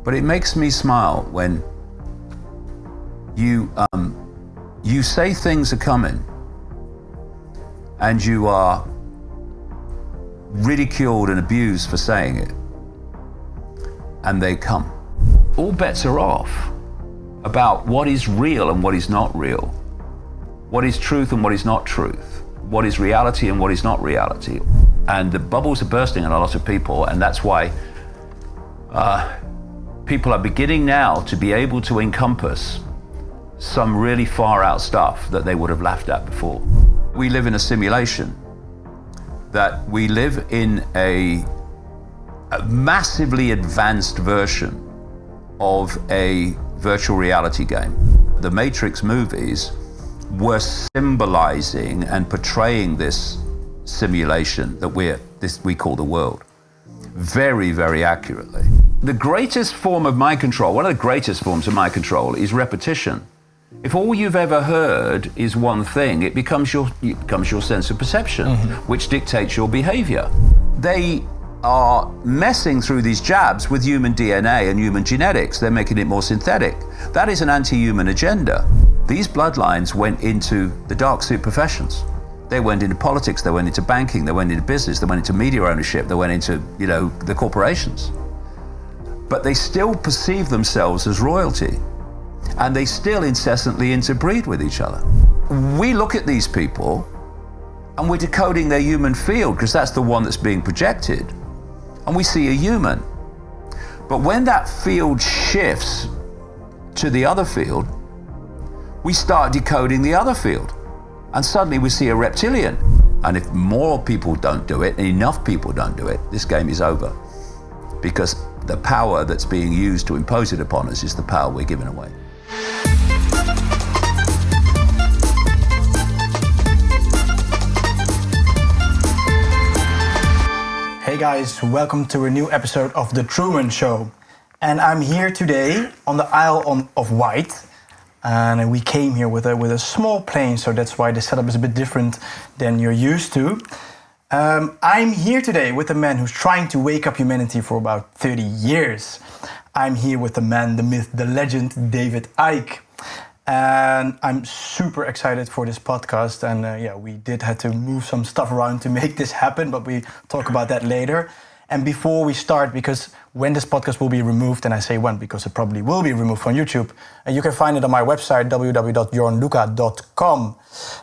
But it makes me smile when you say things are coming and you are ridiculed and abused for saying it, and they come. All bets are off about what is real and what is not real, what is truth and what is not truth, what is reality and what is not reality. And the bubbles are bursting in a lot of people, and that's why people are beginning now to be able to encompass some really far out stuff that they would have laughed at before. We live in a simulation, that we live in a massively advanced version of a virtual reality game. The Matrix movies were symbolizing and portraying this simulation that we call the world very, very accurately. The greatest form of mind control, one of the greatest forms of mind control, is repetition. If all you've ever heard is one thing, it becomes your sense of perception, which dictates your behavior. They are messing through these jabs with human DNA and human genetics. They're making it more synthetic. That is an anti-human agenda. These bloodlines went into the dark suit professions. They went into politics, they went into banking, they went into business, they went into media ownership, they went into, the corporations. But they still perceive themselves as royalty, and they still incessantly interbreed with each other. We look at these people and we're decoding their human field, because that's the one that's being projected, and we see a human. But when that field shifts to the other field, we start decoding the other field, and suddenly we see a reptilian. And if more people don't do it, and enough people don't do it, this game is over, because the power that's being used to impose it upon us is the power we're giving away. Hey guys, welcome to a new episode of The Truman Show. And I'm here today on the Isle of Wight. And we came here with a small plane, so that's why the setup is a bit different than you're used to. I'm here today with a man who's trying to wake up humanity for about 30 years. I'm here with the man, the myth, the legend, David Icke. And I'm super excited for this podcast. And we did have to move some stuff around to make this happen, but we talk about that later. And before we start, because when this podcast will be removed, and I say when because it probably will be removed from YouTube, you can find it on my website, www.jornluka.com.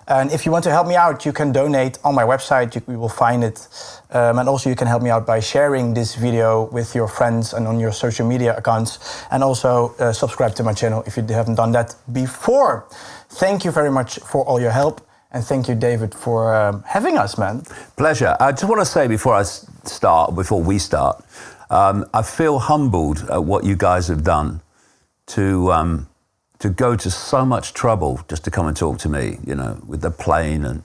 And if you want to help me out, you can donate on my website, you will find it. And also you can help me out by sharing this video with your friends and on your social media accounts. And also subscribe to my channel if you haven't done that before. Thank you very much for all your help. And thank you, David, for having us, man. Pleasure. I just want to say before we start, I feel humbled at what you guys have done to go to so much trouble just to come and talk to me, with the plane. And,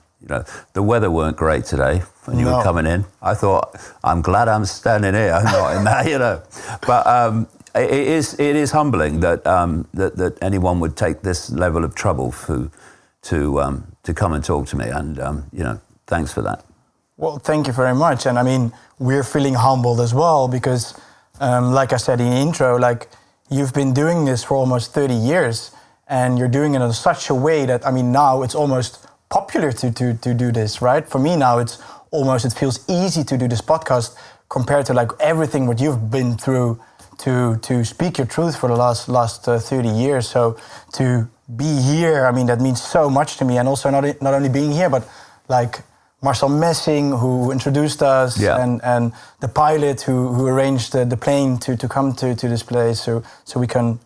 the weather weren't great today when you were coming in. I thought, I'm glad I'm standing here, I'm not in that, But it is humbling that anyone would take this level of trouble to come and talk to me, and thanks for that. Well, thank you very much. And I mean, we're feeling humbled as well because, like I said in the intro, you've been doing this for almost 30 years, and you're doing it in such a way that, now it's almost popular to do this, right? For me now, it feels easy to do this podcast compared to everything what you've been through to speak your truth for the last 30 years. So to be here, that means so much to me. And also not only being here, but Marcel Messing, who introduced us, and the pilot who arranged the plane to come to this place, so we can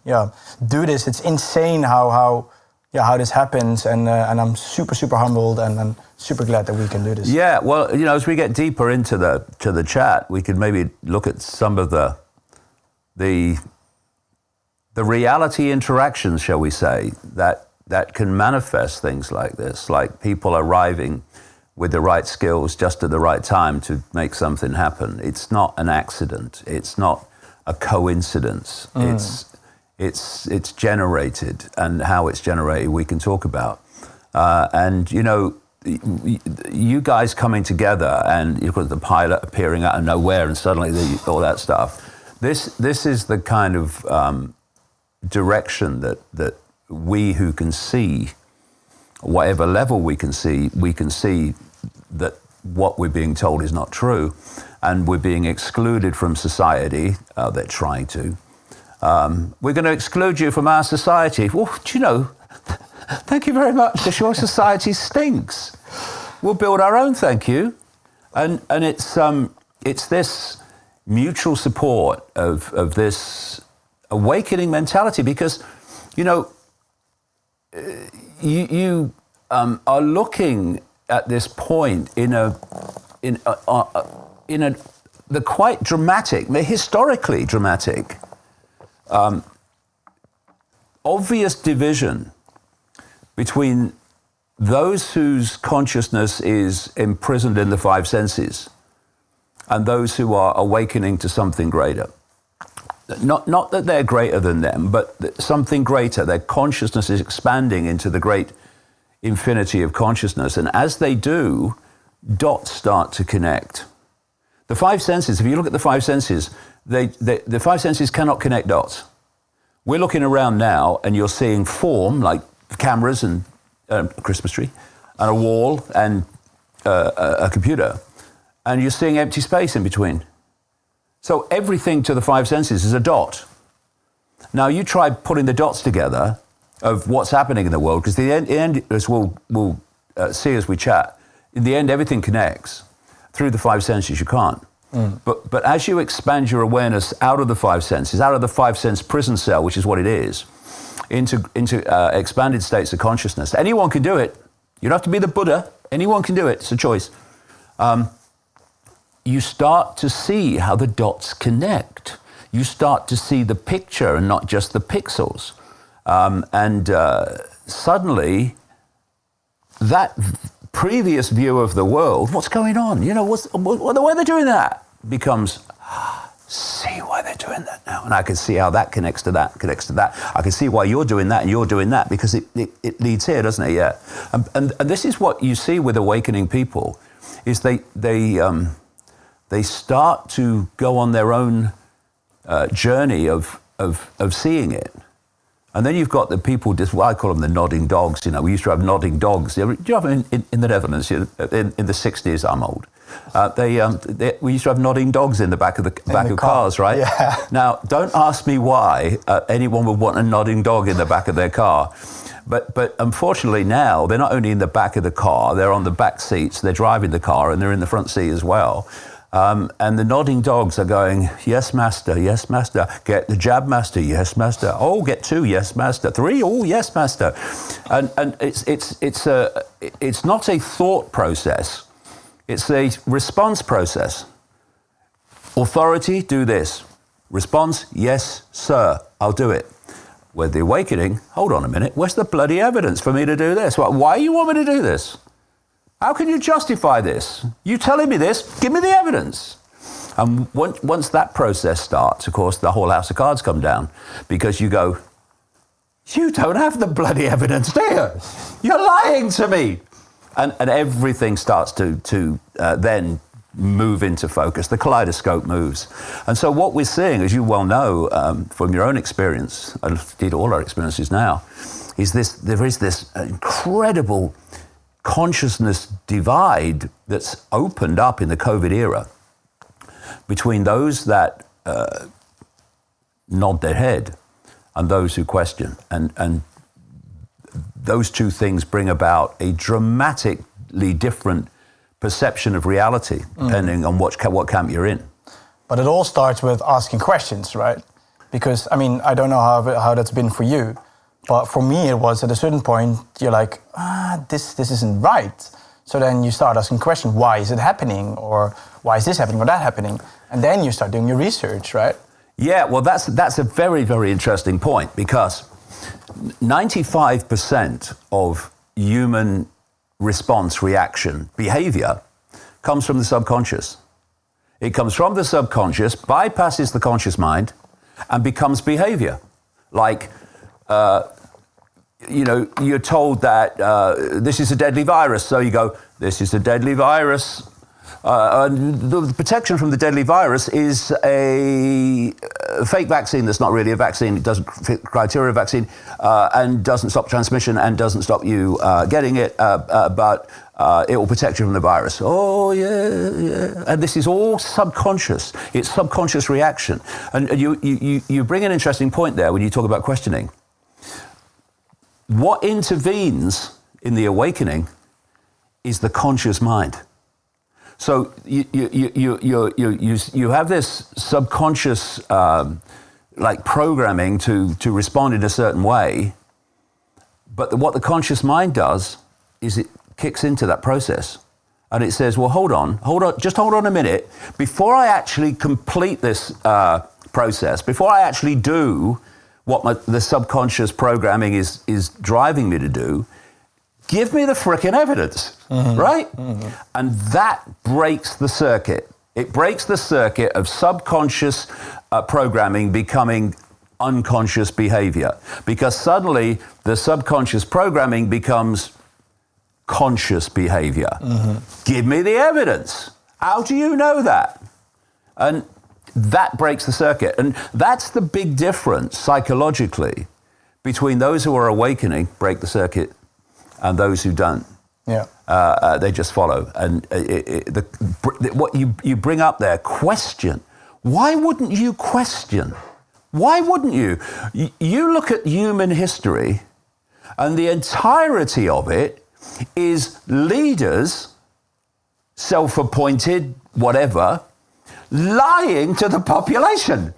do this. It's insane how this happens, and I'm super humbled, and I'm super glad that we can do this. Yeah, well, as we get deeper into the chat, we could maybe look at some of the reality interactions, shall we say, that can manifest things like this, like people arriving with the right skills just at the right time to make something happen. It's not an accident. It's not a coincidence. It's generated, and how it's generated we can talk about. And you guys coming together, and you've got the pilot appearing out of nowhere, and suddenly all that stuff. This is the kind of direction that we who can see, whatever level we can see that what we're being told is not true, and we're being excluded from society. They're trying to. We're going to exclude you from our society. Well, do you know, thank you very much, because your society stinks. We'll build our own, thank you. And it's this mutual support of this awakening mentality, because, you know, you are looking at this point in the quite dramatic, the historically dramatic, obvious division between those whose consciousness is imprisoned in the five senses and those who are awakening to something greater. Not that they're greater than them, but something greater. Their consciousness is expanding into the great infinity of consciousness. And as they do, dots start to connect. The five senses, if you look at the five senses, the five senses cannot connect dots. We're looking around now and you're seeing form, like cameras and a Christmas tree, and a wall and a computer. And you're seeing empty space in between. So everything to the five senses is a dot. Now you try putting the dots together of what's happening in the world, because the end, as we'll see as we chat, in the end everything connects. Through the five senses you can't. But as you expand your awareness out of the five senses, out of the five sense prison cell, which is what it is, into expanded states of consciousness, anyone can do it. You don't have to be the Buddha. Anyone can do it. It's a choice. You start to see how the dots connect. You start to see the picture and not just the pixels. And suddenly, that previous view of the world, what's going on? You know, why they're doing that? Becomes, see why they're doing that now. And I can see how that connects to that, connects to that. I can see why you're doing that and you're doing that, because it leads here, doesn't it? Yeah. And this is what you see with awakening people, is they start to go on their own journey of seeing it. And then you've got the people, I call them the nodding dogs. You know, we used to have nodding dogs. Do you have them in the Netherlands? In the 60s, I'm old. We used to have nodding dogs in the back of cars, right? Yeah. Now, don't ask me why anyone would want a nodding dog in the back of their car. But unfortunately now, they're not only in the back of the car, they're on the back seats, they're driving the car, and they're in the front seat as well. And the nodding dogs are going, yes, master, yes, master. Get the jab, master, yes, master. Oh, get 2, yes, master. 3, oh, yes, master. And it's not a thought process. It's a response process. Authority, do this. Response, yes, sir, I'll do it. With the awakening, hold on a minute, where's the bloody evidence for me to do this? Why you want me to do this? How can you justify this? You telling me this, give me the evidence. And once that process starts, of course, the whole house of cards come down, because you go, you don't have the bloody evidence, do you? You're lying to me. And everything starts to then move into focus. The kaleidoscope moves. And so what we're seeing, as you well know from your own experience, and indeed all our experiences now, is there is this incredible consciousness divide that's opened up in the COVID era between those that nod their head and those who question. And those two things bring about a dramatically different perception of reality, depending on what camp you're in. But it all starts with asking questions, right? Because, I mean, I don't know how that's been for you, but for me it was at a certain point, you're like, this isn't right. So then you start asking questions, why is it happening? Or why is this happening or that happening? And then you start doing your research, right? Yeah, well, that's a very, very interesting point, because 95% of human response, reaction, behavior comes from the subconscious. It comes from the subconscious, bypasses the conscious mind, and becomes behavior. Like, you're told that this is a deadly virus, so you go, this is a deadly virus. The protection from the deadly virus is a a fake vaccine that's not really a vaccine, it doesn't fit the criteria of vaccine, and doesn't stop transmission and doesn't stop you getting it, but it will protect you from the virus. Oh, yeah. And this is all subconscious. It's subconscious reaction. And you bring an interesting point there when you talk about questioning. What intervenes in the awakening is the conscious mind. So you have this subconscious like programming to respond in a certain way, but what the conscious mind does is it kicks into that process, and it says, well, hold on, just hold on a minute. Before I actually complete this process, before I actually do what the subconscious programming is driving me to do, give me the frickin' evidence, right? And that breaks the circuit. It breaks the circuit of subconscious programming becoming unconscious behavior, because suddenly the subconscious programming becomes conscious behavior. Give me the evidence. How do you know that? And that breaks the circuit. And that's the big difference psychologically between those who are awakening, break the circuit, and those who don't. Yeah. They just follow. And what you bring up there, question. Why wouldn't you question? Why wouldn't you? You look at human history, and the entirety of it is leaders, self-appointed, whatever, lying to the population.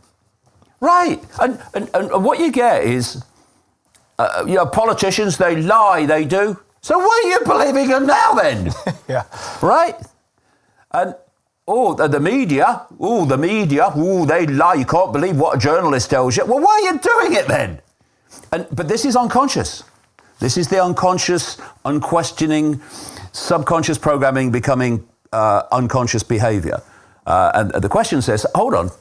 Right. And what you get is, politicians, they lie, they do. So why are you believing them now then? Yeah. Right? And, the media, they lie. You can't believe what a journalist tells you. Well, why are you doing it then? But this is unconscious. This is the unconscious, unquestioning, subconscious programming becoming unconscious behavior. And the question says, hold on.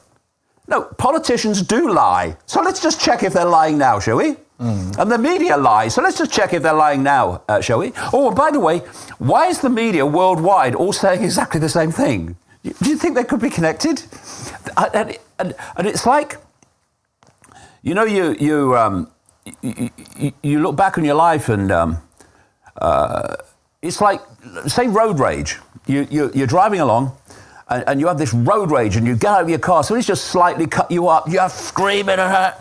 No, politicians do lie. So let's just check if they're lying now, shall we? And the media lie. So let's just check if they're lying now, shall we? Oh, by the way, why is the media worldwide all saying exactly the same thing? Do you think they could be connected? And it's like, you look back on your life and it's like, say, road rage. You're driving along and you have this road rage and you get out of your car, somebody's just slightly cut you up, you're screaming at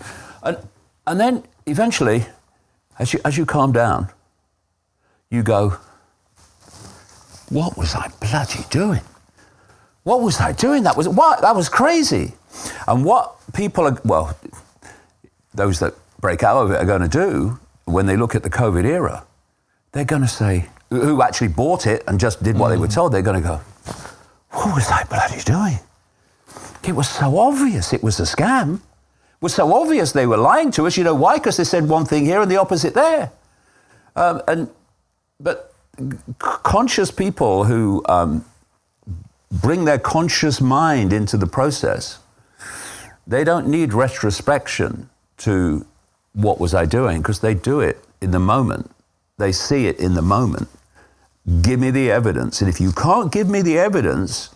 her. And then eventually, as you calm down, you go, what was I bloody doing? What was I doing? That was crazy. And what people are, those that break out of it are going to do when they look at the COVID era, they're going to say, who actually bought it and just did what they were told, they're going to go, what was I bloody doing? It was so obvious it was a scam. It was so obvious they were lying to us. You know why? Because they said one thing here and the opposite there. But conscious people who bring their conscious mind into the process, they don't need retrospection to what was I doing, because they do it in the moment. They see it in the moment. Give me the evidence. And if you can't give me the evidence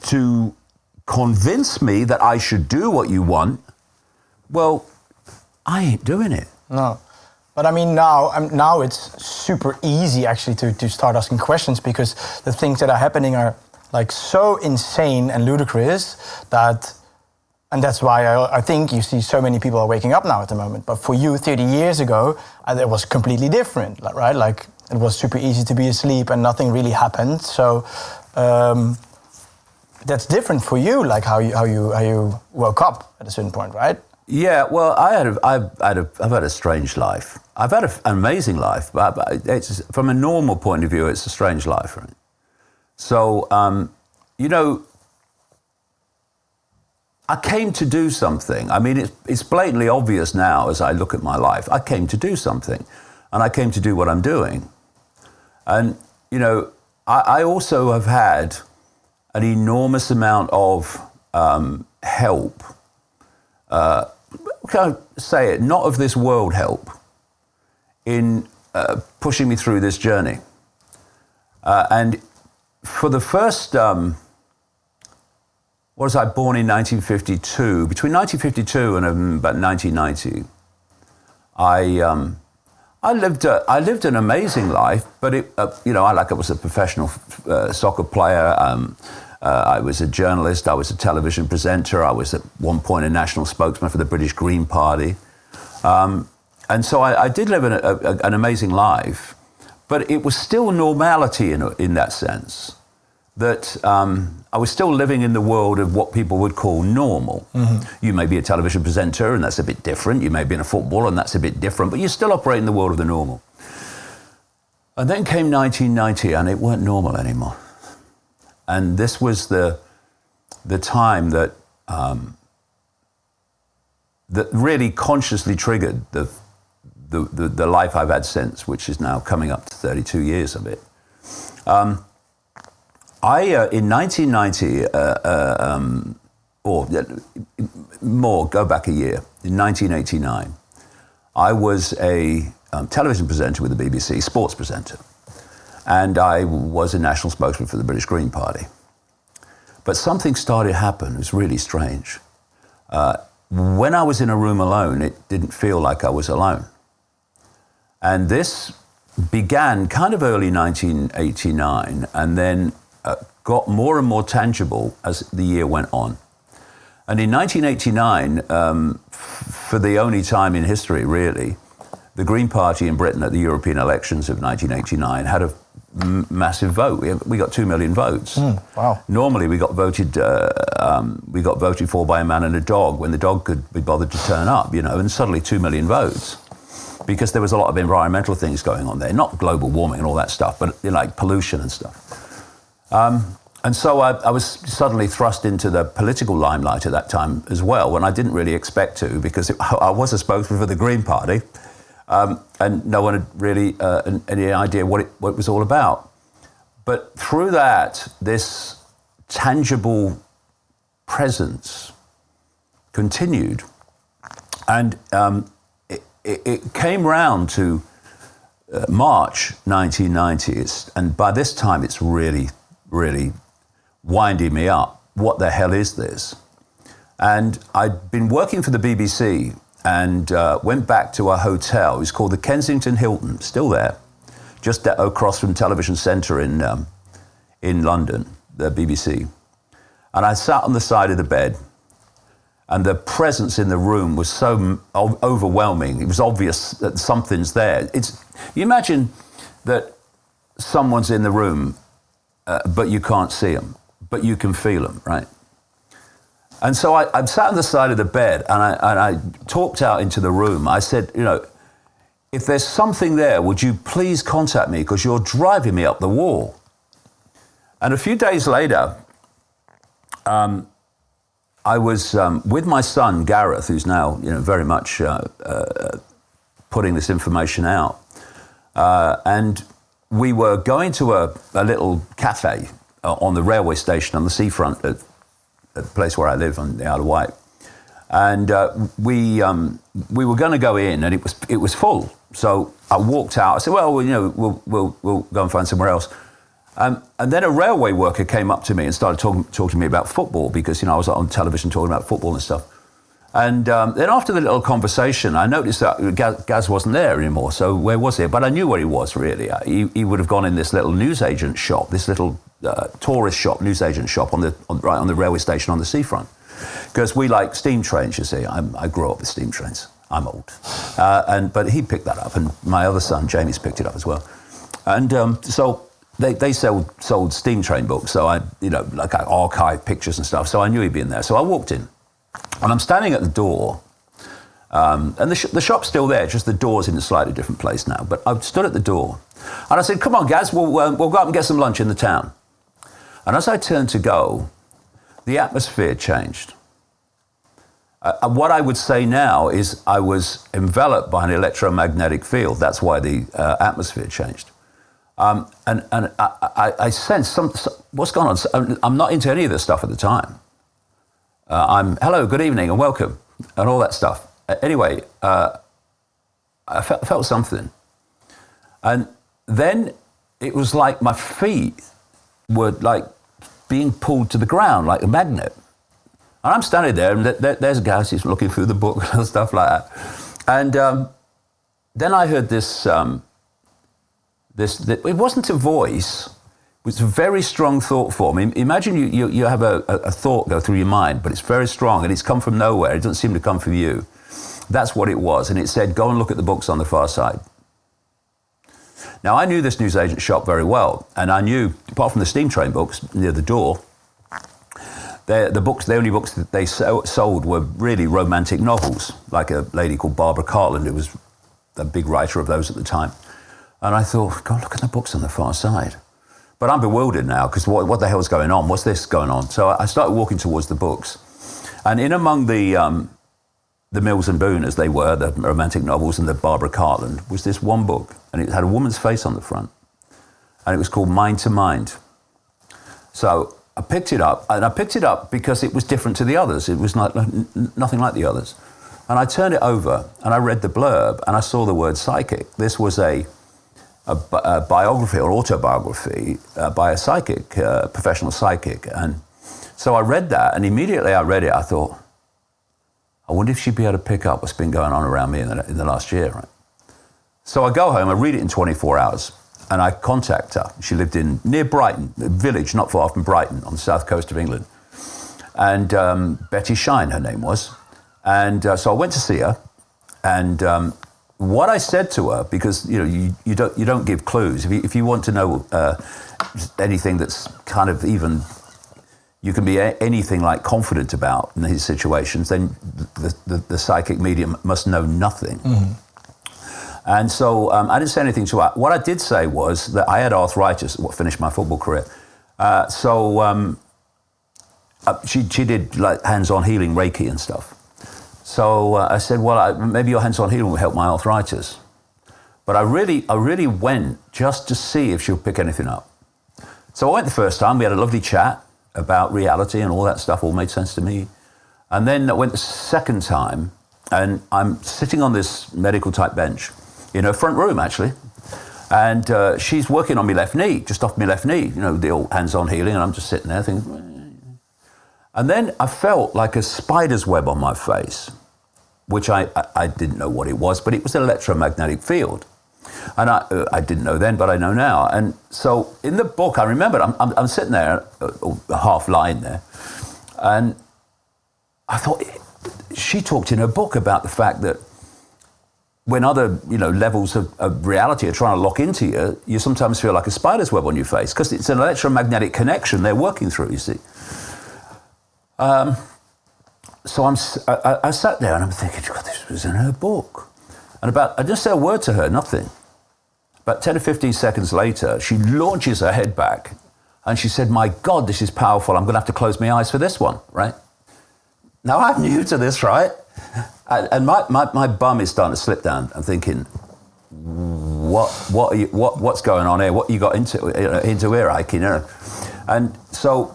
to convince me that I should do what you want, well, I ain't doing it. No. But I mean, now it's super easy actually to start asking questions, because the things that are happening are like so insane and ludicrous and that's why I think you see so many people are waking up now at the moment. But for you, 30 years ago, it was completely different, right? Like, it was super easy to be asleep and nothing really happened. So that's different for you, like how you woke up at a certain point, right? Yeah, well, I've had a strange life. I've had an amazing life, but it's, from a normal point of view, it's a strange life, right? So, I came to do something. I mean, it's blatantly obvious now as I look at my life. I came to do something, and I came to do what I'm doing. And, I also have had an enormous amount of help. Can I say it? Not of this world help in pushing me through this journey. And for the first Was I born in 1952? Between 1952 and about 1990, I lived an amazing life, but I was a professional soccer player. I was a journalist. I was a television presenter. I was at one point a national spokesman for the British Green Party, and so I did live an amazing life. But it was still normality in that sense. That I was still living in the world of what people would call normal. Mm-hmm. You may be a television presenter, and that's a bit different. You may be in a football, and that's a bit different. But you still operate in the world of the normal. And then came 1990, and it weren't normal anymore. And this was the time that that really consciously triggered the life I've had since, which is now coming up to 32 years of it. In 1990, or more, go back a year, in 1989, I was a television presenter with the BBC, sports presenter, and I was a national spokesman for the British Green Party. But something started to happen. It was really strange. When I was in a room alone, it didn't feel like I was alone. And this began kind of early 1989, and then got more and more tangible as the year went on. And in 1989, for the only time in history, really, the Green Party in Britain at the European elections of 1989 had a massive vote. We got 2 million votes. Wow! Normally, we got voted for by a man and a dog when the dog could be bothered to turn up, and suddenly 2 million votes, because there was a lot of environmental things going on there, not global warming and all that stuff, but like pollution and stuff. And so I was suddenly thrust into the political limelight at that time as well, when I didn't really expect to, because I was a spokesman for the Green Party, and no one had really any idea what it was all about. But through that, this tangible presence continued, and it came round to March 1990, and by this time it's really winding me up. What the hell is this? And I'd been working for the BBC and went back to a hotel. It was called the Kensington Hilton, still there, just across from Television Centre in London, the BBC. And I sat on the side of the bed, and the presence in the room was so overwhelming. It was obvious that something's there. You imagine that someone's in the room, but you can't see them, but you can feel them, right? And so I sat on the side of the bed, and I talked out into the room. I said, if there's something there, would you please contact me, because you're driving me up the wall. And a few days later, I was with my son, Gareth, who's now very much putting this information out. And we were going to a little cafe on the railway station on the seafront at the place where I live on the Isle of Wight. And we were going to go in, and it was full. So I walked out. I said, well, we'll go and find somewhere else. And then a railway worker came up to me and started talking to me about football, because I was on television talking about football and stuff. And then after the little conversation, I noticed that Gaz wasn't there anymore. So where was he? But I knew where he was, really. He would have gone in this little newsagent shop, this little tourist shop, newsagent shop right on the railway station on the seafront. Because we like steam trains, you see. I grew up with steam trains. I'm old. But he picked that up, and my other son, Jamie's picked it up as well. And so they sold steam train books. So I archived pictures and stuff. So I knew he'd be in there. So I walked in. And I'm standing at the door, and the shop's still there, just the door's in a slightly different place now. But I stood at the door, and I said, come on, Gaz, we'll go up and get some lunch in the town. And as I turned to go, the atmosphere changed. What I would say now is I was enveloped by an electromagnetic field. That's why the atmosphere changed. And I sensed what's going on. I'm not into any of this stuff at the time. I'm hello, good evening, and welcome, and all that stuff. Anyway, I felt something. And then it was like my feet were like being pulled to the ground like a magnet. And I'm standing there, and there's Gaz, he's looking through the book and stuff like that. And then I heard this, it wasn't a voice, it was a very strong thought form. Imagine you have a thought go through your mind, but it's very strong, and it's come from nowhere. It doesn't seem to come from you. That's what it was. And it said, go and look at the books on the far side. Now, I knew this newsagent shop very well, and I knew, apart from the steam train books near the door, the only books that they sold were really romantic novels, like a lady called Barbara Cartland, who was a big writer of those at the time. And I thought, God, look at the books on the far side. But I'm bewildered now, because what the hell's going on? What's this going on? So I started walking towards the books. And in among the Mills and Boon, as they were, the romantic novels, and the Barbara Cartland, was this one book. And it had a woman's face on the front. And it was called Mind to Mind. So I picked it up, and I picked it up because it was different to the others. It was nothing like the others. And I turned it over, and I read the blurb, and I saw the word psychic. This was a biography or autobiography by a psychic, professional psychic. And so I read that, and immediately I read it, I thought, I wonder if she'd be able to pick up what's been going on around me in the last year, right? So I go home, I read it in 24 hours. And I contact her. She lived near Brighton, a village not far from Brighton on the south coast of England. And Betty Shine, her name was. And so I went to see her. And what I said to her, because you don't give clues. If you want to know anything that's kind of even, you can be anything like confident about in these situations, then the psychic medium must know nothing. Mm-hmm. And so I didn't say anything to her. What I did say was that I had arthritis, what finished my football career. She did like hands-on healing, Reiki and stuff. So I said, well, maybe your hands-on healing will help my arthritis. But I really went just to see if she'll pick anything up. So I went the first time. We had a lovely chat about reality and all that stuff. All made sense to me. And then I went the second time, and I'm sitting on this medical type bench in her front room, actually. And she's working on my left knee, just off my left knee, the old hands-on healing, and I'm just sitting there thinking. And then I felt like a spider's web on my face, which I didn't know what it was, but it was an electromagnetic field. And I didn't know then, but I know now. And so in the book, I remember, I'm sitting there, half lying there, and I thought, she talked in her book about the fact that when other levels of reality are trying to lock into you, you sometimes feel like a spider's web on your face because it's an electromagnetic connection they're working through, you see. So I sat there and I'm thinking, God, this was in her book. And I didn't say a word to her, nothing. About 10 or 15 seconds later, she launches her head back and she said, my God, this is powerful. I'm going to have to close my eyes for this one, right? Now, I'm new to this, right? And my bum is starting to slip down. I'm thinking, what's going on here? What you got into here, Ike? And so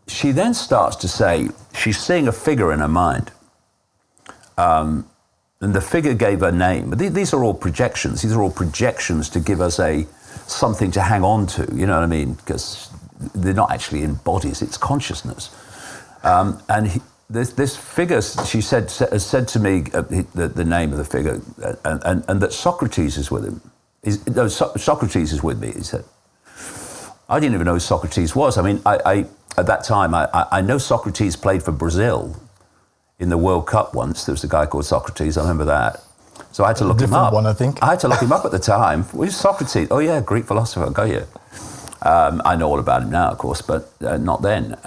she then starts to say, she's seeing a figure in her mind. And the figure gave her name. These are all projections. These are all projections to give us something to hang on to, you know what I mean? Because they're not actually in bodies, it's consciousness. This figure, she said to me the name of the figure, and that Socrates is with him. Socrates is with me, he said. I didn't even know who Socrates was. I mean, I at that time, I know Socrates played for Brazil in the World Cup once. There was a guy called Socrates, I remember that. So I had to look him up. One, I think. I had to look him up at the time. Who's Socrates? Oh yeah, Greek philosopher, go here. I know all about him now, of course, but not then.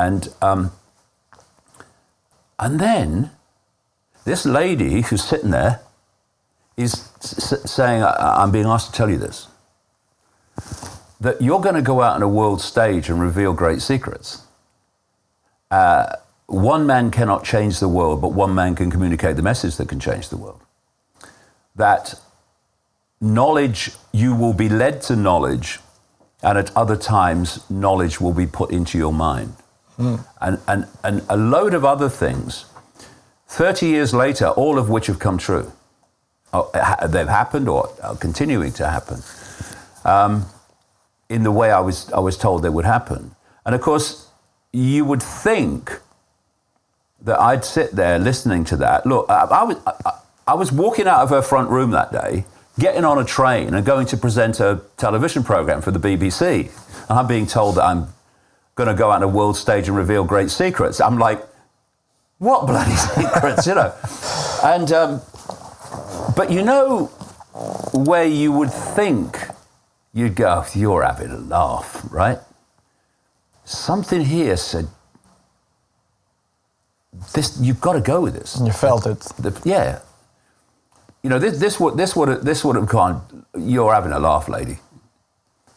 And then this lady who's sitting there is saying, I'm being asked to tell you this, that you're going to go out on a world stage and reveal great secrets. One man cannot change the world, but one man can communicate the message that can change the world. That knowledge, you will be led to knowledge, and at other times, knowledge will be put into your mind. And a load of other things, 30 years later, all of which have come true. They've happened or are continuing to happen in the way I was told they would happen. And of course, you would think that I'd sit there listening to that. Look, I was walking out of her front room that day, getting on a train and going to present a television program for the BBC. And I'm being told that I'm going to go out on a world stage and reveal great secrets. I'm like, what bloody secrets, you know? And, but you know where you would think you'd go, you're having a laugh, right? Something here said, this, you've got to go with this. You felt it. Yeah. You know, this would have gone, you're having a laugh, lady.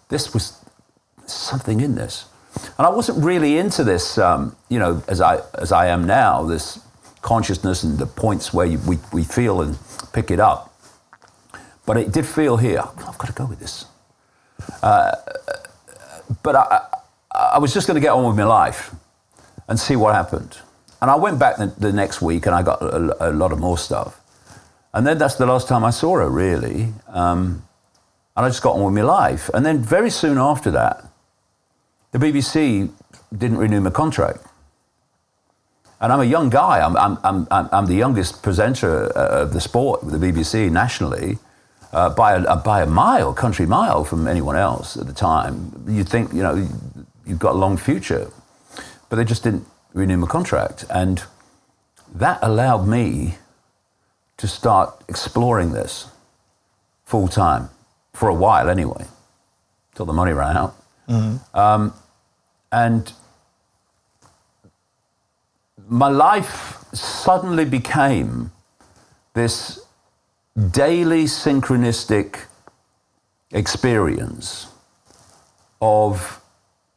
This was something in this. And I wasn't really into this, you know, as I am now, this consciousness and the points where we feel and pick it up. But it did feel here, I've got to go with this. But I was just going to get on with my life and see what happened. And I went back the next week and I got a lot of more stuff. And then that's the last time I saw her, really. And I just got on with my life. And then very soon after that, the BBC didn't renew my contract. And I'm a young guy. I'm the youngest presenter of the sport with the BBC nationally by a mile, country mile from anyone else at the time. You'd think, you know, you've got a long future. But they just didn't renew my contract. And that allowed me to start exploring this full time, for a while anyway, till the money ran out. Mm-hmm. And my life suddenly became this daily synchronistic experience of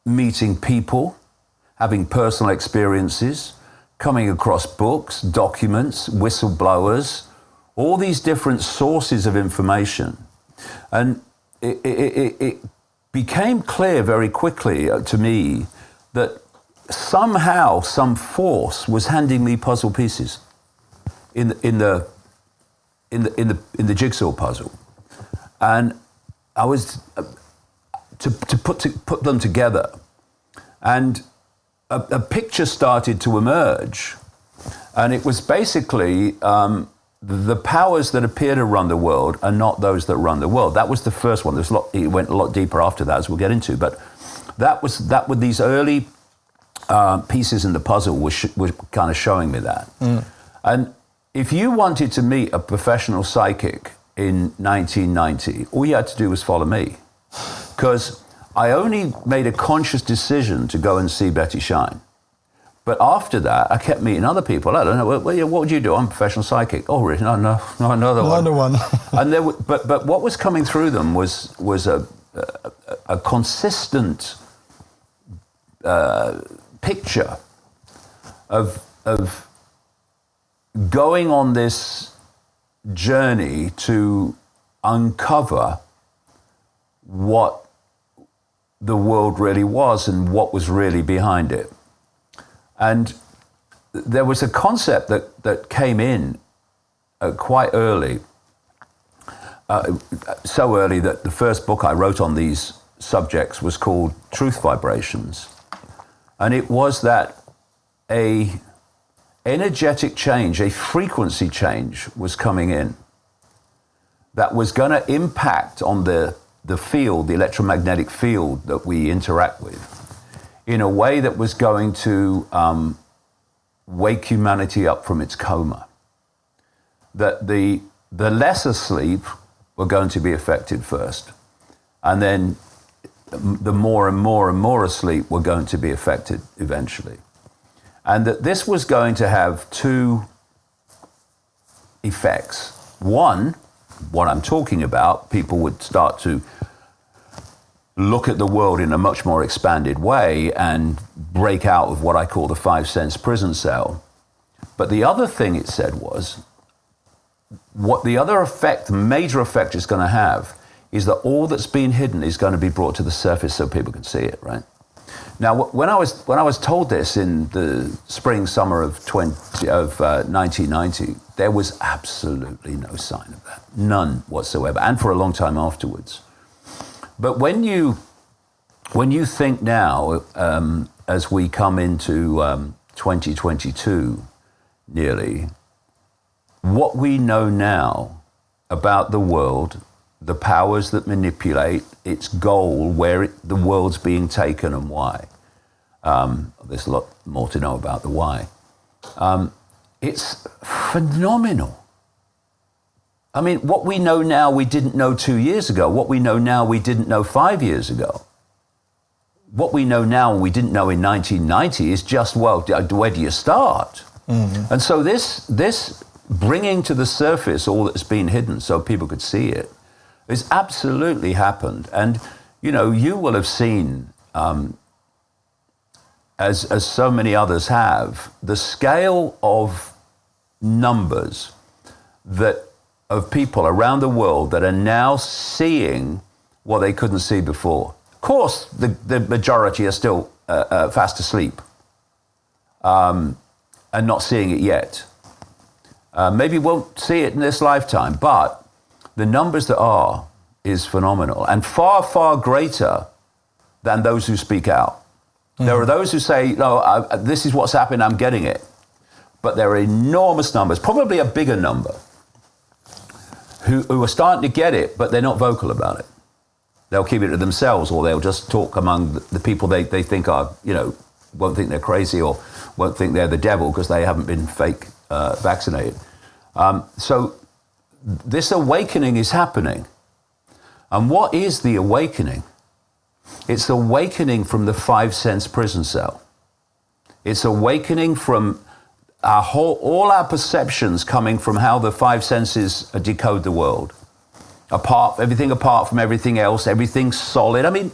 meeting people, having personal experiences, coming across books, documents, whistleblowers, all these different sources of information. And it became clear very quickly to me that somehow some force was handing me puzzle pieces in the jigsaw puzzle, and I was to put them together, and a picture started to emerge, and it was basically the powers that appear to run the world are not those that run the world. That was the first one. It went a lot deeper after that, as we'll get into. But that were these early pieces in the puzzle were kind of showing me that. Mm. And if you wanted to meet a professional psychic in 1990, all you had to do was follow me, because I only made a conscious decision to go and see Betty shine. But after that, I kept meeting other people. I don't know, what would you do? I'm a professional psychic. Oh, really? No, another one. Another one. And but what was coming through them was a consistent picture of going on this journey to uncover what the world really was and what was really behind it. And there was a concept that came in quite early, so early that the first book I wrote on these subjects was called Truth Vibrations. And it was that a energetic change, a frequency change was coming in that was going to impact on the field, the electromagnetic field that we interact with, in a way that was going to wake humanity up from its coma. That the less asleep were going to be affected first, and then the more and more and more asleep were going to be affected eventually. And that this was going to have two effects. One, what I'm talking about, people would start to look at the world in a much more expanded way and break out of what I call the 5 sense prison cell. But the other thing it said was, what the other effect, major effect it's going to have is that all that's been hidden is going to be brought to the surface so people can see it, right? Now, when I was told this in the spring, summer of 1990, there was absolutely no sign of that, none whatsoever, and for a long time afterwards. But when you think now, as we come into 2022, nearly, what we know now about the world, the powers that manipulate its goal, where the world's being taken and why. There's a lot more to know about the why. It's phenomenal. I mean, what we know now we didn't know 2 years ago. What we know now we didn't know 5 years ago. What we know now we didn't know in 1990 is just, well, where do you start? Mm-hmm. And so this bringing to the surface all that's been hidden so people could see it has absolutely happened. And, you know, you will have seen, as so many others have, the scale of numbers of people around the world that are now seeing what they couldn't see before. Of course, the majority are still fast asleep and not seeing it yet. Maybe won't see it in this lifetime, but the numbers that are is phenomenal and far, far greater than those who speak out. Mm-hmm. There are those who say, no, this is what's happening, I'm getting it. But there are enormous numbers, probably a bigger number, who are starting to get it, but they're not vocal about it. They'll keep it to themselves, or they'll just talk among the people they think are, you know, won't think they're crazy or won't think they're the devil because they haven't been fake vaccinated. So this awakening is happening. And what is the awakening? It's the awakening from the 5 sense prison cell. It's awakening from all our perceptions coming from how the 5 senses decode the world. Everything apart from everything else, everything's solid. I mean,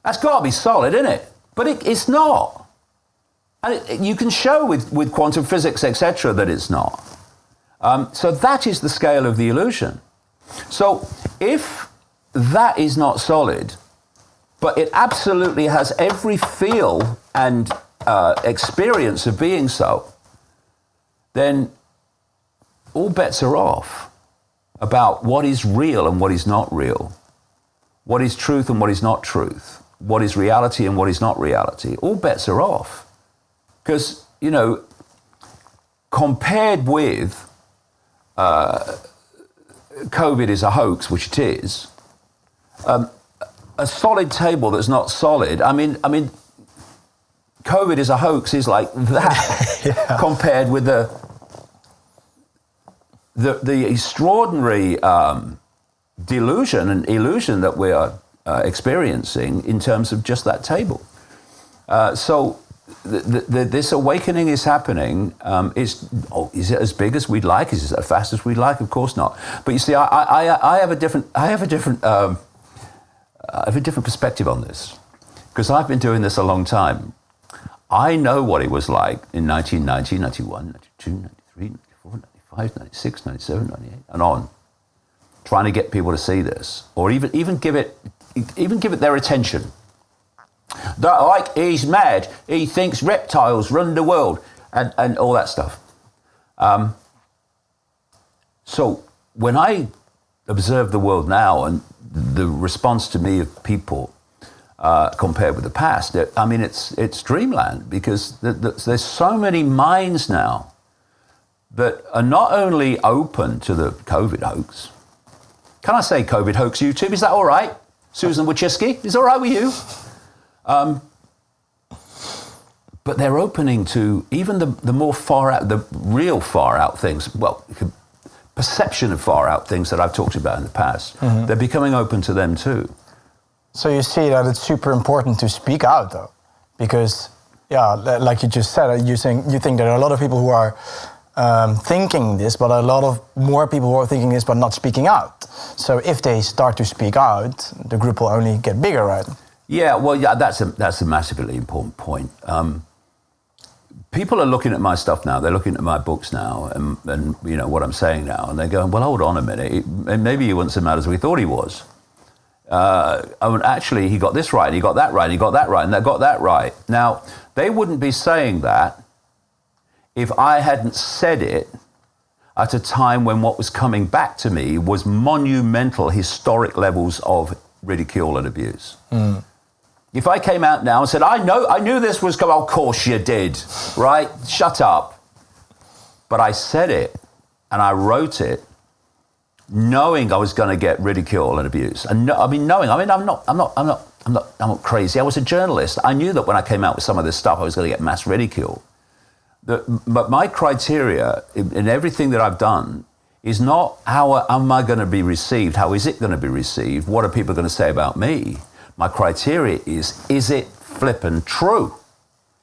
that's got to be solid, isn't it? But it's not. And you can show with quantum physics, etc., that it's not. So that is the scale of the illusion. So if that is not solid, but it absolutely has every feel and experience of being so, then all bets are off about what is real and what is not real, what is truth and what is not truth, what is reality and what is not reality. All bets are off. Because, you know, compared with COVID is a hoax, which it is, a solid table that's not solid, I mean, COVID is a hoax is like that yeah. Compared with the extraordinary delusion and illusion that we are experiencing in terms of just that table. So this awakening is happening. Is it as big as we'd like? Is it as fast as we'd like? Of course not. But you see, I have a different perspective on this because I've been doing this a long time. I know what it was like in 1990, 91, 92, 93, 94, 95, 96, 97, 98, and on, trying to get people to see this, or even give it their attention. Like, he's mad, he thinks reptiles run the world, and all that stuff. So when I observe the world now and the response to me of people compared with the past, I mean, it's dreamland, because there's so many minds now that are not only open to the COVID hoax. Can I say COVID hoax, YouTube? Is that all right? Susan Wojcicki, is it all right with you? But they're opening to even the more far out, the real far out things, well, perception of far out things that I've talked about in the past. Mm-hmm. They're becoming open to them too. So you see that it's super important to speak out, though, because, yeah, like you just said, you think there are a lot of people who are thinking this, but a lot of more people who are thinking this but not speaking out. So if they start to speak out, the group will only get bigger, right? Yeah, well, yeah, that's a massively important point. People are looking at my stuff now. They're looking at my books now, and you know what I'm saying now, and they're going, "Well, hold on a minute. Maybe he wasn't so mad as we thought he was. Actually, he got this right, and he got that right, and he got that right, and they got that right." Now, they wouldn't be saying that if I hadn't said it at a time when what was coming back to me was monumental historic levels of ridicule and abuse. Mm. If I came out now and said, I knew this was coming, of course you did, right? Shut up. But I said it and I wrote it knowing I was going to get ridicule and abuse. And I'm not crazy. I was a journalist. I knew that when I came out with some of this stuff, I was going to get mass ridicule. But my criteria in everything that I've done is not how am I going to be received? How is it going to be received? What are people going to say about me? My criteria is it flippin' true?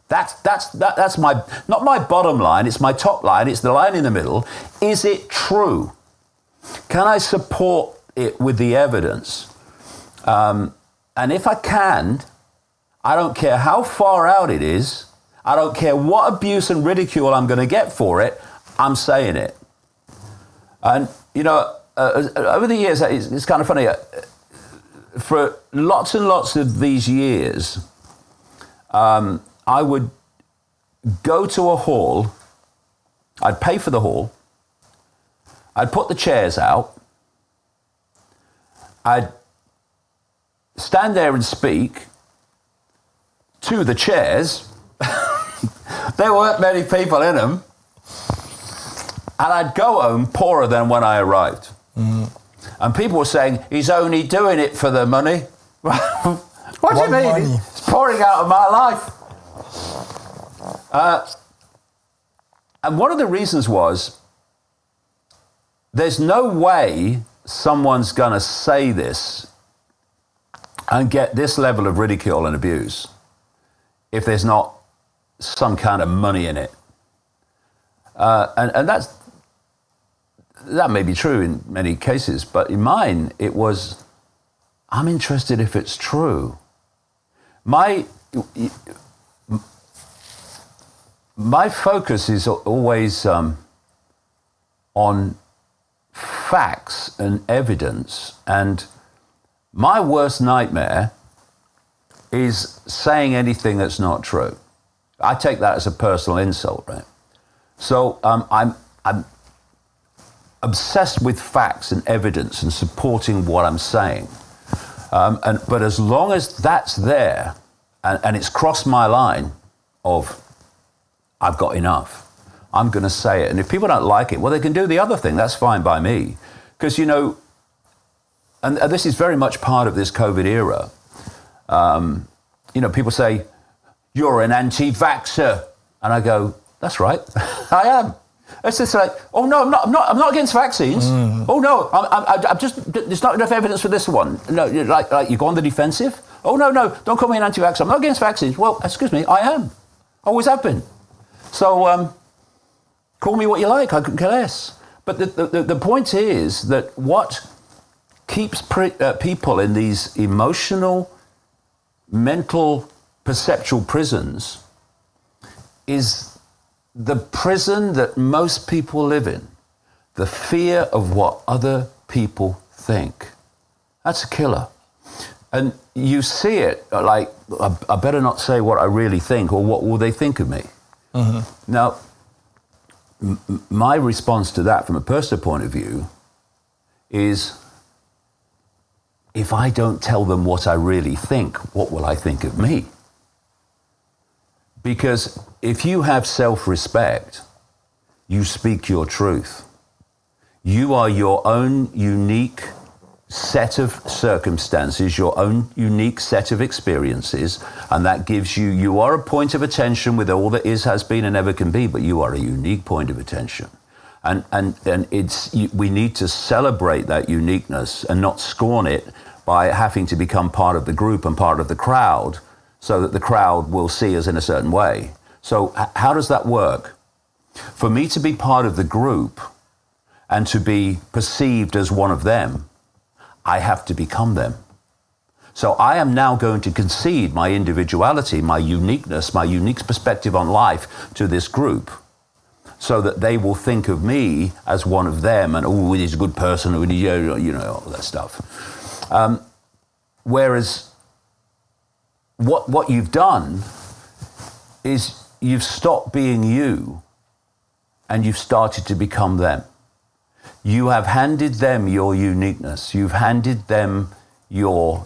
That's my, not my bottom line, it's my top line, it's the line in the middle. Is it true? Can I support it with the evidence? And if I can, I don't care how far out it is, I don't care what abuse and ridicule I'm going to get for it, I'm saying it. And, you know, over the years, it's kind of funny, for lots and lots of these years, I would go to a hall, I'd pay for the hall, I'd put the chairs out, I'd stand there and speak to the chairs. There weren't many people in them. And I'd go home poorer than when I arrived. Mm. And people were saying, he's only doing it for the money. What do you mean? Money? It's pouring out of my life. And one of the reasons was, there's no way someone's going to say this and get this level of ridicule and abuse if there's not some kind of money in it. And that may be true in many cases, but in mine, it was, I'm interested if it's true. My focus is always on facts and evidence, and my worst nightmare is saying anything that's not true. I take that as a personal insult, right? So I'm obsessed with facts and evidence and supporting what I'm saying. But as long as that's there and it's crossed my line of I've got enough, I'm going to say it. And if people don't like it, well, they can do the other thing. That's fine by me. Because, you know, and this is very much part of this COVID era. You know, people say, you're an anti-vaxxer. And I go, that's right, I am. It's just like, oh no, I'm not against vaccines. Mm. Oh no, I'm just, there's not enough evidence for this one. No, like you go on the defensive. Oh no, don't call me an anti-vaxxer. I'm not against vaccines. Well, excuse me, I am. Always have been. So call me what you like, I couldn't care less. But the point is that what keeps people in these emotional, mental, perceptual prisons is the prison that most people live in, the fear of what other people think. That's a killer. And you see it like, I better not say what I really think, or what will they think of me? Mm-hmm. Now, my response to that from a personal point of view is, if I don't tell them what I really think, what will I think of me? Because if you have self-respect, you speak your truth. You are your own unique set of circumstances, your own unique set of experiences, and that gives you are a point of attention with all that is, has been, and ever can be, but you are a unique point of attention. And we need to celebrate that uniqueness and not scorn it by having to become part of the group and part of the crowd, so that the crowd will see us in a certain way. So how does that work? For me to be part of the group and to be perceived as one of them, I have to become them. So I am now going to concede my individuality, my uniqueness, my unique perspective on life to this group, so that they will think of me as one of them, and, oh, he's a good person, you know, all that stuff. Whereas what you've done is you've stopped being you and you've started to become them. You have handed them your uniqueness. You've handed them your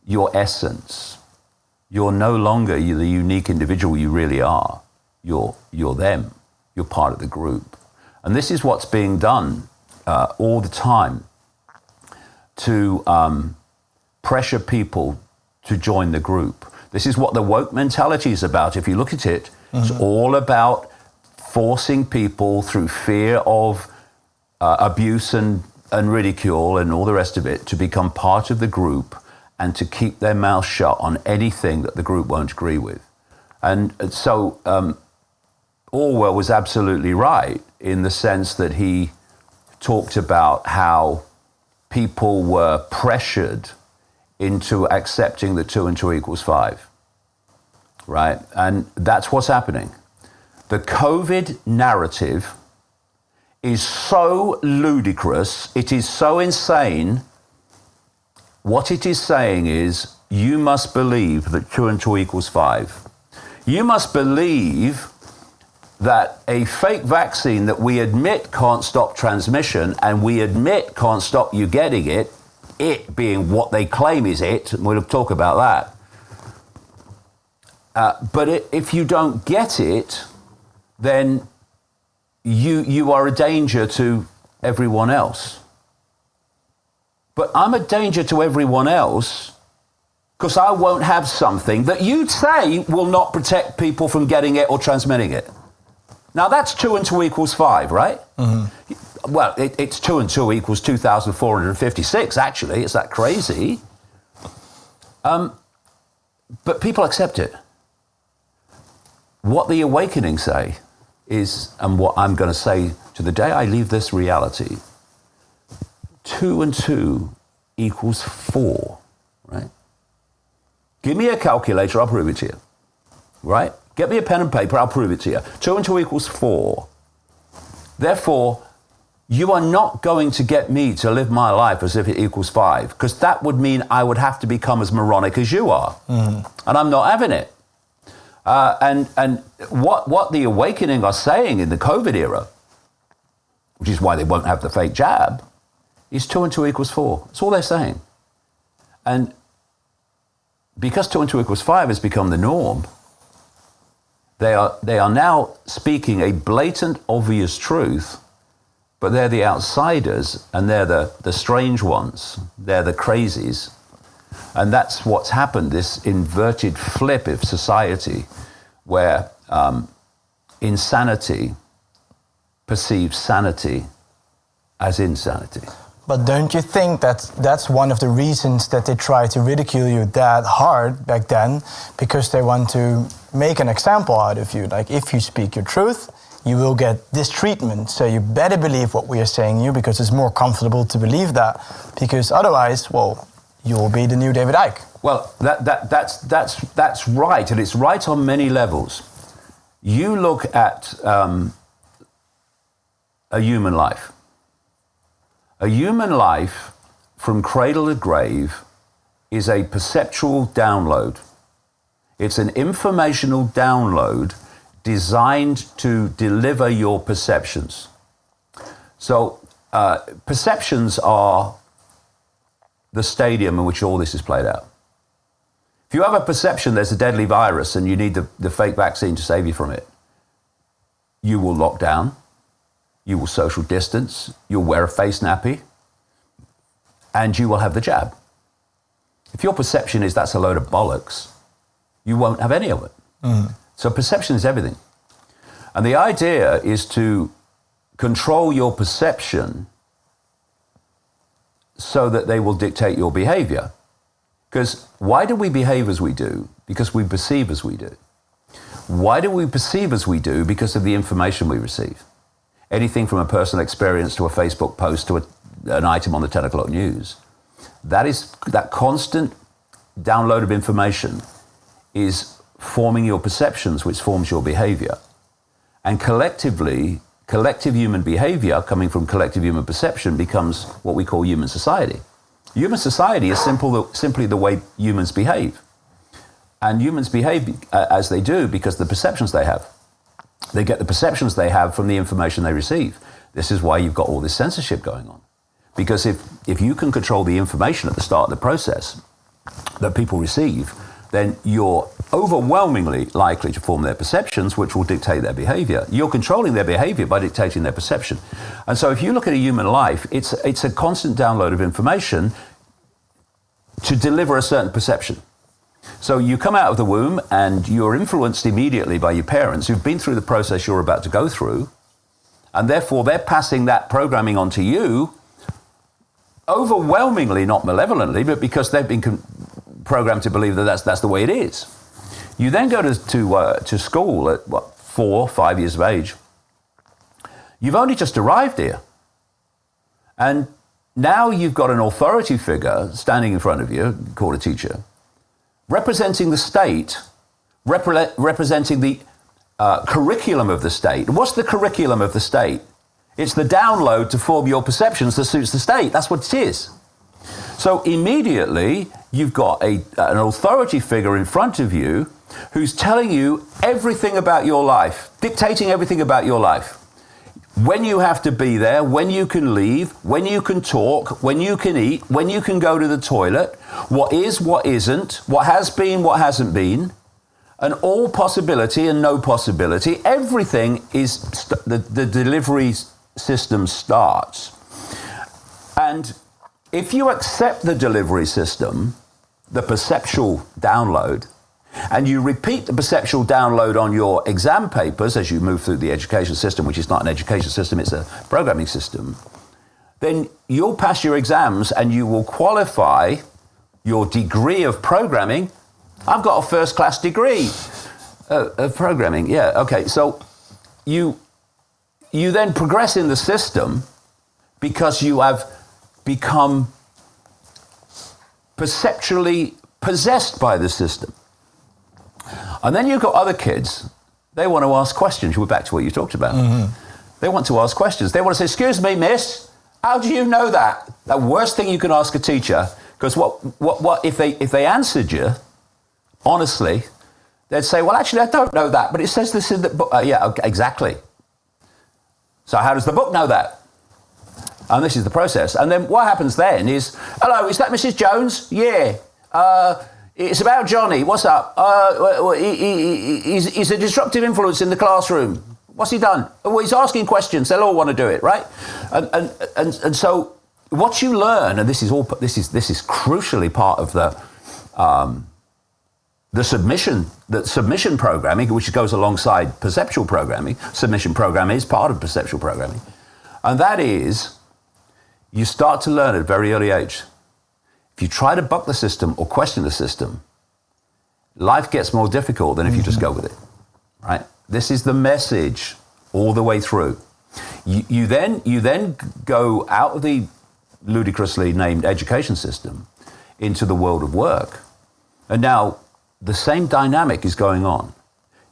your essence. You're no longer the unique individual you really are. You're them. You're part of the group. And this is what's being done all the time to pressure people to join the group. This is what the woke mentality is about. If you look at it, it's all about forcing people through fear of abuse and ridicule and all the rest of it to become part of the group and to keep their mouth shut on anything that the group won't agree with. And so Orwell was absolutely right in the sense that he talked about how people were pressured into accepting that 2 and 2 equals 5, right? And that's what's happening. The COVID narrative is so ludicrous, it is so insane. What it is saying is, you must believe that 2 and 2 equals 5. You must believe that a fake vaccine that we admit can't stop transmission and we admit can't stop you getting it being what they claim is it, and we'll talk about that. But if you don't get it, then you are a danger to everyone else. But I'm a danger to everyone else because I won't have something that you say will not protect people from getting it or transmitting it. Now that's 2 and 2 equals 5, right? Mm-hmm. Well, it's 2 and 2 equals 2,456, actually. It's that crazy. But people accept it. What the awakening say is, and what I'm going to say to the day I leave this reality, 2 and 2 equals 4, right? Give me a calculator, I'll prove it to you, right? Get me a pen and paper, I'll prove it to you. 2 and 2 equals 4. Therefore, you are not going to get me to live my life as if it equals 5, because that would mean I would have to become as moronic as you are. Mm-hmm. And I'm not having it. And what the awakening are saying in the COVID era, which is why they won't have the fake jab, is 2 and 2 equals 4. That's all they're saying. And because 2 and 2 equals 5 has become the norm, they are now speaking a blatant, obvious truth, but they're the outsiders and they're the strange ones. They're the crazies. And that's what's happened, this inverted flip of society where insanity perceives sanity as insanity. But don't you think that that's one of the reasons that they try to ridicule you that hard back then? Because they want to make an example out of you. Like, if you speak your truth, you will get this treatment. So you better believe what we are saying you, because it's more comfortable to believe that. Because otherwise, well, you'll be the new David Icke. Well, that's right, and it's right on many levels. You look at a human life. A human life, from cradle to grave, is a perceptual download. It's an informational download designed to deliver your perceptions. So perceptions are the stadium in which all this is played out. If you have a perception there's a deadly virus and you need the fake vaccine to save you from it, you will lock down. You will social distance, you'll wear a face nappy, and you will have the jab. If your perception is that's a load of bollocks, you won't have any of it. Mm. So perception is everything. And the idea is to control your perception so that they will dictate your behavior. Because why do we behave as we do? Because we perceive as we do. Why do we perceive as we do? Because of the information we receive. Anything from a personal experience to a Facebook post to an item on the 10 o'clock news. That constant download of information is forming your perceptions, which forms your behavior. And collectively, collective human behavior coming from collective human perception becomes what we call human society. Human society is simply the way humans behave. And humans behave as they do because of the perceptions they have. They get the perceptions they have from the information they receive. This is why you've got all this censorship going on. Because if you can control the information at the start of the process, that people receive, then you're overwhelmingly likely to form their perceptions, which will dictate their behavior. You're controlling their behavior by dictating their perception. And so if you look at a human life, it's a constant download of information to deliver a certain perception. So you come out of the womb and you're influenced immediately by your parents who've been through the process you're about to go through, and therefore they're passing that programming on to you, overwhelmingly, not malevolently, but because they've been programmed to believe that that's the way it is. You then go to school at 4, 5 years of age. You've only just arrived here, and now you've got an authority figure standing in front of you, called a teacher, representing the state, representing the curriculum of the state. What's the curriculum of the state? It's the download to form your perceptions that suits the state. That's what it is. So immediately, you've got an authority figure in front of you who's telling you everything about your life, dictating everything about your life. When you have to be there, when you can leave, when you can talk, when you can eat, when you can go to the toilet, what is, what isn't, what has been, what hasn't been, and all possibility and no possibility. Everything is, the delivery system starts. And if you accept the delivery system, the perceptual download, and you repeat the perceptual download on your exam papers as you move through the education system, which is not an education system, it's a programming system, then you'll pass your exams and you will qualify your degree of programming. I've got a first-class degree of programming. Yeah, okay. So you then progress in the system because you have become perceptually possessed by the system. And then you've got other kids. They want to ask questions. We're back to what you talked about. Mm-hmm. They want to ask questions. They want to say, "Excuse me, miss, how do you know that?" The worst thing you can ask a teacher, because what if they answered you honestly, they'd say, "Well, actually, I don't know that, but it says this in the book." Yeah, okay, exactly. So how does the book know that? And this is the process. And then what happens then is, "Hello, is that Mrs. Jones?" "Yeah. It's about Johnny. What's up?" He's a disruptive influence in the classroom. What's he done?" "Well, he's asking questions. They'll all want to do it, right?" And so what you learn, and this is crucially part of the submission programming, which goes alongside perceptual programming. Submission programming is part of perceptual programming, and that is, you start to learn at a very early age. If you try to buck the system or question the system, life gets more difficult than if you just go with it, right? This is the message all the way through. You then go out of the ludicrously named education system into the world of work. And now the same dynamic is going on.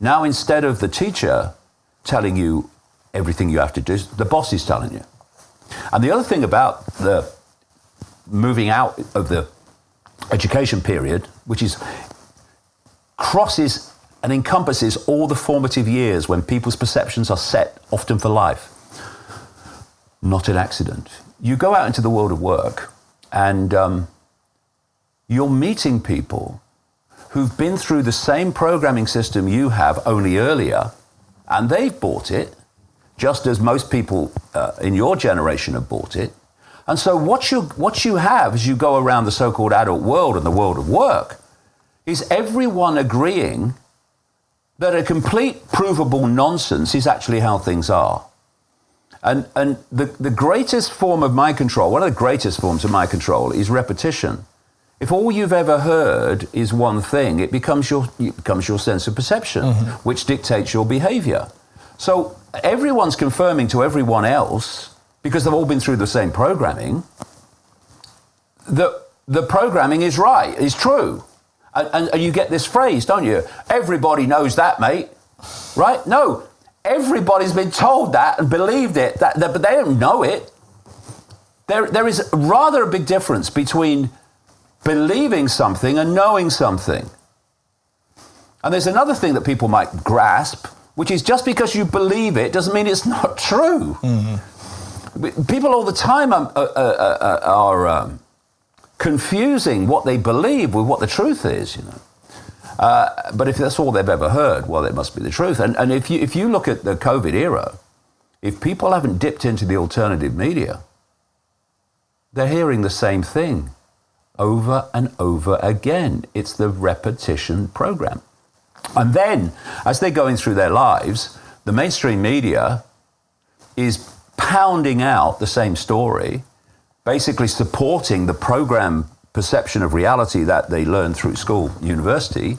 Now, instead of the teacher telling you everything you have to do, the boss is telling you. And the other thing about the moving out of the education period, which crosses and encompasses all the formative years when people's perceptions are set, often for life. Not an accident. You go out into the world of work and you're meeting people who've been through the same programming system you have, only earlier, and they've bought it, just as most people in your generation have bought it. And so what you have as you go around the so-called adult world and the world of work is everyone agreeing that a complete provable nonsense is actually how things are. And the greatest form of mind control, one of the greatest forms of mind control, is repetition. If all you've ever heard is one thing, it becomes your sense of perception, mm-hmm. which dictates your behavior. So everyone's confirming to everyone else, because they've all been through the same programming, that the programming is right, is true. And you get this phrase, don't you? "Everybody knows that, mate." Right? No, everybody's been told that and believed it, but they don't know it. There is rather a big difference between believing something and knowing something. And there's another thing that people might grasp, which is just because you believe it doesn't mean it's not true. Mm-hmm. People all the time are confusing what they believe with what the truth is, you know. But if that's all they've ever heard, well, it must be the truth. And if you look at the COVID era, if people haven't dipped into the alternative media, they're hearing the same thing over and over again. It's the repetition program. And then, as they're going through their lives, the mainstream media is pounding out the same story, basically supporting the program perception of reality that they learn through school, university,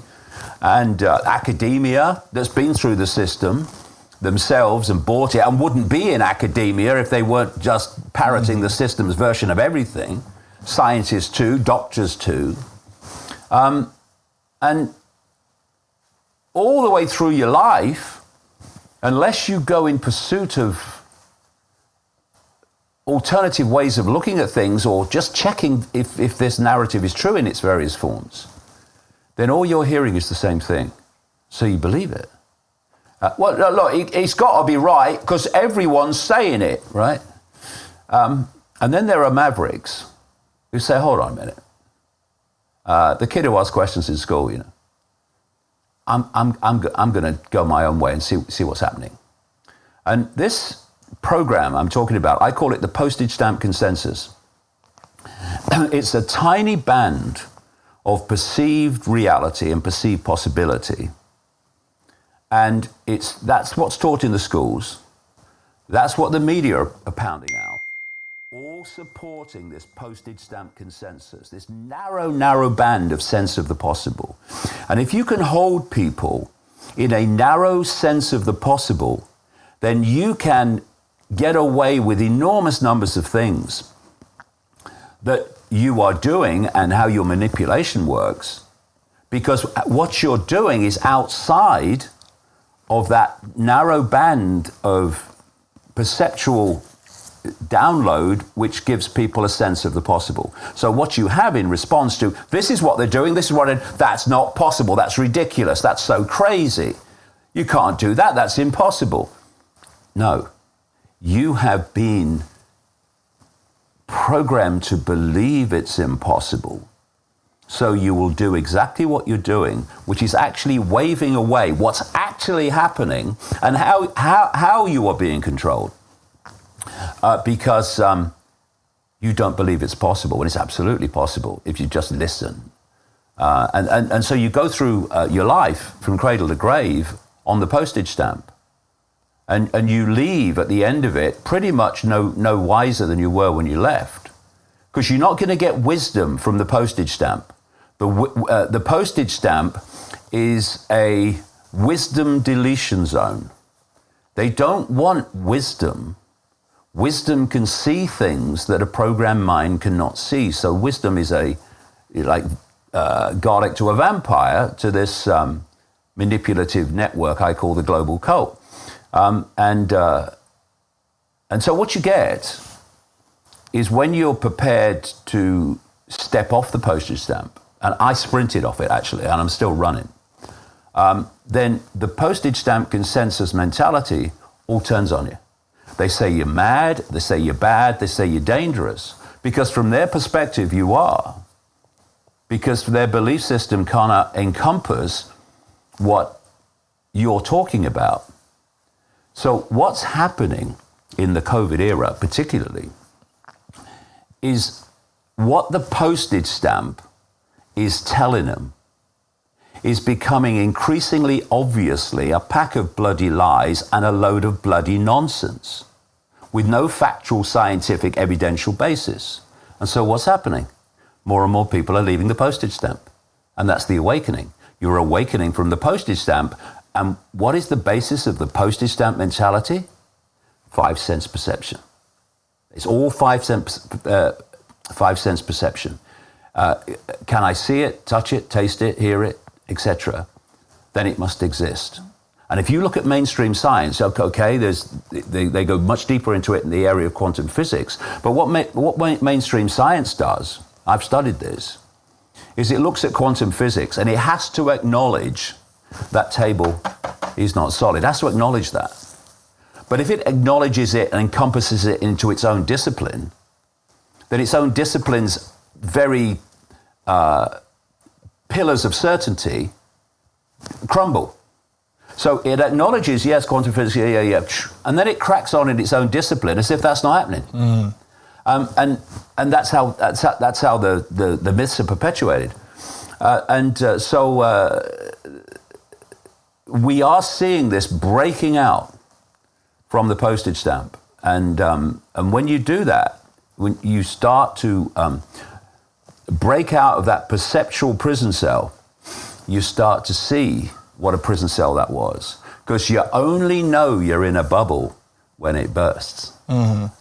and academia that's been through the system themselves and bought it and wouldn't be in academia if they weren't just parroting the system's version of everything. Scientists too, doctors too. And all the way through your life, unless you go in pursuit of alternative ways of looking at things or just checking if this narrative is true in its various forms, then all you're hearing is the same thing. So you believe it. Well, look, it's got to be right because everyone's saying it, right? And then there are mavericks who say, hold on a minute. The kid who asks questions in school, you know, I'm going to go my own way and see what's happening. And this program I'm talking about, I call it the postage stamp consensus. It's a tiny band of perceived reality and perceived possibility. And that's what's taught in the schools. That's what the media are pounding out. All supporting this postage stamp consensus, this narrow band of sense of the possible. And if you can hold people in a narrow sense of the possible, then you can get away with enormous numbers of things that you are doing and how your manipulation works, because what you're doing is outside of that narrow band of perceptual download which gives people a sense of the possible. So what you have in response to, this is what they're doing, this is what that's not possible, that's ridiculous, that's so crazy, you can't do that, that's impossible. No, you have been programmed to believe it's impossible. So you will do exactly what you're doing, which is actually waving away what's actually happening and how you are being controlled. Because you don't believe it's possible, and it's absolutely possible if you just listen. And so you go through your life from cradle to grave on the postage stamp. And you leave at the end of it pretty much no wiser than you were when you left. Because you're not going to get wisdom from the postage stamp. The postage stamp is a wisdom deletion zone. They don't want wisdom. Wisdom can see things that a programmed mind cannot see. So wisdom is like garlic to a vampire to this manipulative network I call the global cult. And so what you get is when you're prepared to step off the postage stamp, and I sprinted off it actually, and I'm still running, then the postage stamp consensus mentality all turns on you. They say you're mad, they say you're bad, they say you're dangerous, because from their perspective you are. Because their belief system cannot encompass what you're talking about. So what's happening in the COVID era particularly is what the postage stamp is telling them is becoming increasingly obviously a pack of bloody lies and a load of bloody nonsense with no factual, scientific, evidential basis. And so what's happening? More and more people are leaving the postage stamp. And that's the awakening. You're awakening from the postage stamp. And what is the basis of the postage stamp mentality? 5 cents perception. It's all 5 cents perception. Can I see it, touch it, taste it, hear it, etc.? Then it must exist. And if you look at mainstream science, okay, they go much deeper into it in the area of quantum physics. But what mainstream science does, I've studied this, is it looks at quantum physics and it has to acknowledge that table is not solid. It has to acknowledge that. But if it acknowledges it and encompasses it into its own discipline, then its own discipline's very pillars of certainty crumble. So it acknowledges, yes, quantum physics, yeah, and then it cracks on in its own discipline as if that's not happening. And that's how the myths are perpetuated. So we are seeing this breaking out from the postage stamp, and when you do that, when you start to break out of that perceptual prison cell, you start to see what a prison cell that was. Because you only know you're in a bubble when it bursts.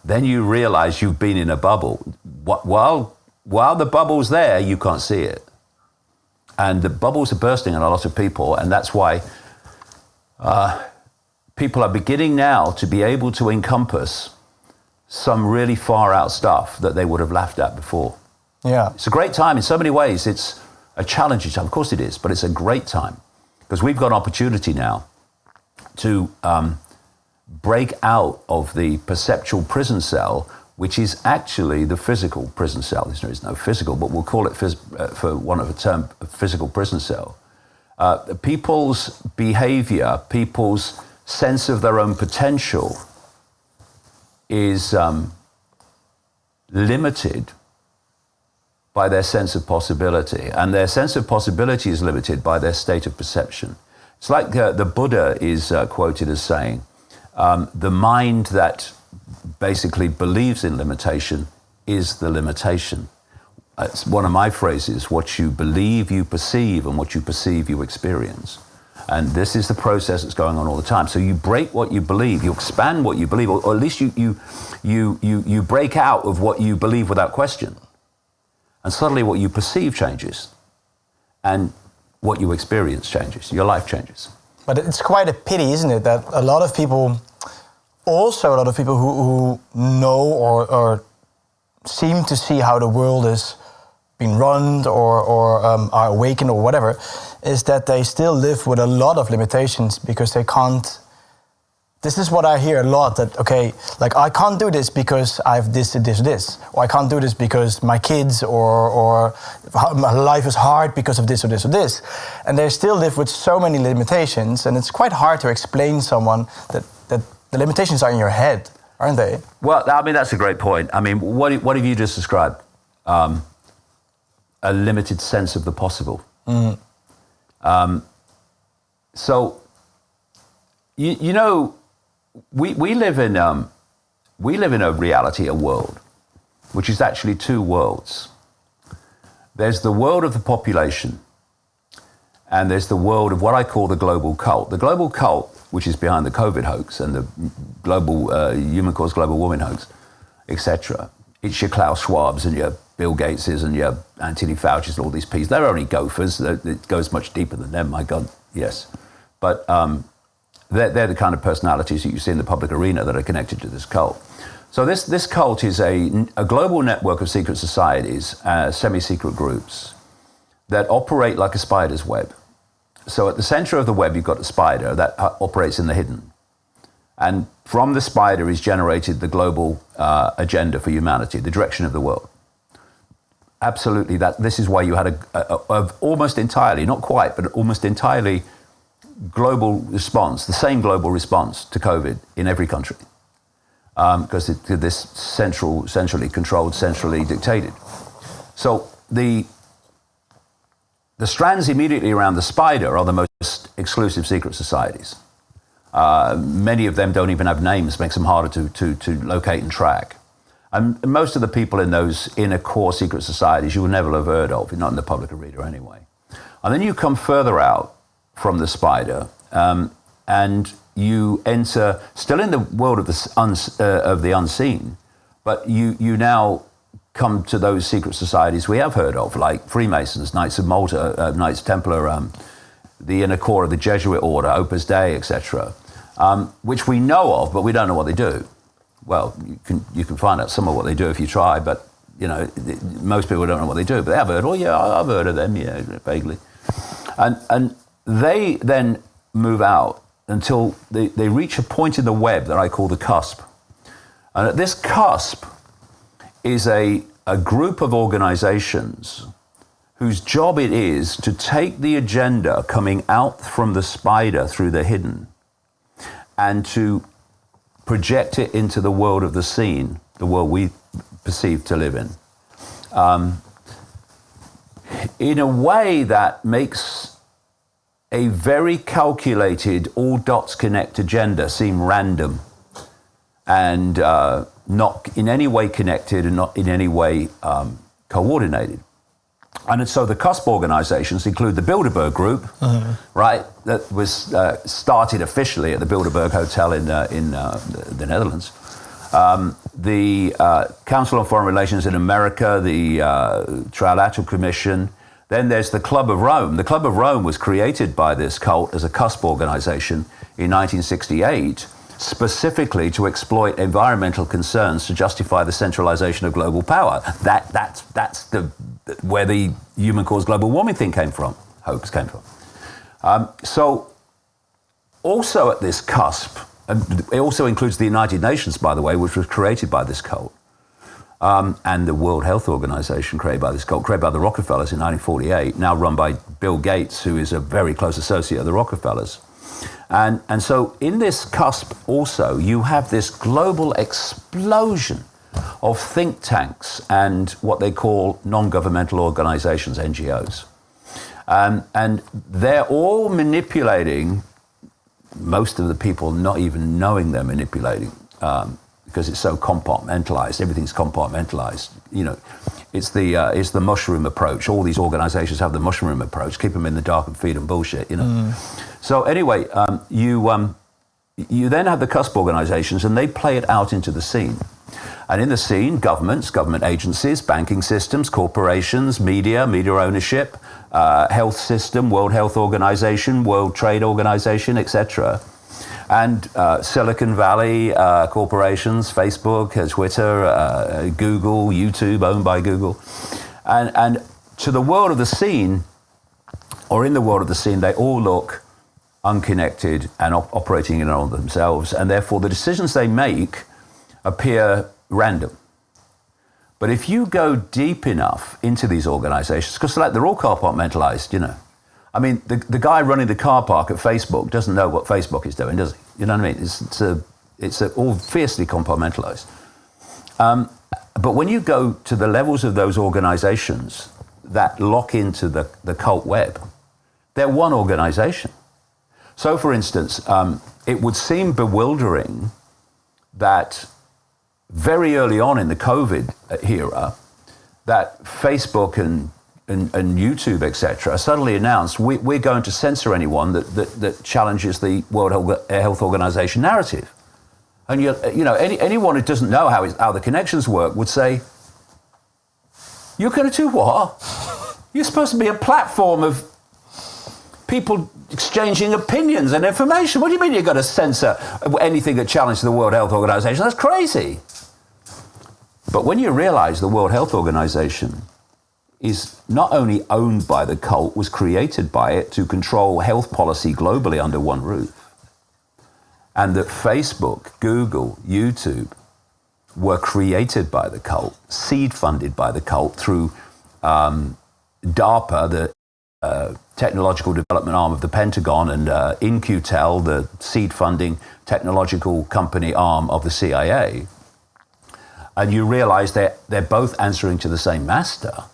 Then you realize you've been in a bubble. While the bubble's there, you can't see it. And the bubbles are bursting in a lot of people, and that's why people are beginning now to be able to encompass some really far out stuff that they would have laughed at before. Yeah. It's a great time. In so many ways, it's a challenging time. Of course it is, but it's a great time because we've got an opportunity now to break out of the perceptual prison cell, which is actually the physical prison cell. There is no physical, but we'll call it, for want of a term, a physical prison cell. People's behavior, people's sense of their own potential is limited by their sense of possibility. And their sense of possibility is limited by their state of perception. It's like the Buddha is quoted as saying, the mind that basically believes in limitation is the limitation. It's one of my phrases, what you believe, you perceive, and what you perceive, you experience. And this is the process that's going on all the time. So you break what you believe, you expand what you believe, or at least you break out of what you believe without question. And suddenly what you perceive changes. And what you experience changes. Your life changes. But it's quite a pity, isn't it, that a lot of people who know or seem to see how the world is being run or are awakened or whatever, is that they still live with a lot of limitations because they can't. This is what I hear a lot, that, okay, like I can't do this because I have this, or I can't do this because my kids or my life is hard because of this or this or this. And they still live with so many limitations, and it's quite hard to explain to someone that the limitations are in your head, aren't they? Well, I mean, that's a great point. I mean, what have you just described? A limited sense of the possible. So, you know, we live in a reality, a world, which is actually two worlds. There's the world of the population, and there's the world of what I call the global cult. The global cult, which is behind the COVID hoax and the global human-caused global warming hoax, etc. It's your Klaus Schwabs and your Bill Gateses and your Anthony Fauci's and all these people. They're only gophers. It goes much deeper than them, my God, yes. But they're the kind of personalities that you see in the public arena that are connected to this cult. So this cult is a global network of secret societies, semi-secret groups that operate like a spider's web. So at the center of the web, you've got a spider that operates in the hidden. And from the spider is generated the global agenda for humanity, the direction of the world. Absolutely, this is why you had a almost entirely, not quite, but almost entirely global response, the same global response to COVID in every country. Because this centrally controlled, centrally dictated. So the strands immediately around the spider are the most exclusive secret societies. Many of them don't even have names, makes them harder to locate and track. And most of the people in those inner core secret societies you will never have heard of, not in the public arena anyway. And then you come further out from the spider, and you enter, still in the world of the unseen, but you now come to those secret societies we have heard of, like Freemasons, Knights of Malta, Knights Templar, the inner core of the Jesuit order, Opus Dei, etc., which we know of, but we don't know what they do. Well, you can find out some of what they do if you try, but you know, most people don't know what they do. But they have heard, oh yeah, I've heard of them, yeah, vaguely. And they then move out until they reach a point in the web that I call the cusp. And at this cusp is a a group of organizations whose job it is to take the agenda coming out from the spider through the hidden and to project it into the world of the seen, the world we perceive to live in a way that makes a very calculated, all dots connect agenda seem random and not in any way connected and not in any way coordinated. And so the CUSP organizations include the Bilderberg Group, right, that was started officially at the Bilderberg Hotel in the Netherlands. The Council on Foreign Relations in America, the Trilateral Commission. Then there's the Club of Rome. The Club of Rome was created by this cult as a CUSP organization in 1968, specifically to exploit environmental concerns to justify the centralization of global power. That's where the human-caused global warming thing came from, hoax came from. So also at this cusp, and it also includes the United Nations, by the way, which was created by this cult, and the World Health Organization created by this cult, created by the Rockefellers in 1948, now run by Bill Gates, who is a very close associate of the Rockefellers. And so in this cusp also, you have this global explosion of think tanks and what they call non-governmental organizations, NGOs. And they're all manipulating, most of the people not even knowing they're manipulating, because it's so compartmentalized, everything's compartmentalized. You know, it's the mushroom approach. All these organizations have the mushroom approach, keep them in the dark and feed them bullshit, you know. So anyway, you then have the CUSP organizations, and they play it out into the scene. And in the scene, governments, government agencies, banking systems, corporations, media ownership, health system, World Health Organization, World Trade Organization, etc. And Silicon Valley corporations, Facebook, Twitter, Google, YouTube, owned by Google. And to the world of the scene, or in the world of the scene, they all look unconnected and operating in on themselves, and therefore the decisions they make appear random. But if you go deep enough into these organizations, because they're all compartmentalized, you know. I mean, the guy running the car park at Facebook doesn't know what Facebook is doing, does he? You know what I mean? It's all fiercely compartmentalized. But when you go to the levels of those organizations that lock into the cult web, they're one organization. So, for instance, it would seem bewildering that very early on in the COVID era, that Facebook and YouTube, etc., suddenly announced we're going to censor anyone that challenges the World Health Organization narrative. And you know, anyone who doesn't know how the connections work would say, "You're going to do what? You're supposed to be a platform of people exchanging opinions and information. What do you mean you're going to censor anything that challenges the World Health Organization? That's crazy." But when you realize the World Health Organization is not only owned by the cult, was created by it to control health policy globally under one roof, and that Facebook, Google, YouTube were created by the cult, seed funded by the cult through DARPA, the technological development arm of the Pentagon, and InQtel, the seed funding technological company arm of the CIA, and you realize they're both answering to the same master,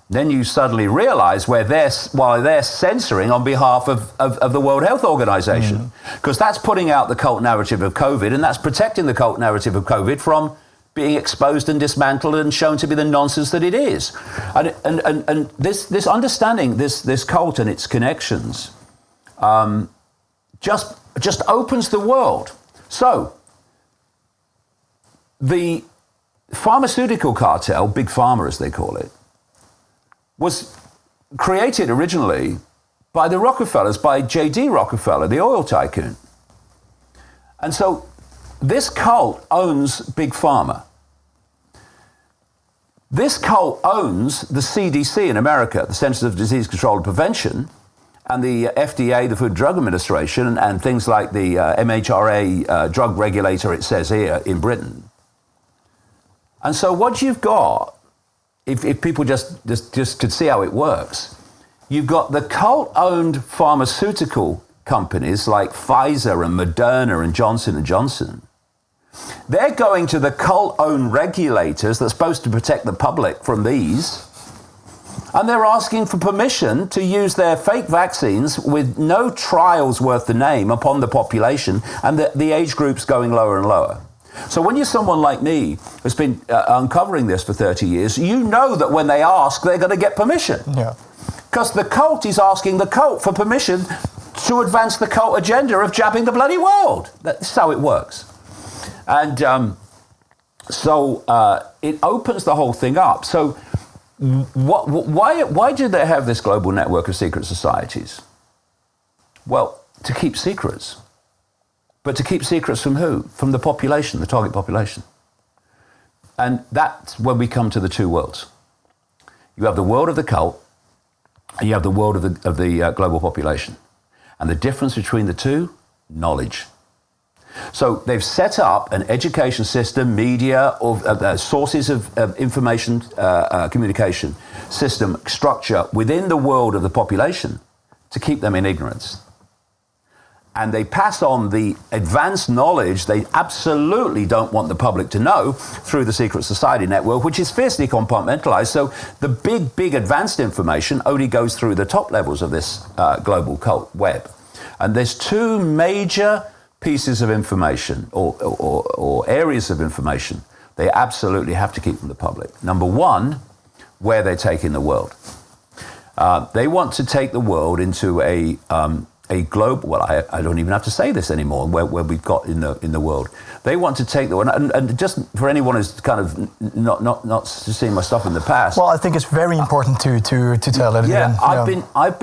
then you suddenly realize while they're censoring on behalf of the World Health Organization, because that's putting out the cult narrative of COVID, and that's protecting the cult narrative of COVID from being exposed and dismantled and shown to be the nonsense that it is. And this understanding, this cult and its connections, just opens the world. So the pharmaceutical cartel, Big Pharma as they call it, was created originally by the Rockefellers, by J.D. Rockefeller, the oil tycoon. And so this cult owns Big Pharma. This cult owns the CDC in America, the Centers of Disease Control and Prevention, and the FDA, the Food and Drug Administration, and things like the MHRA drug regulator, it says here, in Britain. And so what you've got if people just could see how it works, you've got the cult-owned pharmaceutical companies like Pfizer and Moderna and Johnson & Johnson. They're going to the cult-owned regulators that's supposed to protect the public from these, and they're asking for permission to use their fake vaccines with no trials worth the name upon the population, and the age group's going lower and lower. So when you're someone like me who's been uncovering this for 30 years, you know that when they ask, they're going to get permission. Yeah. Because the cult is asking the cult for permission to advance the cult agenda of jabbing the bloody world. That's how it works. And it opens the whole thing up. So why do they have this global network of secret societies? Well, to keep secrets. But to keep secrets from who? From the population, the target population. And that's when we come to the two worlds. You have the world of the cult, and you have the world of the global population. And the difference between the two? Knowledge. So they've set up an education system, media, sources of information, communication system, structure within the world of the population to keep them in ignorance. And they pass on the advanced knowledge they absolutely don't want the public to know through the secret society network, which is fiercely compartmentalized. So the big advanced information only goes through the top levels of this global cult web. And there's two major pieces of information or areas of information they absolutely have to keep from the public. Number one, where they're taking the world. They want to take the world into a global, well, I don't even have to say this anymore, where we've got in the world. They want to take the world, and just for anyone who's kind of not seen my stuff in the past. Well, I think it's very important to tell it. Yeah, again. I've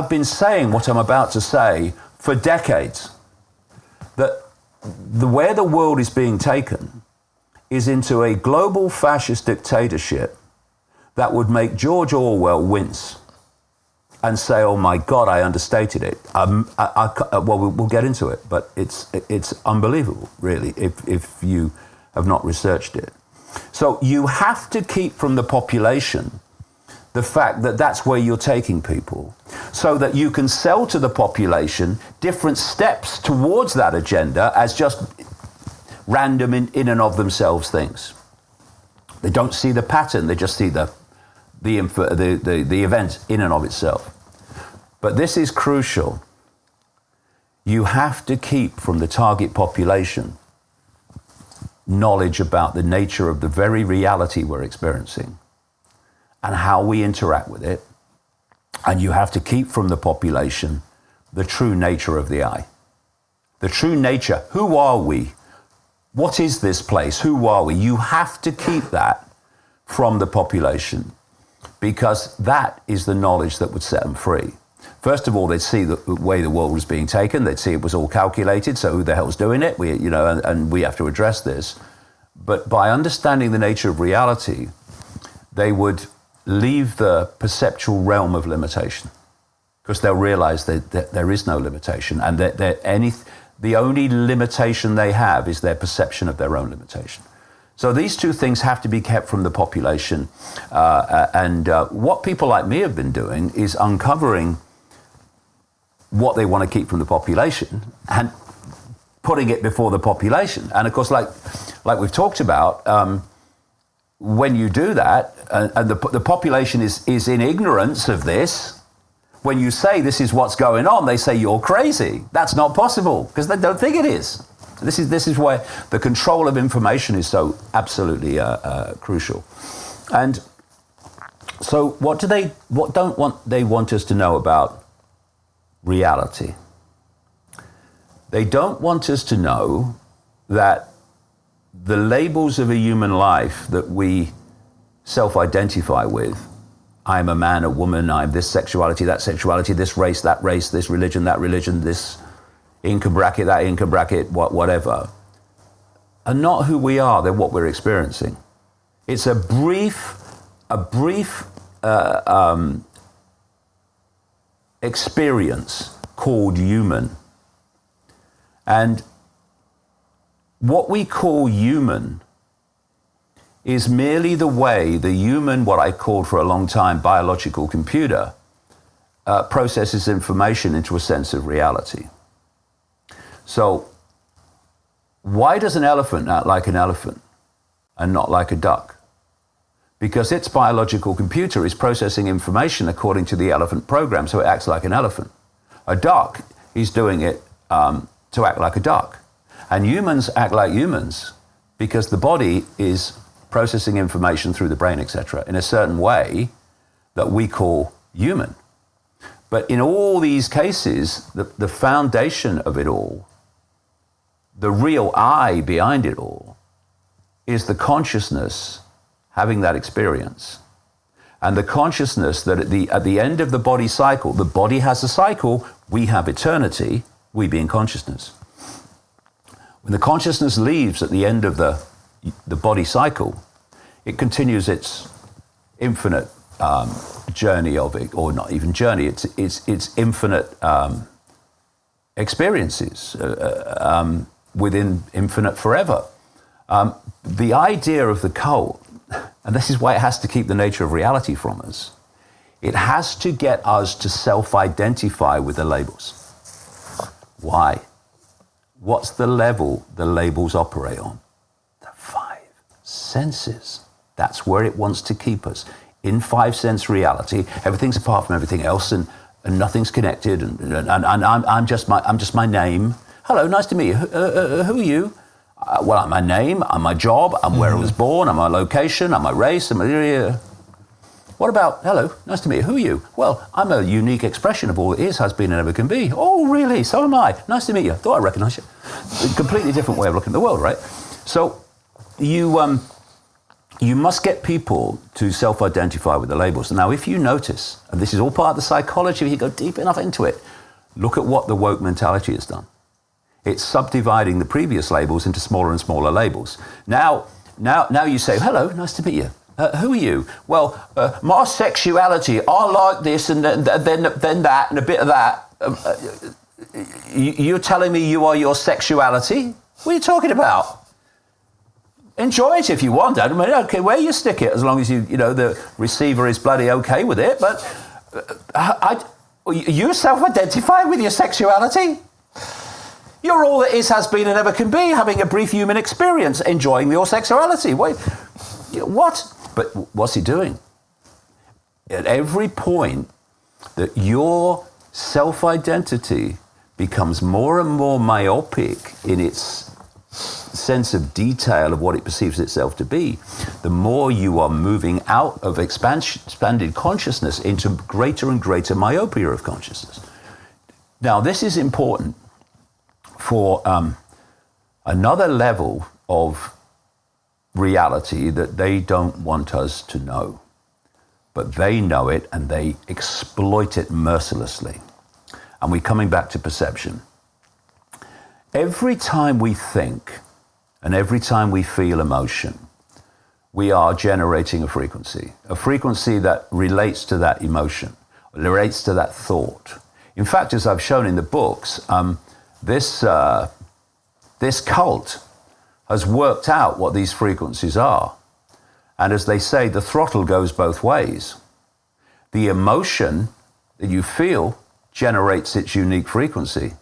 been saying what I'm about to say for decades. That where the world is being taken is into a global fascist dictatorship that would make George Orwell wince and say, "Oh my God, I understated it." Well, we'll get into it, but it's unbelievable, really, if you have not researched it. So you have to keep from the population the fact that that's where you're taking people, so that you can sell to the population different steps towards that agenda as just random in and of themselves things. They don't see the pattern; they just see the event in and of itself. But this is crucial. You have to keep from the target population knowledge about the nature of the very reality we're experiencing and how we interact with it. And you have to keep from the population the true nature of the I. The true nature. Who are we? What is this place? Who are we? You have to keep that from the population, because that is the knowledge that would set them free. First of all, they'd see the way the world was being taken. They'd see it was all calculated. So who the hell's doing it? And we have to address this. But by understanding the nature of reality, they would leave the perceptual realm of limitation, because they'll realize that there is no limitation, and that the only limitation they have is their perception of their own limitation. So these two things have to be kept from the population. What people like me have been doing is uncovering what they want to keep from the population and putting it before the population. And of course, like we've talked about, when you do that, and the population is in ignorance of this, when you say this is what's going on, they say you're crazy. That's not possible, because they don't think it is. This is where the control of information is so absolutely crucial. And so what don't they want us to know about reality? They don't want us to know that the labels of a human life that we self-identify with, I'm a man, a woman, I'm this sexuality, this race, that race, this religion, that religion, this income bracket, that income bracket, whatever, are not who we are. They're what we're experiencing. It's a brief experience called human. And what we call human is merely the way the human, what I called for a long time, biological computer, processes information into a sense of reality. So, why does an elephant act like an elephant and not like a duck? Because its biological computer is processing information according to the elephant program, so it acts like an elephant. A duck is doing it to act like a duck. And humans act like humans because the body is processing information through the brain, etc., in a certain way that we call human. But in all these cases, the foundation of it all, the real I behind it all, is the consciousness having that experience. And the consciousness that at the end of the body cycle, the body has a cycle, we have eternity, we being consciousness. When the consciousness leaves at the end of the body cycle, it continues its infinite journey of it, or not even journey, it's infinite experiences within infinite forever. The idea of the cult, and this is why it has to keep the nature of reality from us, it has to get us to self-identify with the labels. Why? What's the level the labels operate on? The 5 senses. That's where it wants to keep us. In 5-sense reality, everything's apart from everything else, and nothing's connected, and I'm just my name. Hello, nice to meet you. Who are you? Well, I'm my name, I'm my job, I'm where I was born, I'm my location, I'm my race, What about, hello, nice to meet you, who are you? Well, I'm a unique expression of all that is, has been, and ever can be. Oh, really? So am I. Nice to meet you. Thought I recognised you. A completely different way of looking at the world, right? So you must get people to self-identify with the labels. Now, if you notice, and this is all part of the psychology, if you go deep enough into it, look at what the woke mentality has done. It's subdividing the previous labels into smaller and smaller labels. Now you say, hello, nice to meet you. Who are you? Well, my sexuality, I like this and then that and a bit of that. You're telling me you are your sexuality? What are you talking about? Enjoy it if you want. I mean, okay, where you stick it, as long as the receiver is bloody okay with it. But you self-identify with your sexuality? You're all that is, has been, and ever can be, having a brief human experience, enjoying your sexuality. Wait, what? But what's he doing? At every point that your self-identity becomes more and more myopic in its sense of detail of what it perceives itself to be, the more you are moving out of expanded consciousness into greater and greater myopia of consciousness. Now, this is important for another level of reality that they don't want us to know. But they know it and they exploit it mercilessly. And we're coming back to perception. Every time we think and every time we feel emotion, we are generating a frequency that relates to that emotion, relates to that thought. In fact, as I've shown in the books, this cult has worked out what these frequencies are. And as they say, the throttle goes both ways. The emotion that you feel generates its unique frequency.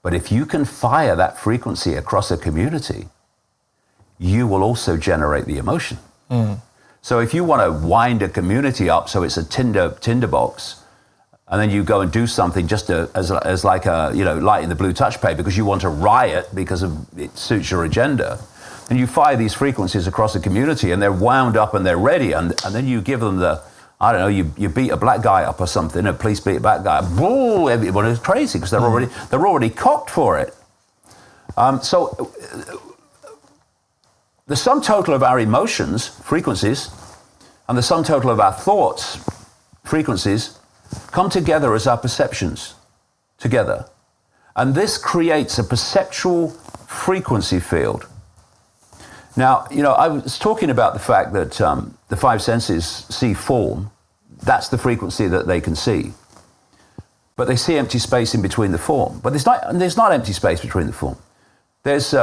But if you can fire that frequency across a community, you will also generate the emotion. Mm. So if you want to wind a community up so it's a tinderbox, and then you go and do something just as like a, lighting the blue touch pad because you want to riot because it suits your agenda, and you fire these frequencies across a community and they're wound up and they're ready, and then you give them you beat a black guy up or something, a police beat a black guy, whoa, everyone is crazy because they're already cocked for it. So the sum total of our emotions, frequencies, and the sum total of our thoughts, frequencies, come together as our perceptions together. And this creates a perceptual frequency field. Now, I was talking about the fact that the 5 senses see form. That's the frequency that they can see. But they see empty space in between the form. But there's not empty space between the form. there's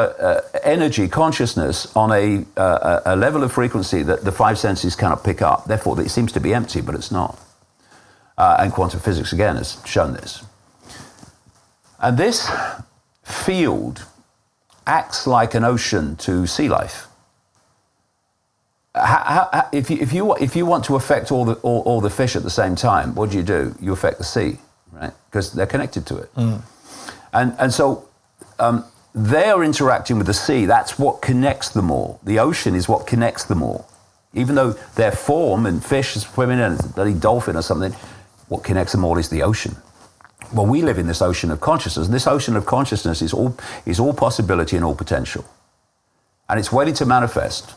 energy, consciousness on a level of frequency that the five senses cannot pick up. Therefore, it seems to be empty, but it's not. And quantum physics, again, has shown this. And this field acts like an ocean to sea life. If you want to affect all the fish at the same time, what do? You affect the sea, right? Because they're connected to it. Mm. And so they're interacting with the sea. That's what connects them all. The ocean is what connects them all. Even though their form and fish swimming in a bloody dolphin or something, what connects them all is the ocean. Well, we live in this ocean of consciousness. And this ocean of consciousness is all possibility and all potential. And it's waiting to manifest.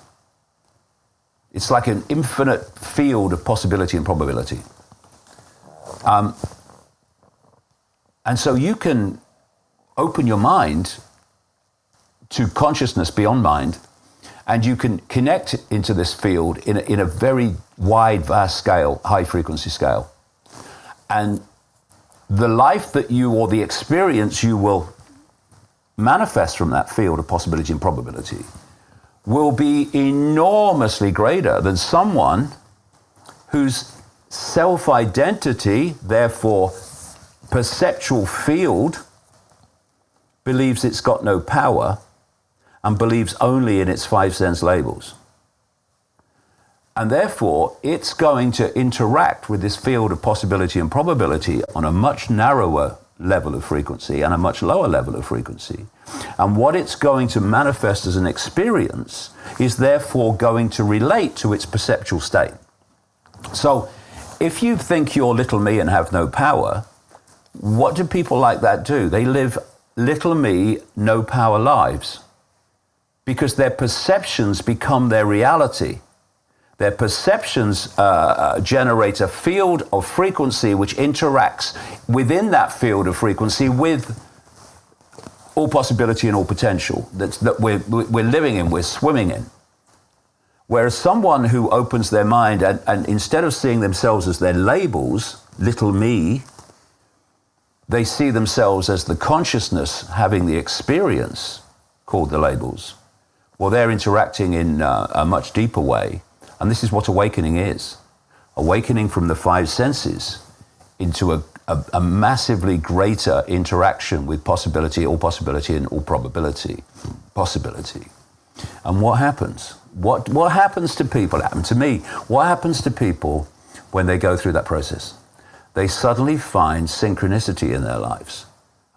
It's like an infinite field of possibility and probability. And so you can open your mind to consciousness beyond mind, and you can connect into this field in a very wide, vast scale, high frequency scale. And the life that you, or the experience you will manifest from that field of possibility and probability will be enormously greater than someone whose self-identity, therefore perceptual field, believes it's got no power and believes only in its five sense labels. And therefore, it's going to interact with this field of possibility and probability on a much narrower level of frequency and a much lower level of frequency. And what it's going to manifest as an experience is therefore going to relate to its perceptual state. So if you think you're little me and have no power, what do people like that do? They live little me, no power lives, because their perceptions become their reality. Their perceptions generate a field of frequency which interacts within that field of frequency with all possibility and all potential that we're living in, we're swimming in. Whereas someone who opens their mind and instead of seeing themselves as their labels, little me, they see themselves as the consciousness having the experience called the labels. Well, they're interacting in a much deeper way. And this is what awakening is. Awakening from the five senses into a massively greater interaction with possibility, all possibility and all probability, possibility. And what happens? What happens to people? It happened to me. What happens to people when they go through that process? They suddenly find synchronicity in their lives.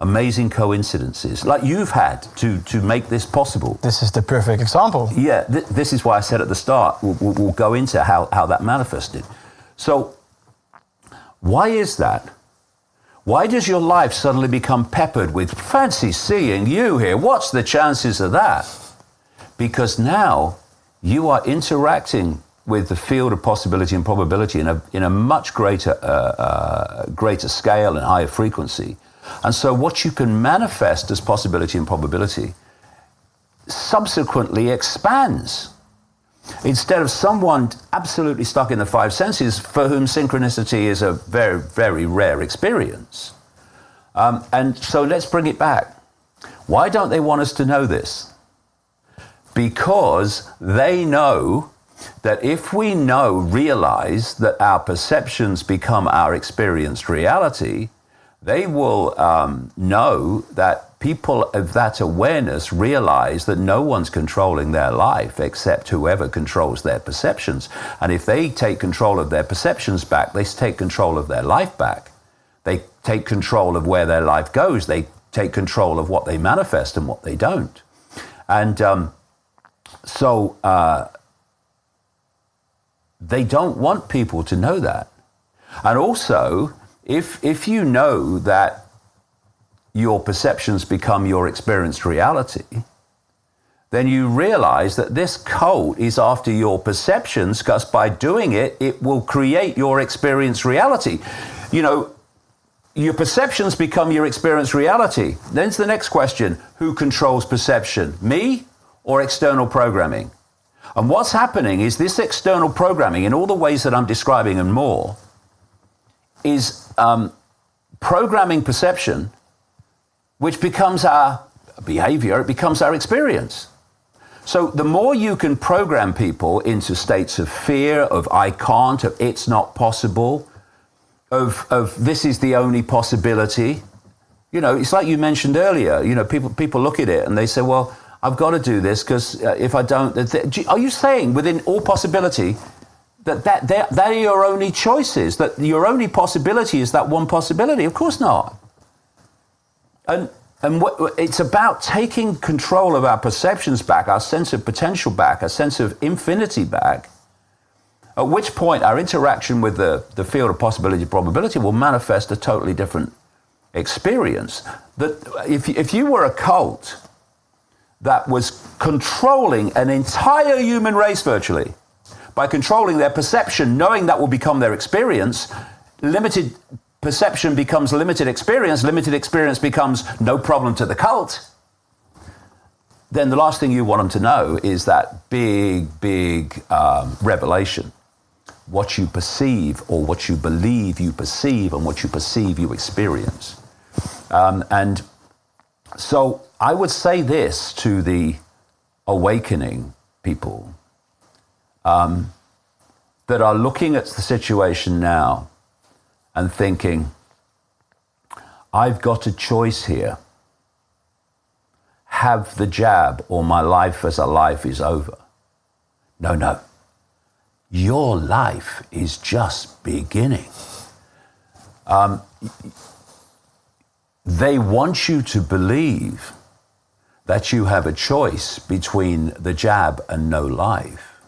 Amazing coincidences, like you've had to make this possible. This is the perfect example. Yeah, this is why I said at the start, we'll go into how that manifested. So, why is that? Why does your life suddenly become peppered with fancy seeing you here? What's the chances of that? Because now you are interacting with the field of possibility and probability in a much greater scale and higher frequency. And so what you can manifest as possibility and probability subsequently expands. Instead of someone absolutely stuck in the five senses for whom synchronicity is a very, very rare experience. And so let's bring it back. Why don't they want us to know this? Because they know that if we realize that our perceptions become our experienced reality, they will know that people of that awareness realize that no one's controlling their life except whoever controls their perceptions. And if they take control of their perceptions back, they take control of their life back. They take control of where their life goes. They take control of what they manifest and what they don't. And so they don't want people to know that. And also, if you know that your perceptions become your experienced reality, then you realize that this cult is after your perceptions, because by doing it, it will create your experienced reality. You know, your perceptions become your experienced reality. Then's the next question: who controls perception, me or external programming? And what's happening is this external programming, in all the ways that I'm describing and more, is programming perception, which becomes our behavior, it becomes our experience. So the more you can program people into states of fear, of I can't, of it's not possible, of this is the only possibility. You know, it's like you mentioned earlier, you know, people look at it and they say, well, I've got to do this because if I don't, are you saying within all possibility that are your only choices, that your only possibility is that one possibility? Of course not. And it's about taking control of our perceptions back, our sense of potential back, our sense of infinity back, at which point our interaction with the field of possibility probability will manifest a totally different experience. That if you were a cult that was controlling an entire human race virtually, by controlling their perception, knowing that will become their experience, limited perception becomes limited experience becomes no problem to the cult, then the last thing you want them to know is that big revelation. What you perceive or what you believe you perceive and what you perceive you experience. And so I would say this to the awakening people that are looking at the situation now and thinking, I've got a choice here. Have the jab or my life as a life is over. No. Your life is just beginning. They want you to believe that you have a choice between the jab and no life,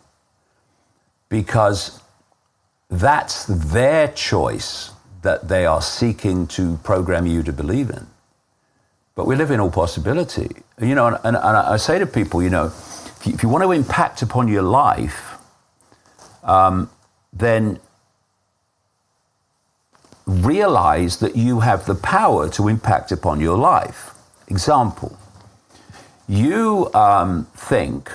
because that's their choice that they are seeking to program you to believe in. But we live in all possibility. You know, and I say to people, you know, if you want to impact upon your life, then realize that you have the power to impact upon your life. Example, you think,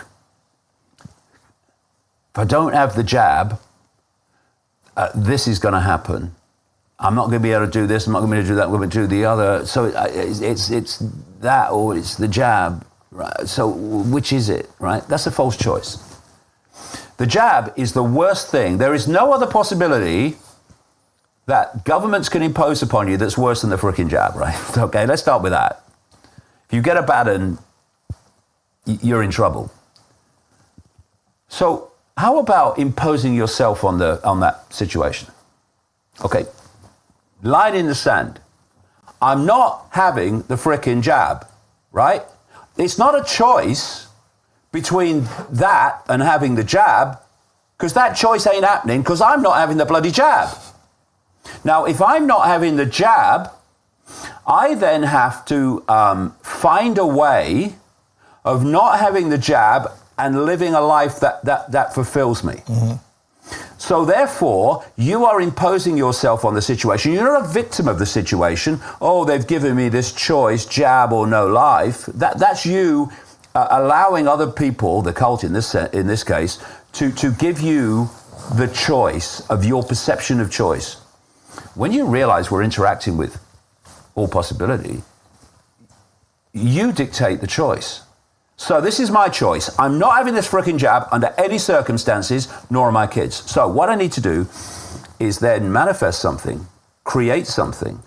if I don't have the jab, this is going to happen. I'm not going to be able to do this, I'm not going to be able to do that, I'm going to do the other. So it's that or it's the jab. Right? So which is it, right? That's a false choice. The jab is the worst thing. There is no other possibility that governments can impose upon you that's worse than the frickin' jab, right? Okay, let's start with that. If you get a bad one, you're in trouble. So how about imposing yourself on that situation? Okay, line in the sand. I'm not having the frickin' jab, right? It's not a choice between that and having the jab, because that choice ain't happening because I'm not having the bloody jab. Now, if I'm not having the jab, I then have to find a way of not having the jab and living a life that fulfills me. Mm-hmm. So therefore, you are imposing yourself on the situation. You're not a victim of the situation. Oh, they've given me this choice, jab or no life. That's you allowing other people, the cult in this case, to give you the choice of your perception of choice. When you realize we're interacting with all possibility, you dictate the choice. So this is my choice. I'm not having this frickin' jab under any circumstances, nor are my kids. So what I need to do is then manifest something, create something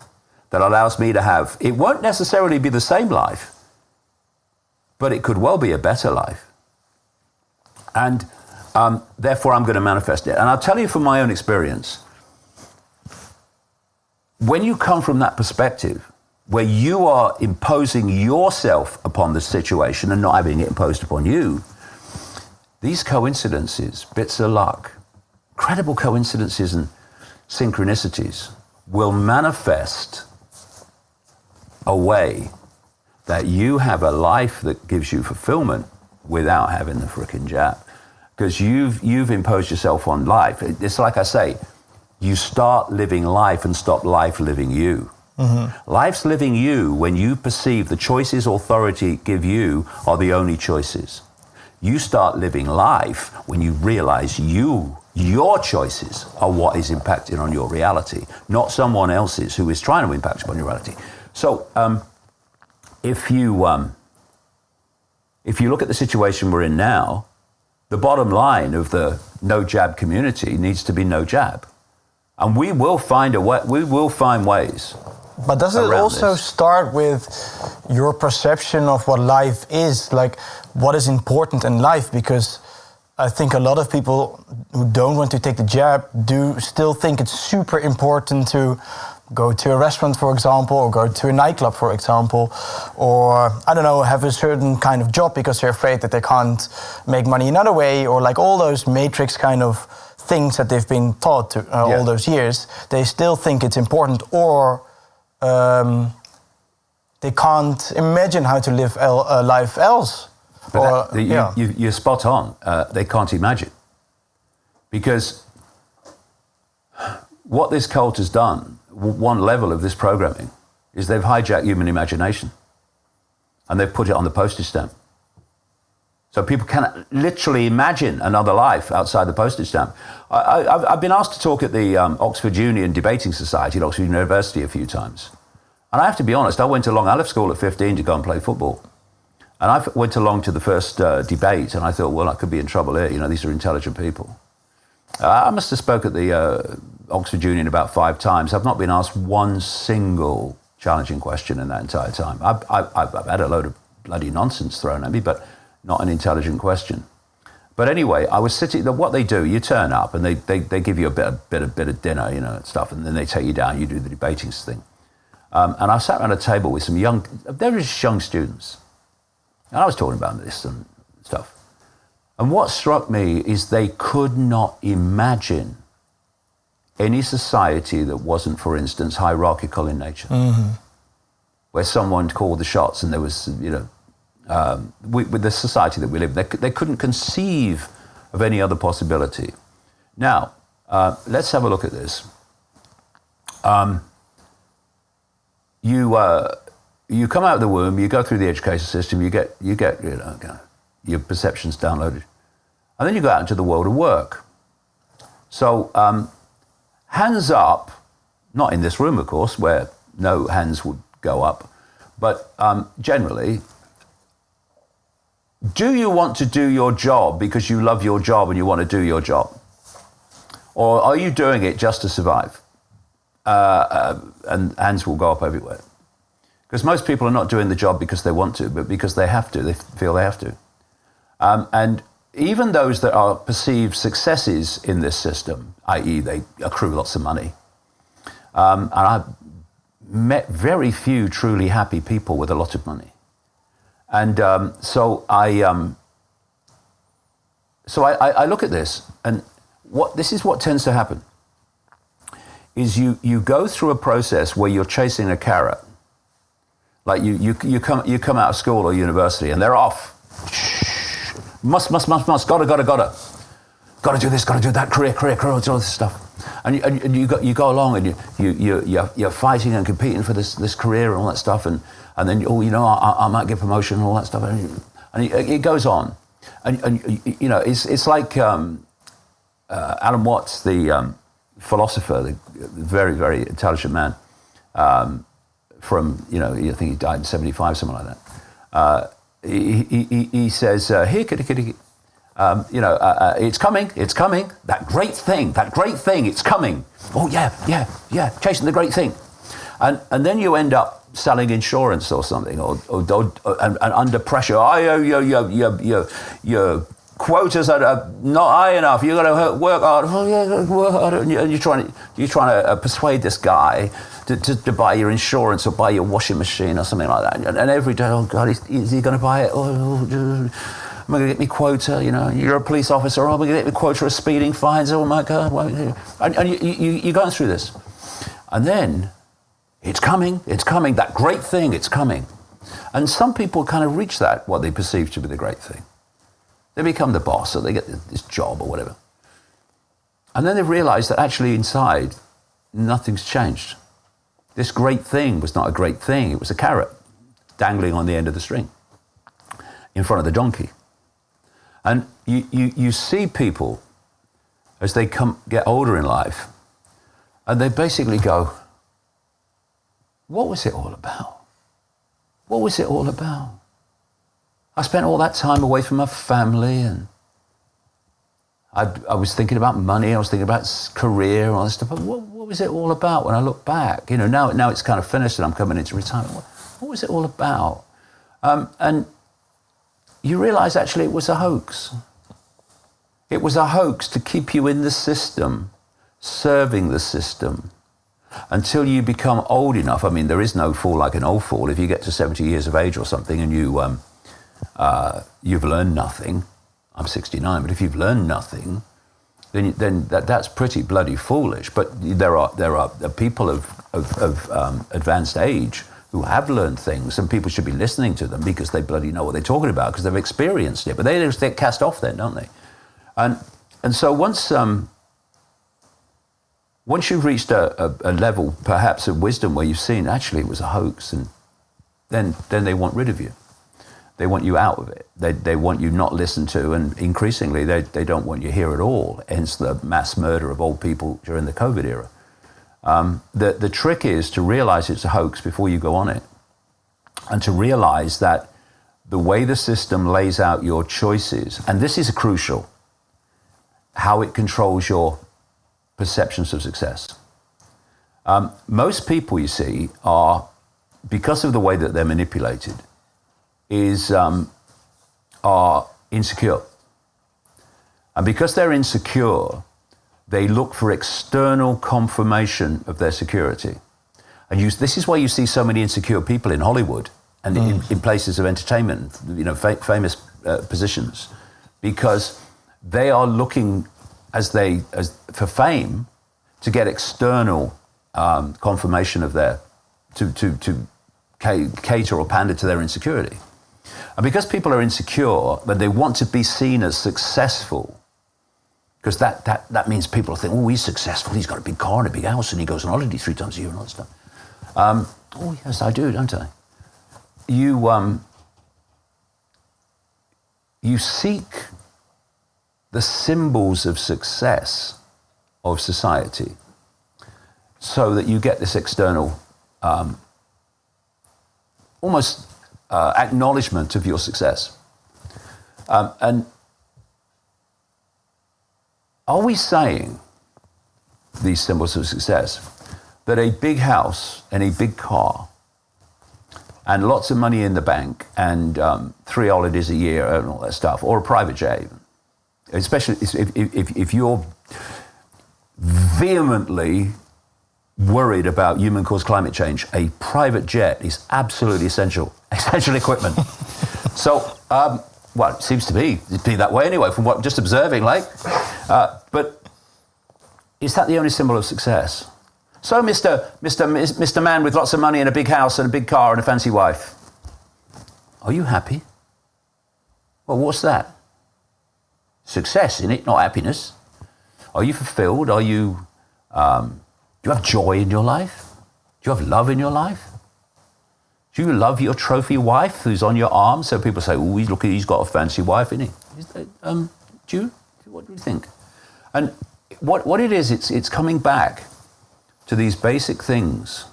that allows me to have, it won't necessarily be the same life, but it could well be a better life. And therefore I'm going to manifest it. And I'll tell you from my own experience, when you come from that perspective, where you are imposing yourself upon the situation and not having it imposed upon you, these coincidences, bits of luck, incredible coincidences and synchronicities will manifest a way that you have a life that gives you fulfillment without having the frickin' jab. Because you've imposed yourself on life. It's like I say, you start living life and stop life living you. Mm-hmm. Life's living you when you perceive the choices authority give you are the only choices. You start living life when you realize your choices are what is impacting on your reality, not someone else's who is trying to impact upon your reality. So if you if you look at the situation we're in now, the bottom line of the no jab community needs to be no jab. And we will find a way, we will find ways. But does it also start with your perception of what life is, like what is important in life? Because I think a lot of people who don't want to take the jab do still think it's super important to go to a restaurant, for example, or go to a nightclub, for example, or, I don't know, have a certain kind of job because they're afraid that they can't make money another way, or like all those matrix kind of things that they've been taught to all those years. They still think it's important, or they can't imagine how to live a life else. But you're spot on. They can't imagine. Because what this cult has done, one level of this programming, is they've hijacked human imagination. And they've put it on the postage stamp. So people can literally imagine another life outside the postage stamp. I've been asked to talk at the Oxford Union Debating Society at Oxford University a few times. And I have to be honest, I went along, I left school at 15 to go and play football. And I went along to the first debate, and I thought, well, I could be in trouble here. You know, these are intelligent people. I must have spoke at the Oxford Union about 5 times. I've not been asked one single challenging question in that entire time. I've had a load of bloody nonsense thrown at me, but not an intelligent question. But anyway, I was sitting. What they do, you turn up, and they give you a bit of dinner, you know, and stuff, and then they take you down. You do the debating thing. And I sat around a table with some young students. And I was talking about this and stuff. And what struck me is they could not imagine any society that wasn't, for instance, hierarchical in nature. Mm-hmm. Where someone called the shots and there was, you know, with the society that we live in, they couldn't conceive of any other possibility. Now, let's have a look at this. You come out of the womb, you go through the education system, you get you know, your perceptions downloaded. And then you go out into the world of work. So, hands up, not in this room, of course, where no hands would go up, but generally, do you want to do your job because you love your job and you want to do your job? Or are you doing it just to survive? And hands will go up everywhere. Because most people are not doing the job because they want to, but because they have to. They feel they have to. And even those that are perceived successes in this system, i.e. they accrue lots of money, and I've met very few truly happy people with a lot of money. And so I look at this, and this is what tends to happen, is you go through a process where you're chasing a carrot. Like you come out of school or university and they're off. Must, gotta do this, gotta do that, career, all this stuff. And you go along and you're fighting and competing for this career and all that stuff, and then I might get promotion and all that stuff, and it goes on, and you know it's like Alan Watts, the philosopher, the very, very intelligent man. From, I think he died in 75, something like that. He says, here, kitty, it's coming, that great thing, it's coming. Oh, yeah, chasing the great thing. And then you end up selling insurance or something, or and under pressure, your quotas are not high enough, you've got to work hard, and you're trying to persuade this guy to buy your insurance or buy your washing machine or something like that. And every day, oh God, is he going to buy it? Oh, am I going to get me quota? You're a police officer. Oh, am I going to get me quota of speeding fines? Oh my God. And you're going through this. And then it's coming, that great thing, it's coming. And some people kind of reach that, what they perceive to be the great thing. They become the boss, or they get this job or whatever. And then they realize that actually inside, nothing's changed. This great thing was not a great thing. It was a carrot dangling on the end of the string in front of the donkey. And you see people as they get older in life, and they basically go, what was it all about? What was it all about? I spent all that time away from my family, and I was thinking about money, I was thinking about career and all this stuff. But what was it all about when I look back? You know, now it's kind of finished and I'm coming into retirement. What was it all about? And you realize actually it was a hoax. It was a hoax to keep you in the system, serving the system, until you become old enough. I mean, there is no fool like an old fool. If you get to 70 years of age or something and you've learned nothing, I'm 69, but if you've learned nothing, then that's pretty bloody foolish. But there are people of advanced age who have learned things, and people should be listening to them because they bloody know what they're talking about because they've experienced it. But they just get cast off then, don't they? And so once you've reached a level perhaps of wisdom where you've seen actually it was a hoax, and then they want rid of you. They want you out of it. They want you not listened to, and increasingly they don't want you here at all, hence the mass murder of old people during the COVID era. The trick is to realize it's a hoax before you go on it, and to realize that the way the system lays out your choices, and this is crucial, how it controls your perceptions of success. Most people, you see, are, because of the way that they're manipulated, are insecure. And because they're insecure, they look for external confirmation of their security. And this is why you see so many insecure people in Hollywood and in places of entertainment, you know, famous positions, because they are looking for fame to get external confirmation of to cater or pander to their insecurity. And because people are insecure, but they want to be seen as successful, because that means people think, oh, he's successful, he's got a big car and a big house, and he goes on holiday 3 times a year and all that stuff. Oh, yes, I do, don't I? You seek the symbols of success of society so that you get this external almost acknowledgement of your success. And are we saying, these symbols of success, that a big house and a big car and lots of money in the bank and 3 holidays a year and all that stuff, or a private jet even, especially if you're vehemently worried about human-caused climate change, a private jet is absolutely essential equipment. So, well, it seems to be that way anyway, from what I'm just observing, like. But is that the only symbol of success? So, Mr. Man with lots of money and a big house and a big car and a fancy wife, are you happy? Well, what's that? Success, innit? Not happiness. Are you fulfilled? Are you... do you have joy in your life? Do you have love in your life? Do you love your trophy wife who's on your arm? So people say, oh, he's got a fancy wife, isn't he? What do you think? And what it is, it's coming back to these basic things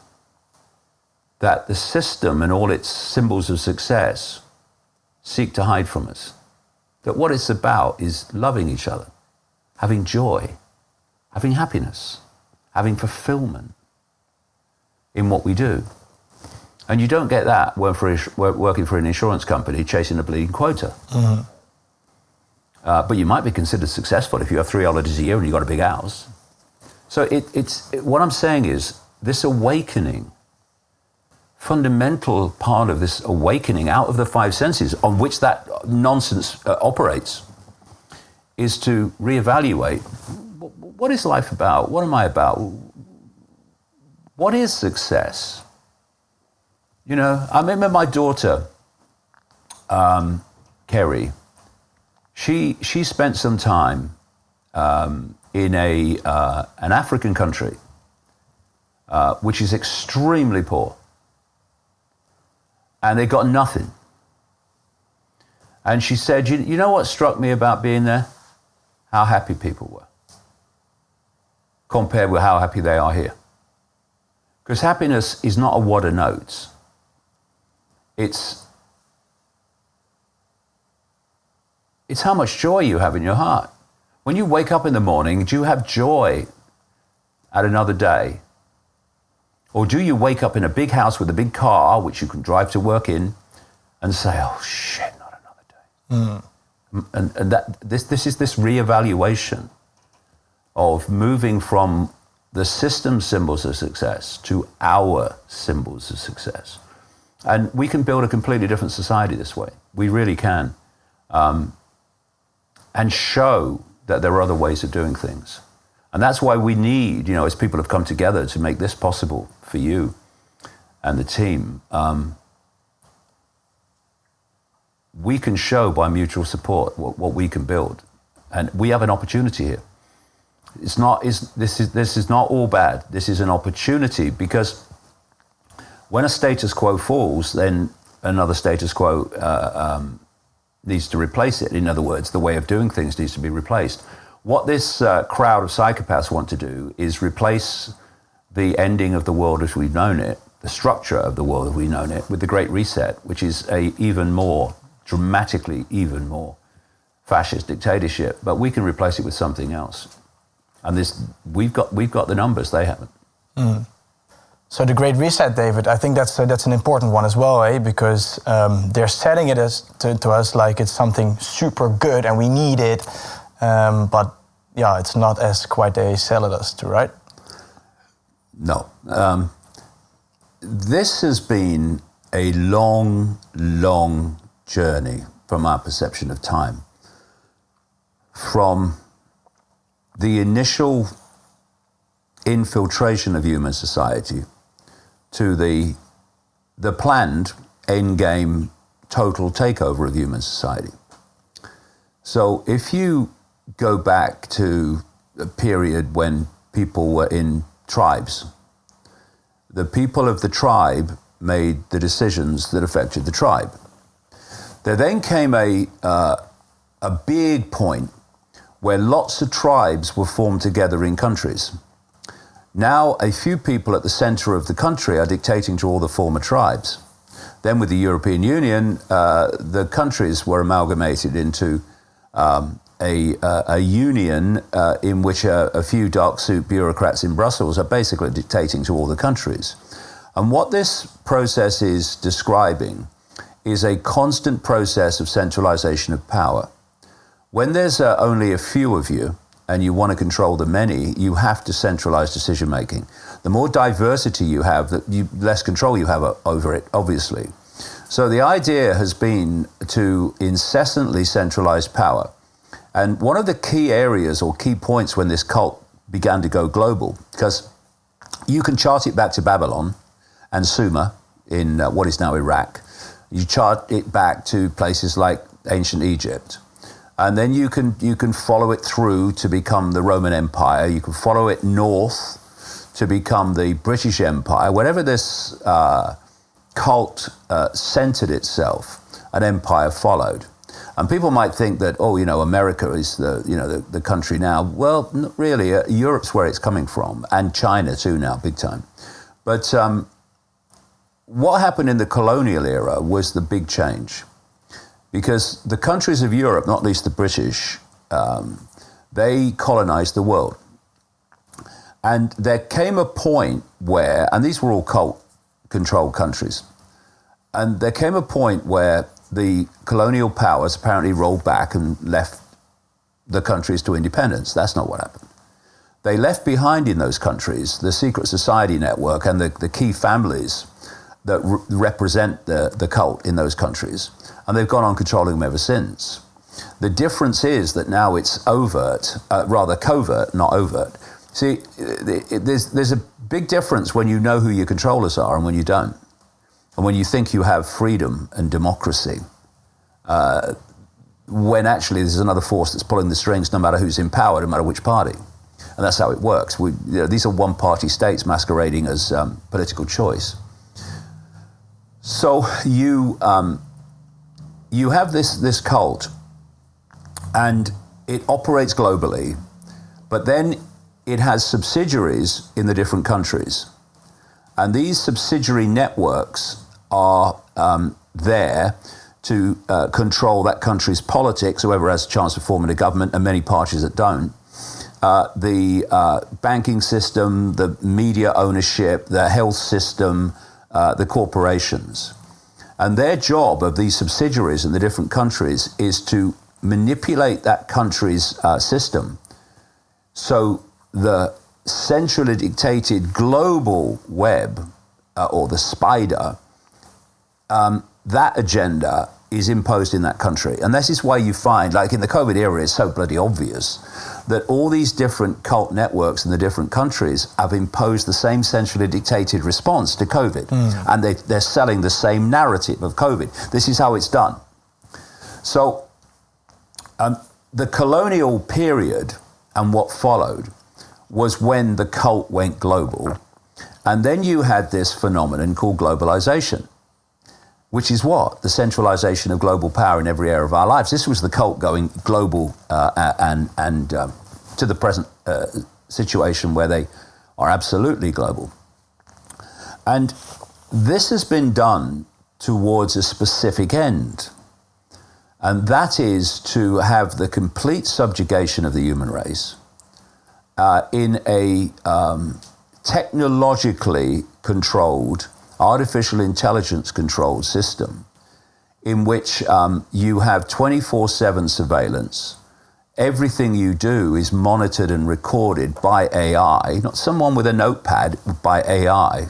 that the system and all its symbols of success seek to hide from us. That what it's about is loving each other, having joy, having happiness, having fulfillment in what we do. And you don't get that working for an insurance company chasing a bleeding quota. Mm-hmm. But you might be considered successful if you have 3 holidays a year and you've got a big house. So what I'm saying is this awakening, fundamental part of this awakening out of the 5 senses on which that nonsense operates, is to reevaluate, what is life about? What am I about? What is success? You know, I remember my daughter, Kerry, she spent some time in an African country which is extremely poor. And they got nothing. And she said, you know what struck me about being there? How happy people were, compared with how happy they are here. Because happiness is not a wad of notes. It's It's how much joy you have in your heart. When you wake up in the morning, do you have joy at another day? Or do you wake up in a big house with a big car, which you can drive to work in, and say, oh shit, not another day? And this is this reevaluation of moving from the system symbols of success to our symbols of success. And we can build a completely different society this way. We really can. And show that there are other ways of doing things. And that's why we need, as people have come together to make this possible for you and the team, we can show by mutual support what we can build. And we have an opportunity here. This is not all bad. This is an opportunity, because when a status quo falls, then another status quo needs to replace it. In other words, the way of doing things needs to be replaced. What this crowd of psychopaths want to do is replace the ending of the world as we've known it, the structure of the world as we've known it, with the Great Reset, which is dramatically even more fascist dictatorship. But we can replace it with something else. And we've got the numbers, they haven't. So the Great Reset, David, I think that's an important one as well, because they're setting it to us like it's something super good and we need it, but yeah, it's not as quite they sell it us to, right? No. This has been a long, long journey from our perception of time. From the initial infiltration of human society to the planned endgame total takeover of human society. So if you go back to a period when people were in tribes, the people of the tribe made the decisions that affected the tribe. There then came a big point where lots of tribes were formed together in countries. Now, a few people at the center of the country are dictating to all the former tribes. Then with the European Union, the countries were amalgamated into a union in which a few dark suit bureaucrats in Brussels are basically dictating to all the countries. And what this process is describing is a constant process of centralization of power. When there's only a few of you, and you want to control the many, you have to centralize decision making. The more diversity you have, the less control you have over it, obviously. So the idea has been to incessantly centralize power. And one of the key areas or key points when this cult began to go global, because you can chart it back to Babylon and Sumer in what is now Iraq. You chart it back to places like ancient Egypt. And then you can follow it through to become the Roman Empire. You can follow it north to become the British Empire. Wherever this cult centered itself, an empire followed. And people might think that, America is the country now. Well, not really. Europe's where it's coming from, and China too now, big time. But what happened in the colonial era was the big change. Because the countries of Europe, not least the British, they colonized the world. And there came a point where, and these were all cult-controlled countries, and there came a point where the colonial powers apparently rolled back and left the countries to independence. That's not what happened. They left behind in those countries the secret society network and the key families that represent the cult in those countries. And they've gone on controlling them ever since. The difference is that now it's overt, rather covert, not overt. See, there's a big difference when you know who your controllers are and when you don't. And when you think you have freedom and democracy, when actually there's another force that's pulling the strings no matter who's in power, no matter which party. And that's how it works. These are one-party states masquerading as political choice. So you have this cult, and it operates globally, but then it has subsidiaries in the different countries. And these subsidiary networks are there to control that country's politics, whoever has a chance of forming a government, and many parties that don't. The banking system, the media ownership, the health system, the corporations. And their job of these subsidiaries in the different countries is to manipulate that country's system. So the centrally dictated global web, or the spider, that agenda is imposed in that country. And this is why you find, like in the COVID era, it's so bloody obvious that all these different cult networks in the different countries have imposed the same centrally dictated response to COVID. And they're selling the same narrative of COVID. This is how it's done. So the colonial period and what followed was when the cult went global. And then you had this phenomenon called globalization, which is what? The centralization of global power in every area of our lives. This was the cult going global and to the present situation where they are absolutely global. And this has been done towards a specific end. And that is to have the complete subjugation of the human race in a technologically controlled, artificial intelligence controlled system in which you have 24/7 surveillance. Everything you do is monitored and recorded by AI, not someone with a notepad, by AI.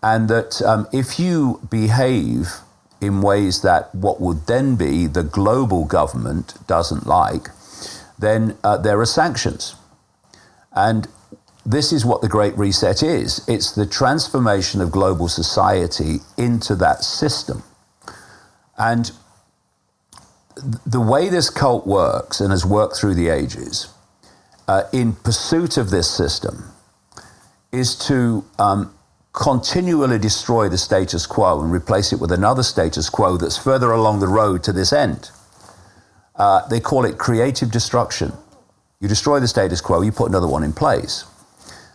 And that if you behave in ways that what would then be the global government doesn't like, then there are sanctions. And this is what the Great Reset is. It's the transformation of global society into that system. And the way this cult works and has worked through the ages, in pursuit of this system, is to continually destroy the status quo and replace it with another status quo that's further along the road to this end. They call it creative destruction. You destroy the status quo, you put another one in place.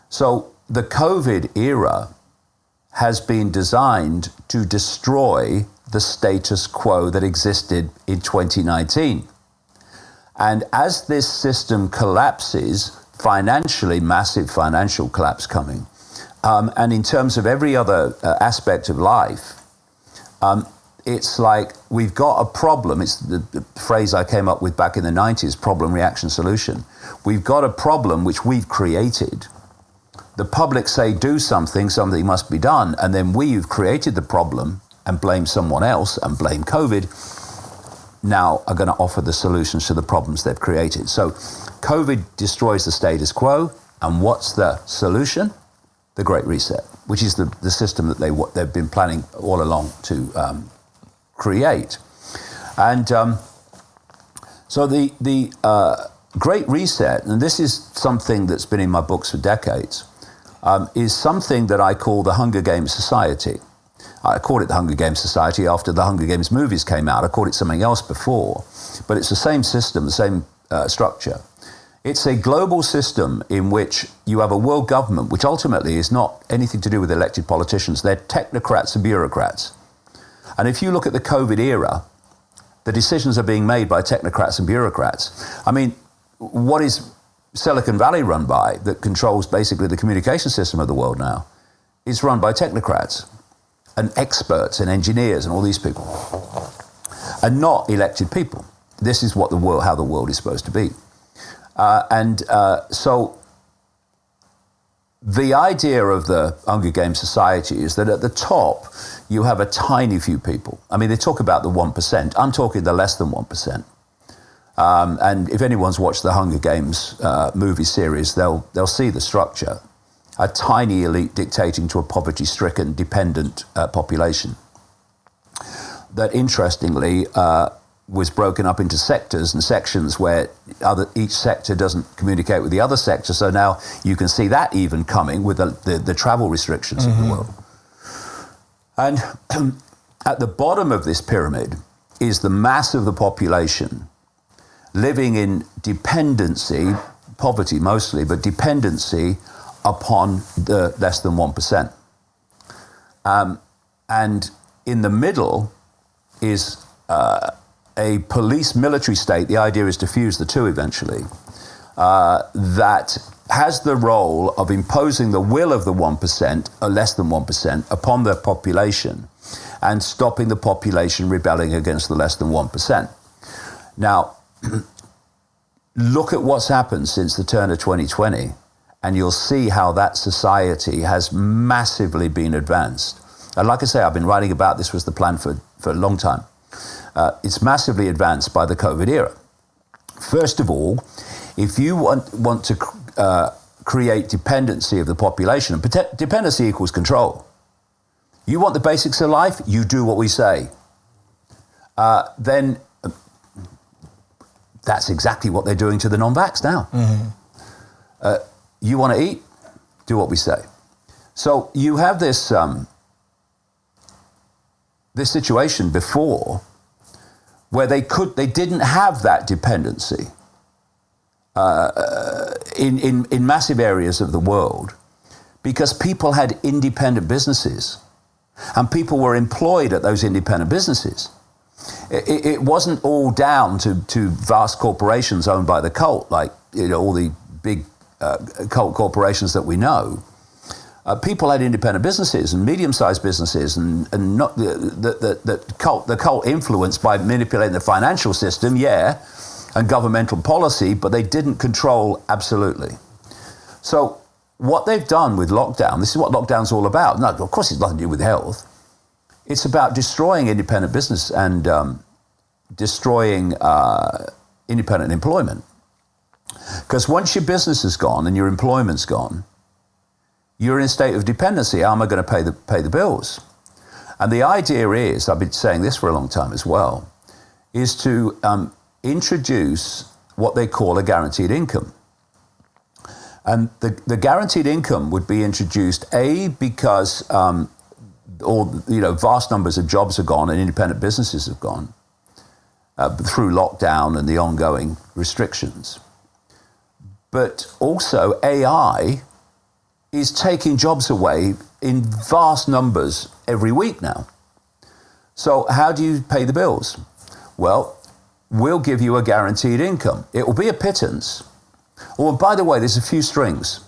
So the COVID era has been designed to destroy the status quo that existed in 2019. And as this system collapses, financially, massive financial collapse coming, and in terms of every other aspect of life, it's like we've got a problem. It's the phrase I came up with back in the 90s, problem, reaction, solution. We've got a problem which we've created. The public say do something, something must be done, and then we who've created the problem and blame someone else and blame COVID, now are going to offer the solutions to the problems they've created. So COVID destroys the status quo, and what's the solution? The Great Reset, which is the system that they've been planning all along to create. And so the Great Reset, and this is something that's been in my books for decades, is something that I call the Hunger Games Society. I called it the Hunger Games Society after the Hunger Games movies came out. I called it something else before, but it's the same system, the same structure. It's a global system in which you have a world government, which ultimately is not anything to do with elected politicians. They're technocrats and bureaucrats. And if you look at the COVID era, the decisions are being made by technocrats and bureaucrats. I mean, what is Silicon Valley run by, that controls basically the communication system of the world now, is run by technocrats and experts and engineers and all these people, and not elected people. This is what how the world is supposed to be. So the idea of the Hunger Games Society is that at the top, you have a tiny few people. I mean, they talk about the 1%. I'm talking the less than 1%. And if anyone's watched the Hunger Games movie series, they'll see the structure. A tiny elite dictating to a poverty-stricken, dependent population that, interestingly, was broken up into sectors and sections where each sector doesn't communicate with the other sector. So now you can see that even coming with the travel restrictions of the world. And at the bottom of this pyramid is the mass of the population living in dependency, poverty mostly, but dependency upon the less than 1%. And in the middle is a police military state, the idea is to fuse the two eventually, that has the role of imposing the will of the 1%, or less than 1%, upon the population and stopping the population rebelling against the less than 1%. Now, look at what's happened since the turn of 2020, and you'll see how that society has massively been advanced. And like I say, I've been writing about this was the plan for a long time. It's massively advanced by the COVID era. First of all, if you want to create dependency of the population, and dependency equals control. You want the basics of life, you do what we say. Then that's exactly what they're doing to the non-vax now. Mm-hmm. You want to eat, do what we say. So you have this this situation before where they didn't have that dependency in massive areas of the world because people had independent businesses and people were employed at those independent businesses. It wasn't all down to vast corporations owned by the cult, like all the big cult corporations that we know. People had independent businesses and medium-sized businesses, and not the cult influenced by manipulating the financial system, and governmental policy, but they didn't control absolutely. So what they've done with lockdown, this is what lockdown's all about. No, of course it's nothing to do with health. It's about destroying independent business and destroying independent employment. Because once your business is gone and your employment's gone, you're in a state of dependency. How am I going to pay the bills? And the idea is, I've been saying this for a long time as well, is to introduce what they call a guaranteed income. And the guaranteed income would be introduced, because vast numbers of jobs are gone and independent businesses have gone through lockdown and the ongoing restrictions. But also AI is taking jobs away in vast numbers every week now. So how do you pay the bills? Well, we'll give you a guaranteed income. It will be a pittance. Oh, and by the way, there's a few strings.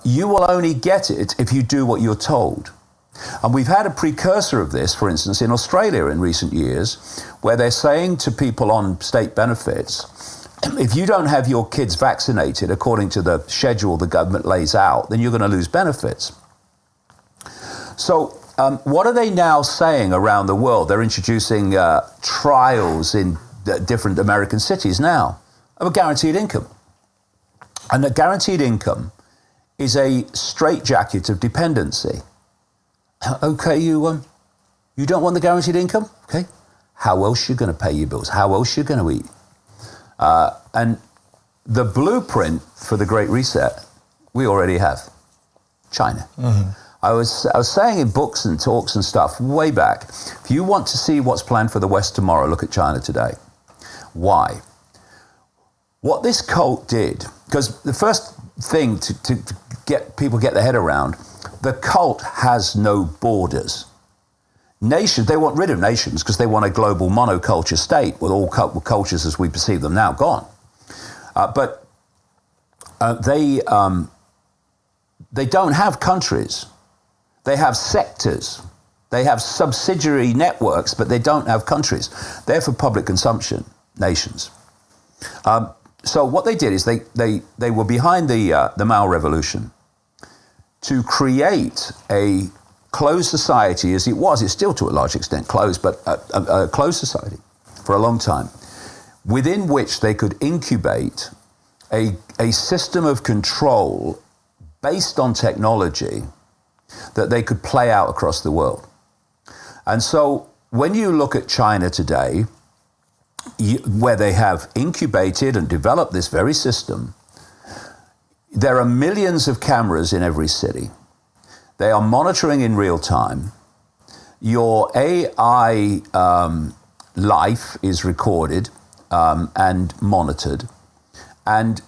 You will only get it if you do what you're told. And we've had a precursor of this, for instance, in Australia in recent years, where they're saying to people on state benefits, if you don't have your kids vaccinated according to the schedule the government lays out, then you're going to lose benefits. So what are they now saying around the world? They're introducing trials in different American cities now of a guaranteed income. And a guaranteed income is a straitjacket of dependency. Okay, you don't want the guaranteed income? Okay. How else are you going to pay your bills? How else are you going to eat? And the blueprint for the Great Reset, we already have. China. Mm-hmm. I was saying in books and talks and stuff way back, if you want to see what's planned for the West tomorrow, look at China today. Why? What this cult did, because the first thing to get their head around, the cult has no borders. Nations, they want rid of nations because they want a global monoculture state with all cultures as we perceive them now gone. But they don't have countries. They have sectors. They have subsidiary networks, but they don't have countries. They're for public consumption, nations. So what they did is they were behind the Mao Revolution to create a closed society as it was. It's still to a large extent closed, but a closed society for a long time, within which they could incubate a system of control based on technology that they could play out across the world. And so when you look at China today, where they have incubated and developed this very system, there are millions of cameras in every city. They are monitoring in real time. Your AI life is recorded and monitored. And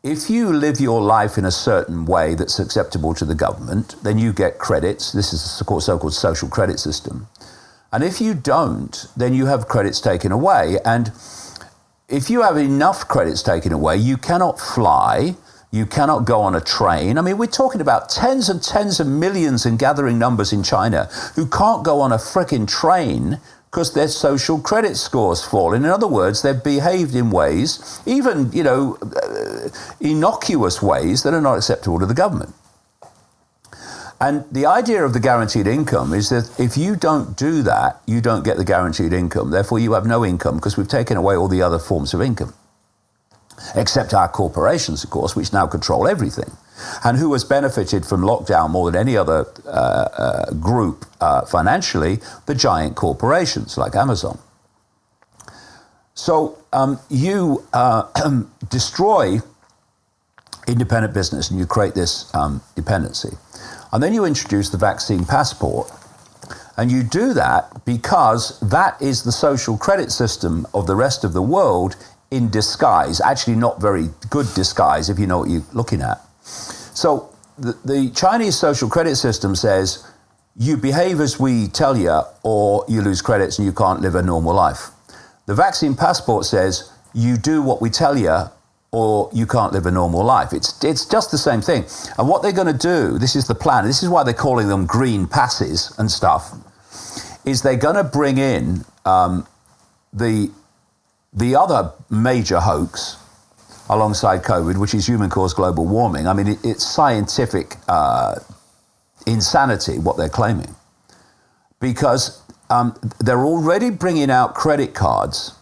if you live your life in a certain way that's acceptable to the government, then you get credits. This is a so-called social credit system. And if you don't, then you have credits taken away. And if you have enough credits taken away, you cannot fly, you cannot go on a train. I mean, we're talking about tens and tens of millions in gathering numbers in China who can't go on a frickin' train because their social credit scores fall. In other words, they've behaved in ways, even, innocuous ways that are not acceptable to the government. And the idea of the guaranteed income is that if you don't do that, you don't get the guaranteed income. Therefore, you have no income because we've taken away all the other forms of income. Except our corporations, of course, which now control everything. And who has benefited from lockdown more than any other group financially? The giant corporations like Amazon. So you destroy independent business and you create this dependency. And then you introduce the vaccine passport. And you do that because that is the social credit system of the rest of the world in disguise. Actually, not very good disguise if you know what you're looking at. So the Chinese social credit system says, you behave as we tell you or you lose credits and you can't live a normal life. The vaccine passport says, you do what we tell you or you can't live a normal life. It's just the same thing. And what they're going to do, this is the plan, this is why they're calling them green passes and stuff, is they're going to bring in the other major hoax alongside COVID, which is human-caused global warming. I mean, it's scientific insanity, what they're claiming. Because they're already bringing out credit cards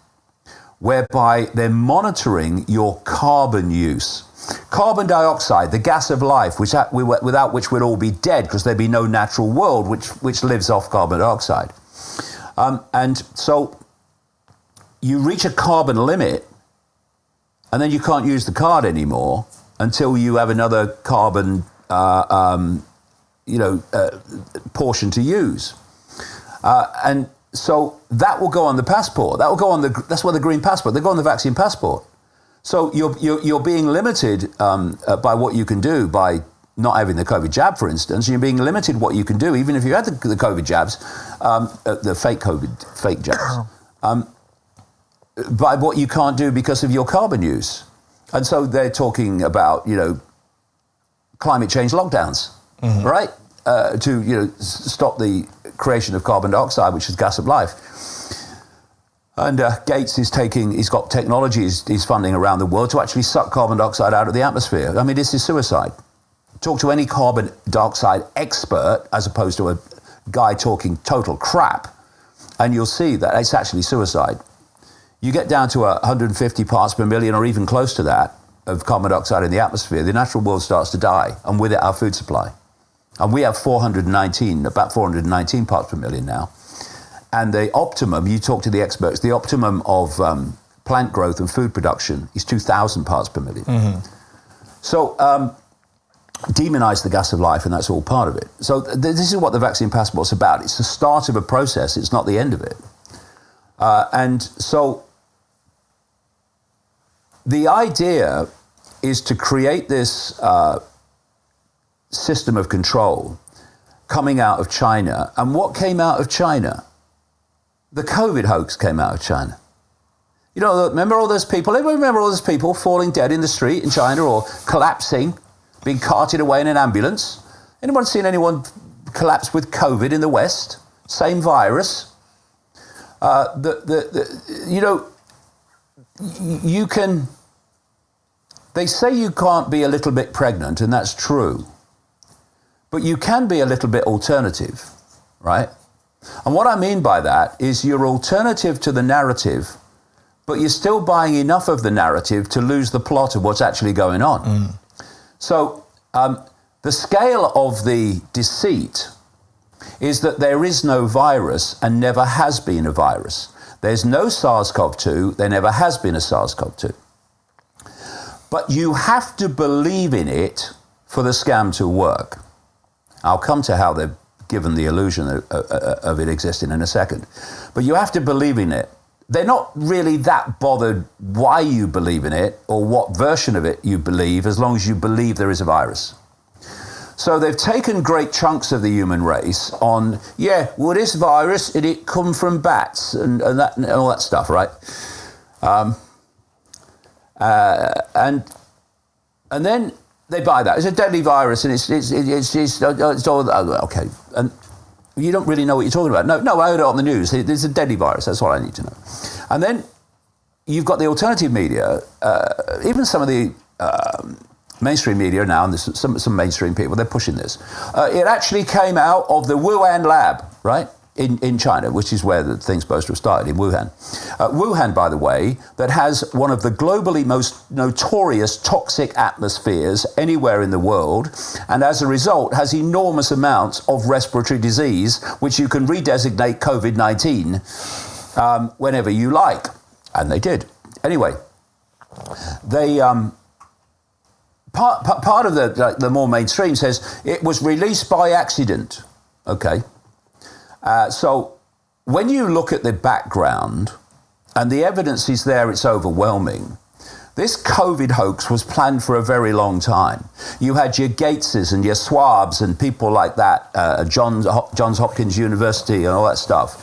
whereby they're monitoring your carbon use. Carbon dioxide, the gas of life, without which we'd all be dead because there'd be no natural world which lives off carbon dioxide. And so you reach a carbon limit and then you can't use the card anymore until you have another carbon portion to use. And so that will go on the passport. That will go on that's why the green passport. They go on the vaccine passport. So you're being limited by what you can do by not having the COVID jab, for instance. You're being limited what you can do, even if you had the COVID jabs, the fake jabs, by what you can't do because of your carbon use. And so they're talking about climate change lockdowns, right? To stop the creation of carbon dioxide, which is gas of life. And Gates he's got technology he's funding around the world to actually suck carbon dioxide out of the atmosphere. I mean, this is suicide. Talk to any carbon dioxide expert as opposed to a guy talking total crap, and you'll see that it's actually suicide. You get down to 150 parts per million or even close to that of carbon dioxide in the atmosphere, the natural world starts to die, and with it our food supply. And we have about 419 parts per million now. And the optimum, you talk to the experts, the optimum of plant growth and food production is 2,000 parts per million. Mm-hmm. So demonize the gas of life, and that's all part of it. So this is what the vaccine passport's about. It's the start of a process. It's not the end of it. And so the idea is to create this system of control coming out of China. And what came out of China? The COVID hoax came out of China. Remember all those people? Everyone remember all those people falling dead in the street in China or collapsing, being carted away in an ambulance? Anyone seen anyone collapse with COVID in the West? Same virus. You can. They say you can't be a little bit pregnant, and that's true. But you can be a little bit alternative, right? And what I mean by that is you're alternative to the narrative, but you're still buying enough of the narrative to lose the plot of what's actually going on. Mm. So the scale of the deceit is that there is no virus and never has been a virus. There's no SARS-CoV-2, there never has been a SARS-CoV-2. But you have to believe in it for the scam to work. I'll come to how they've given the illusion of it existing in a second. But you have to believe in it. They're not really that bothered why you believe in it or what version of it you believe, as long as you believe there is a virus. So they've taken great chunks of the human race on, this virus, did it come from bats and all that stuff, right? And then they buy that. It's a deadly virus, and it's all okay. And you don't really know what you're talking about. No, I heard it on the news. It's a deadly virus. That's all I need to know. And then you've got the alternative media, even some of the mainstream media now, and there's some mainstream people, they're pushing this. It actually came out of the Wuhan lab, right? In China, which is where the thing's supposed to have started, in Wuhan. Wuhan, by the way, that has one of the globally most notorious toxic atmospheres anywhere in the world, and as a result has enormous amounts of respiratory disease, which you can redesignate COVID-19 whenever you like. And they did. Anyway, they... Part of the more mainstream says it was released by accident. Okay. So when you look at the background, and the evidence is there, it's overwhelming. This COVID hoax was planned for a very long time. You had your Gateses and your Swabs and people like that, Johns Hopkins University and all that stuff,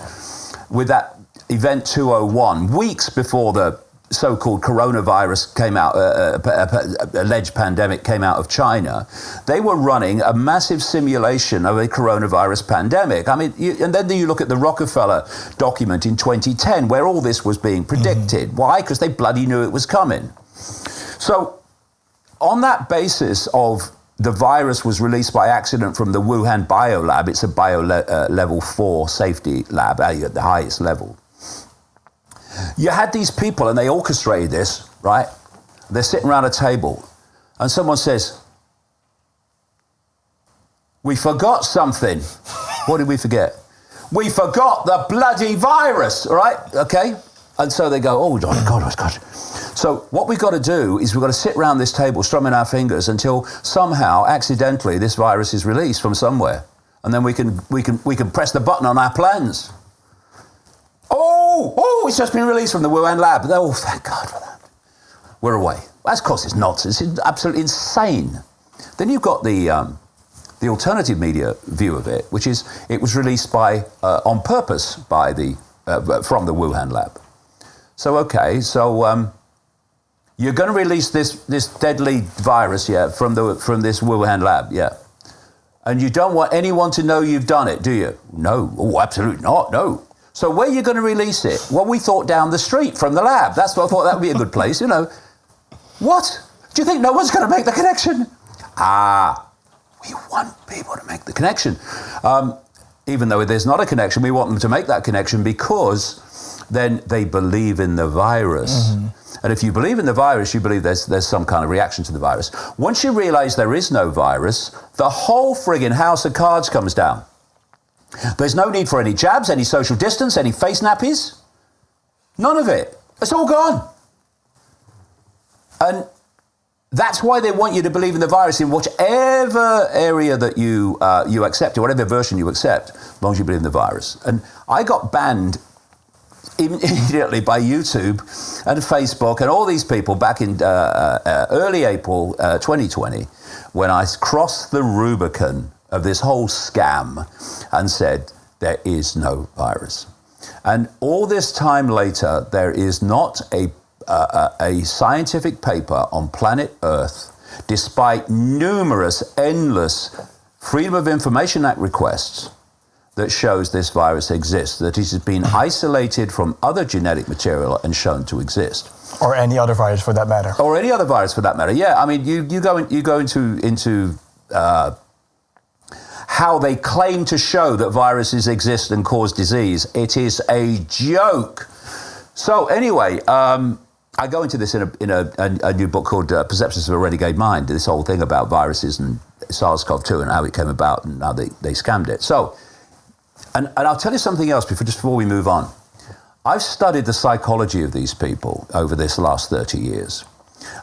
with that Event 201, weeks before the so-called coronavirus came out, alleged pandemic came out of China. They were running a massive simulation of a coronavirus pandemic. I mean, and then you look at the Rockefeller document in 2010, where all this was being predicted. Why? Because they bloody knew it was coming. So, on that basis of the virus was released by accident from the Wuhan biolab, it's a level 4 safety lab at the highest level. You had these people, and they orchestrated this, right? They're sitting around a table, and someone says, "We forgot something." What did we forget? We forgot the bloody virus, right? Okay? And so they go, "Oh, God. So what we've got to do is we've got to sit around this table, strumming our fingers until somehow, accidentally, this virus is released from somewhere. And then we can press the button on our plans. Oh, it's just been released from the Wuhan lab. Oh, thank God for that. We're away. Of course, it's nonsense. It's absolutely insane. Then you've got the alternative media view of it, which is it was released on purpose by from the Wuhan lab. So, okay, you're going to release this deadly virus, from this Wuhan lab, and you don't want anyone to know you've done it, do you? No. Oh, absolutely not. No. So where are you going to release it? Well, we thought down the street from the lab. That's what I thought that would be a good place, What? Do you think no one's going to make the connection? We want people to make the connection. Even though there's not a connection, we want them to make that connection because then they believe in the virus. Mm-hmm. And if you believe in the virus, you believe there's some kind of reaction to the virus. Once you realize there is no virus, the whole friggin' house of cards comes down. There's no need for any jabs, any social distance, any face nappies. None of it. It's all gone. And that's why they want you to believe in the virus in whichever area that you accept, or whatever version you accept, as long as you believe in the virus. And I got banned immediately by YouTube and Facebook and all these people back in early April 2020 when I crossed the Rubicon of this whole scam and said, there is no virus. And all this time later, there is not a scientific paper on planet Earth, despite numerous, endless Freedom of Information Act requests, that shows this virus exists, that it has been isolated from other genetic material and shown to exist. Or any other virus for that matter. Or any other virus for that matter, yeah. I mean, you go into how they claim to show that viruses exist and cause disease. It is a joke. So anyway, I go into this in a new book called Perceptions of a Renegade Mind, this whole thing about viruses and SARS-CoV-2 and how it came about and how they scammed it. So, and I'll tell you something else before we move on. I've studied the psychology of these people over this last 30 years.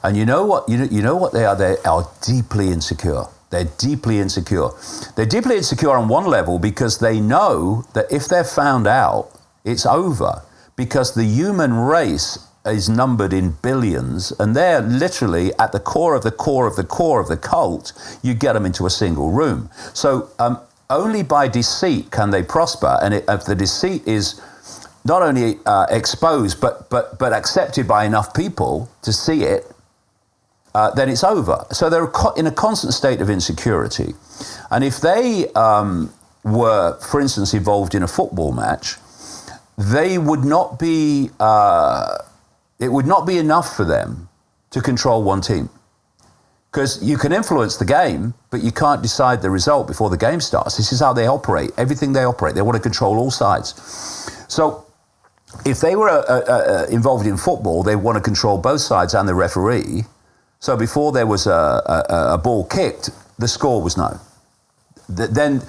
And you know what they are? They are deeply insecure. They're deeply insecure. They're deeply insecure on one level because they know that if they're found out, it's over. Because the human race is numbered in billions, and they're literally at the core of the core of the core of the cult. You get them into a single room. So only by deceit can they prosper, and if the deceit is not only exposed but accepted by enough people to see it, then it's over. So they're in a constant state of insecurity, and if they were, for instance, involved in a football match, they would not be. It would not be enough for them to control one team, because you can influence the game, but you can't decide the result before the game starts. This is how they operate. Everything they operate, they want to control all sides. So if they were involved in football, they want to control both sides and the referee. So before there was a ball kicked, the score was no. Then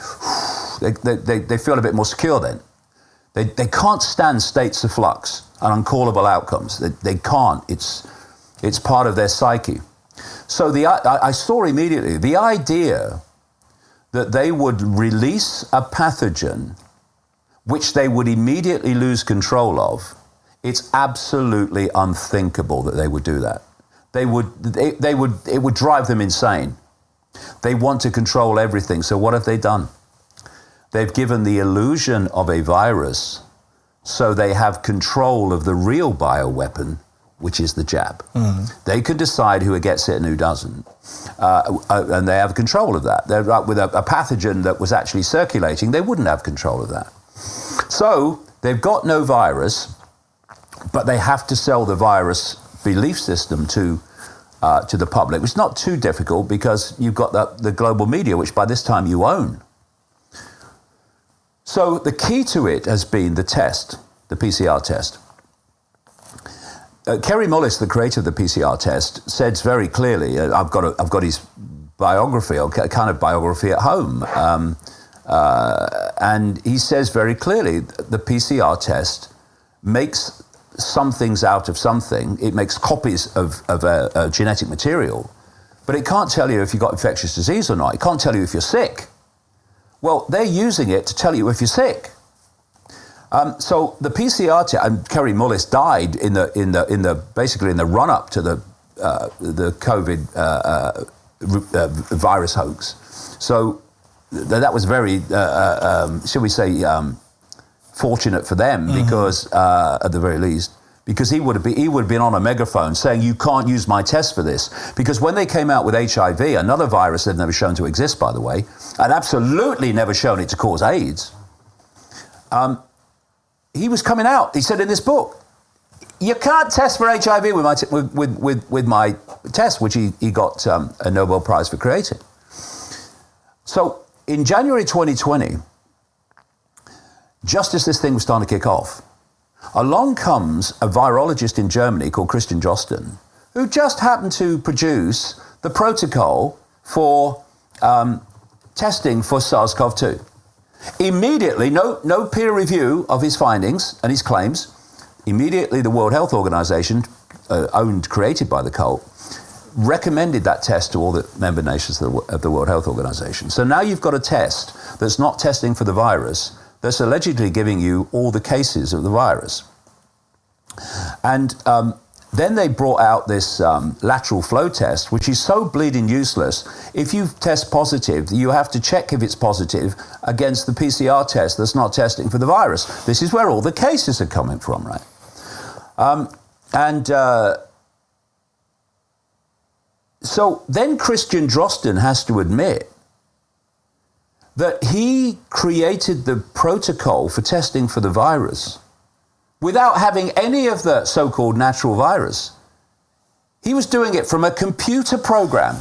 they feel a bit more secure then. They can't stand states of flux and uncallable outcomes. They can't. It's part of their psyche. So I saw immediately the idea that they would release a pathogen which they would immediately lose control of. It's absolutely unthinkable that they would do that. It would drive them insane. They want to control everything. So what have they done? They've given the illusion of a virus so they have control of the real bioweapon, which is the jab. They can decide who gets it and who doesn't. And they have control of that. With a pathogen that was actually circulating, they wouldn't have control of that. So they've got no virus, but they have to sell the virus belief system to the public. It's not too difficult because you've got the global media, which by this time you own. So the key to it has been the test, the PCR test. Kerry Mullis, the creator of the PCR test, says very clearly, I've got his biography, or kind of biography at home, and he says very clearly the PCR test makes some things out of something. It makes copies of a genetic material, but it can't tell you if you've got infectious disease or not. It can't tell you if you're sick. Well, they're using it to tell you if you're sick. So the PCR test, and Kerry Mullis died basically in the run up to the COVID virus hoax. So that was very, shall we say, fortunate for them, because at the very least, because he would have been on a megaphone saying, you can't use my test for this. Because when they came out with HIV, another virus they've never shown to exist, by the way, and absolutely never shown it to cause AIDS, he was coming out. He said in this book, you can't test for HIV with my test, which he got a Nobel Prize for creating. So in January 2020, just as this thing was starting to kick off, along comes a virologist in Germany called Christian Drosten, who just happened to produce the protocol for testing for SARS-CoV-2. Immediately, no peer review of his findings and his claims. Immediately, the World Health Organization, created by the cult, recommended that test to all the member nations of the World Health Organization. So now you've got a test that's not testing for the virus, that's allegedly giving you all the cases of the virus. And then they brought out this lateral flow test, which is so bleeding useless. If you test positive, you have to check if it's positive against the PCR test that's not testing for the virus. This is where all the cases are coming from, right? So then Christian Drosten has to admit that he created the protocol for testing for the virus without having any of the so-called natural virus. He was doing it from a computer program.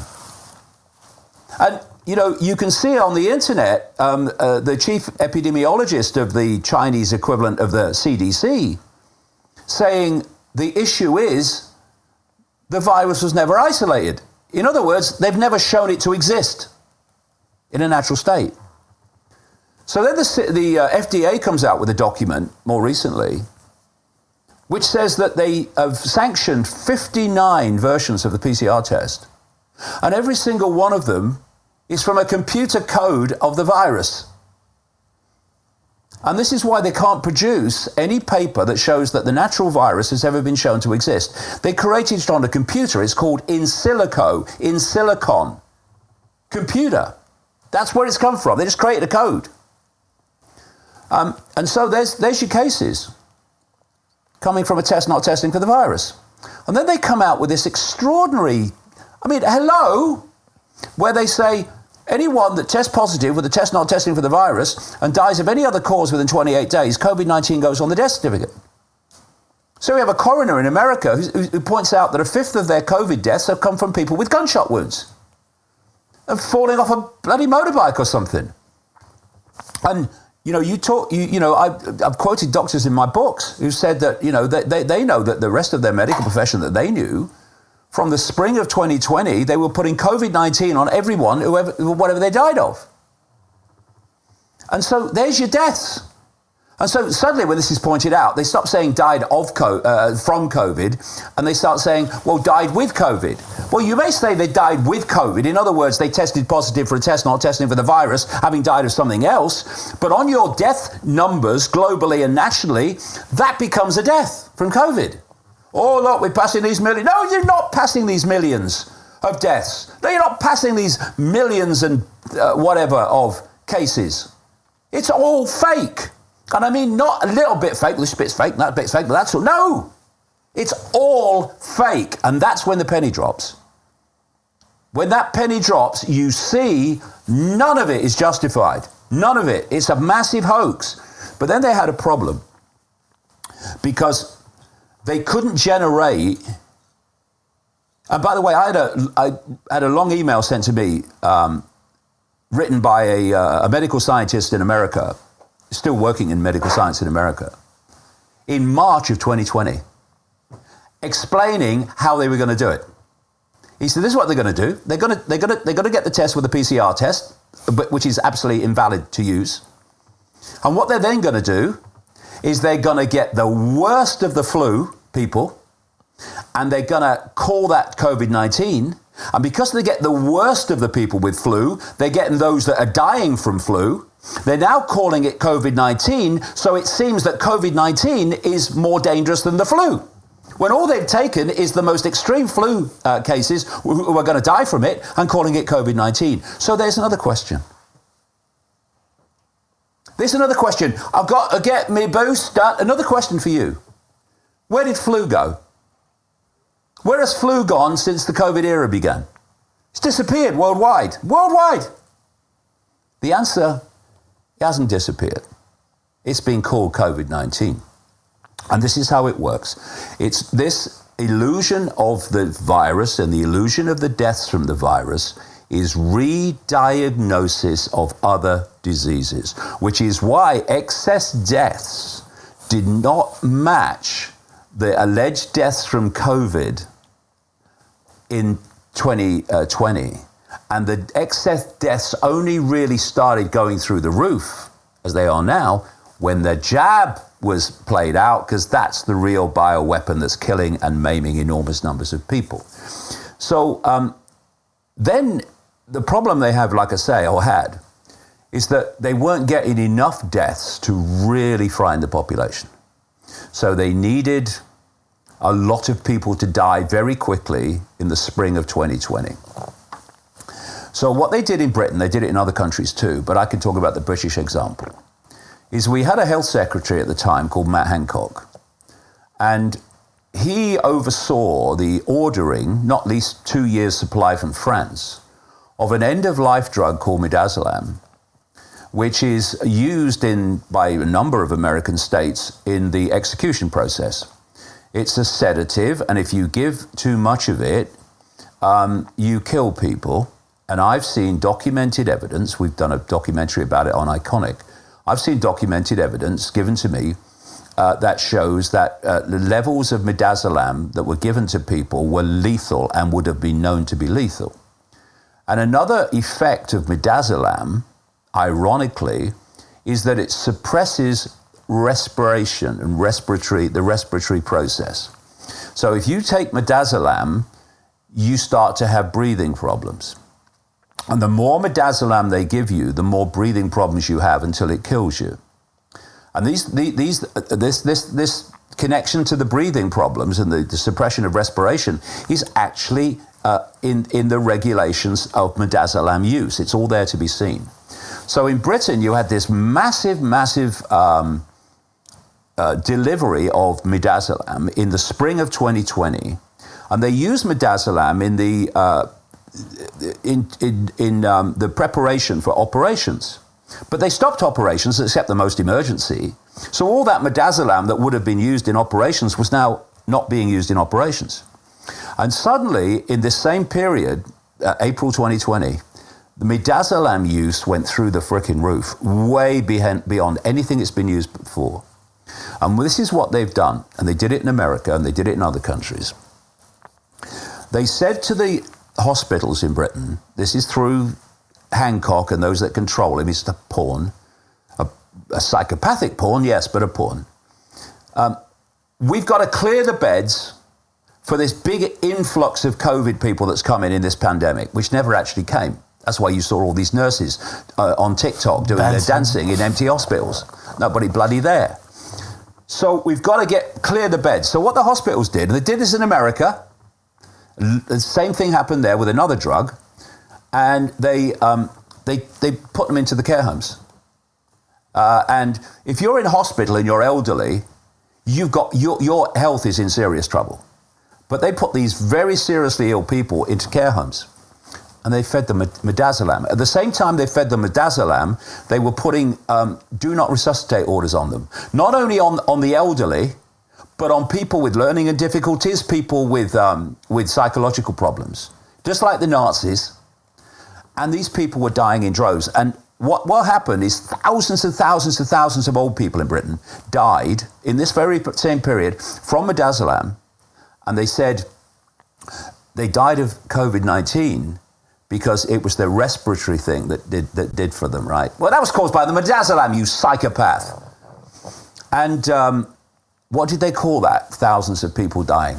And, you can see on the internet, the chief epidemiologist of the Chinese equivalent of the CDC saying the issue is the virus was never isolated. In other words, they've never shown it to exist in a natural state. So then the FDA comes out with a document more recently which says that they have sanctioned 59 versions of the PCR test, and every single one of them is from a computer code of the virus. And this is why they can't produce any paper that shows that the natural virus has ever been shown to exist. They created it on a computer. It's called in silicon computer. That's where it's come from. They just created a code. And so there's your cases coming from a test not testing for the virus. And then they come out with this extraordinary, hello, where they say anyone that tests positive with a test not testing for the virus and dies of any other cause within 28 days, COVID-19 goes on the death certificate. So we have a coroner in America who points out that a fifth of their COVID deaths have come from people with gunshot wounds and falling off a bloody motorbike or something. And I've quoted doctors in my books who said that, they know that the rest of their medical profession that they knew, from the spring of 2020, they were putting COVID-19 on everyone, whatever they died of. And so there's your deaths. And so suddenly when this is pointed out, they stop saying died of from COVID, and they start saying, well, died with COVID. Well, you may say they died with COVID. In other words, they tested positive for a test not testing for the virus, having died of something else. But on your death numbers, globally and nationally, that becomes a death from COVID. Oh, look, we're passing these millions. No, you're not passing these millions of deaths. No, you're not passing these millions and whatever of cases. It's all fake. And I mean, not a little bit fake, this bit's fake, that bit's fake, but that's all. No, it's all fake. And that's when the penny drops. When that penny drops, you see none of it is justified. None of it. It's a massive hoax. But then they had a problem because they couldn't generate. And by the way, I had a long email sent to me, written by a medical scientist in America, still working in medical science in America, in March of 2020, explaining how they were going to do it. He said, "This is what they're going to do. They're going to get the test with a PCR test, which is absolutely invalid to use. And what they're then going to do is they're going to get the worst of the flu people, and they're going to call that COVID-19. And because they get the worst of the people with flu, they're getting those that are dying from flu. They're now calling it COVID-19, so it seems that COVID-19 is more dangerous than the flu. When all they've taken is the most extreme flu cases who are going to die from it and calling it COVID-19. So there's another question. There's another question. I've got to get me boost. Another question for you. Where did flu go? Where has flu gone since the COVID era began? It's disappeared worldwide. Worldwide. The answer, it hasn't disappeared. It's been called COVID-19. And this is how it works. It's this illusion of the virus and the illusion of the deaths from the virus is re-diagnosis of other diseases, which is why excess deaths did not match the alleged deaths from COVID in 2020. And the excess deaths only really started going through the roof, as they are now, when the jab was played out, because that's the real bioweapon that's killing and maiming enormous numbers of people. So then the problem they have, like I say, or had, is that they weren't getting enough deaths to really frighten the population. So they needed a lot of people to die very quickly in the spring of 2020. So what they did in Britain, they did it in other countries too, but I can talk about the British example, is we had a health secretary at the time called Matt Hancock, and he oversaw the ordering, not least 2 years supply from France, of an end-of-life drug called midazolam, which is used by a number of American states in the execution process. It's a sedative, and if you give too much of it, you kill people. And I've seen documented evidence, we've done a documentary about it on Iconic, I've seen documented evidence given to me that shows that the levels of midazolam that were given to people were lethal and would have been known to be lethal. And another effect of midazolam, ironically, is that it suppresses respiration and the respiratory process. So if you take midazolam, you start to have breathing problems. And the more midazolam they give you, the more breathing problems you have until it kills you. And this connection to the breathing problems and the suppression of respiration is actually in the regulations of midazolam use. It's all there to be seen. So in Britain, you had this massive delivery of midazolam in the spring of 2020, and they used midazolam in the preparation for operations. But they stopped operations except the most emergency. So all that midazolam that would have been used in operations was now not being used in operations. And suddenly, in this same period, April 2020, the midazolam use went through the frickin' roof, way beyond anything it's been used before. And this is what they've done. And they did it in America, and they did it in other countries. They said to the hospitals in Britain, this is through Hancock and those that control him, it's a pawn, a psychopathic pawn, yes, but a pawn. We've got to clear the beds for this big influx of COVID people that's come in this pandemic, which never actually came. That's why you saw all these nurses on TikTok doing their dancing in empty hospitals. Nobody bloody there. So we've got to clear the beds. So what the hospitals did, they did this in America. The same thing happened there with another drug, and they put them into the care homes. And if you're in hospital and you're elderly, you've got your health is in serious trouble. But they put these very seriously ill people into care homes, and they fed them midazolam. At the same time they fed them midazolam, they were putting do not resuscitate orders on them. Not only on the elderly, but on people with learning and difficulties, people with psychological problems, just like the Nazis. And these people were dying in droves. And what happened is thousands and thousands and thousands of old people in Britain died in this very same period from midazolam. And they said they died of COVID-19 because it was the respiratory thing that did for them, right? Well, that was caused by the midazolam, you psychopath. And what did they call that? Thousands of people dying.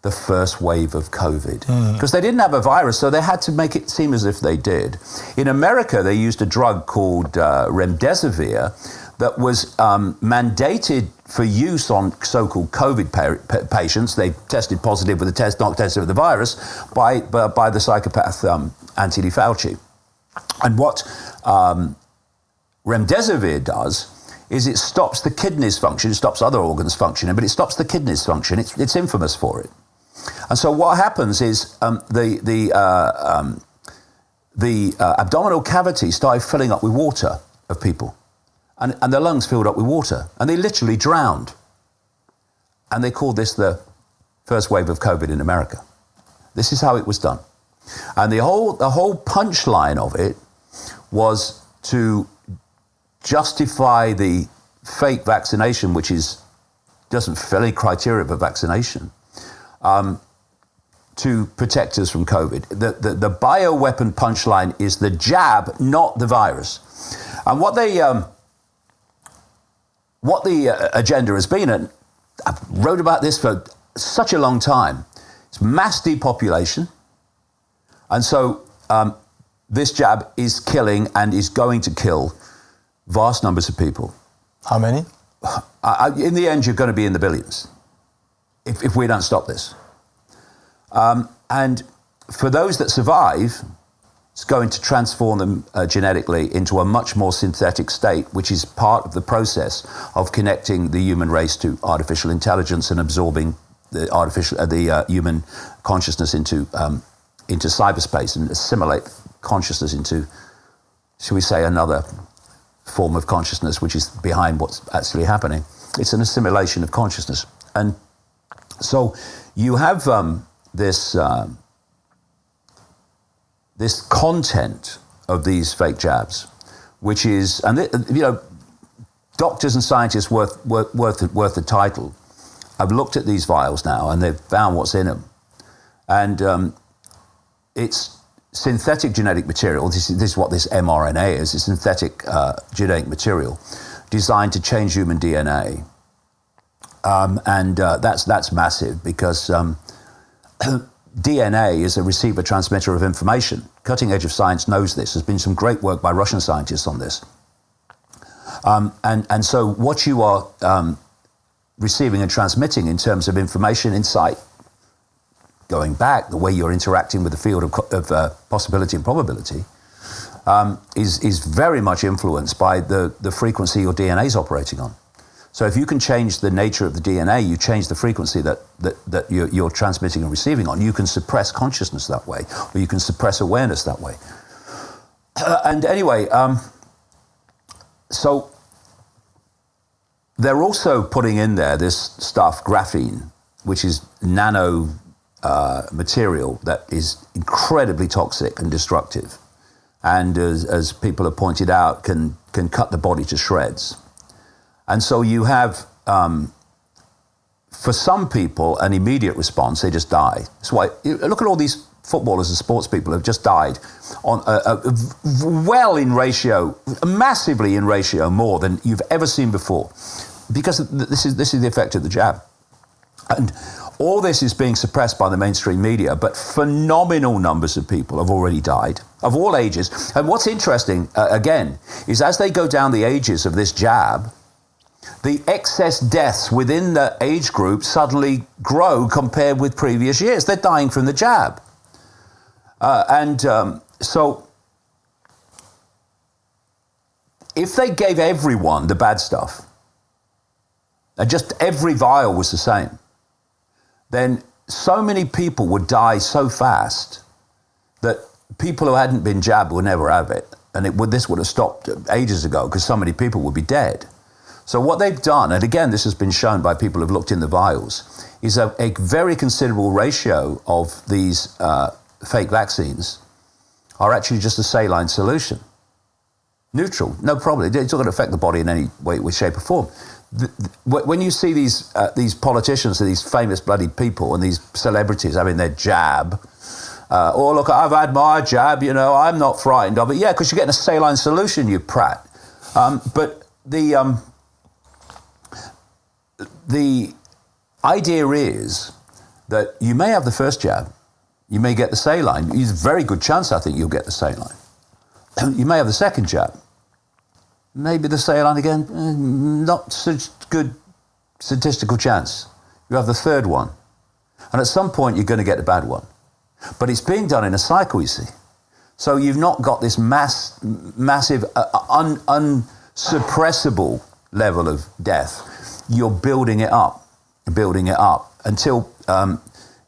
The first wave of COVID. Because they didn't have a virus, so they had to make it seem as if they did. In America, they used a drug called remdesivir that was mandated for use on so-called COVID patients. They tested positive with the test, not tested with the virus, by the psychopath Anthony Fauci. And what remdesivir does is it stops the kidneys function, it stops other organs functioning, but it stops the kidneys function. It's infamous for it. And so what happens is the abdominal cavity started filling up with water of people. And their lungs filled up with water. And they literally drowned. And they called this the first wave of COVID in America. This is how it was done. And the whole punchline of it was to justify the fake vaccination, which doesn't fill any criteria for vaccination, to protect us from COVID. The bioweapon punchline is the jab, not the virus. And what the agenda has been, and I've wrote about this for such a long time, it's mass depopulation. And so this jab is killing and is going to kill vast numbers of people. How many? In the end, you're going to be in the billions if we don't stop this. And for those that survive, it's going to transform them genetically into a much more synthetic state, which is part of the process of connecting the human race to artificial intelligence and absorbing the human consciousness into cyberspace and assimilate consciousness into, shall we say, another form of consciousness, which is behind what's actually happening. It's an assimilation of consciousness. And so you have this content of these fake jabs, which is, and doctors and scientists worth the title have looked at these vials now and they've found what's in them. And it's synthetic genetic material. This is what this mRNA is. It's synthetic genetic material designed to change human DNA. And that's massive because DNA is a receiver transmitter of information. Cutting edge of science knows this. There's been some great work by Russian scientists on this. And so what you are receiving and transmitting in terms of information, insight, going back, the way you're interacting with the field of possibility and probability, is very much influenced by the frequency your DNA is operating on. So if you can change the nature of the DNA, you change the frequency that you're transmitting and receiving on, you can suppress consciousness that way, or you can suppress awareness that way. And anyway, so they're also putting in there this stuff, graphene, which is nano material that is incredibly toxic and destructive. And as people have pointed out, can cut the body to shreds. And so you have, for some people, an immediate response. They just die. That's why, look at all these footballers and sports people who have just died on well in ratio, massively in ratio more than you've ever seen before. Because this is the effect of the jab. And all this is being suppressed by the mainstream media, but phenomenal numbers of people have already died, of all ages. And what's interesting, again, is as they go down the ages of this jab, the excess deaths within the age group suddenly grow compared with previous years. They're dying from the jab. So if they gave everyone the bad stuff, and just every vial was the same, then so many people would die so fast that people who hadn't been jabbed would never have it. And this would have stopped ages ago because so many people would be dead. So what they've done, and again, this has been shown by people who've looked in the vials, is a very considerable ratio of these fake vaccines are actually just a saline solution. Neutral, no problem. It's not going to affect the body in any way, shape or form. When you see these politicians, these famous bloody people and these celebrities having their jab, oh, look, I've had my jab, I'm not frightened of it. Yeah, because you're getting a saline solution, you prat. But the idea is that you may have the first jab, you may get the saline. There's a very good chance, I think, you'll get the saline. You may have the second jab. Maybe the saline again, not such good statistical chance. You have the third one. And at some point, you're going to get the bad one. But it's being done in a cycle, you see. So you've not got this massive, unsuppressible level of death. You're building it up until,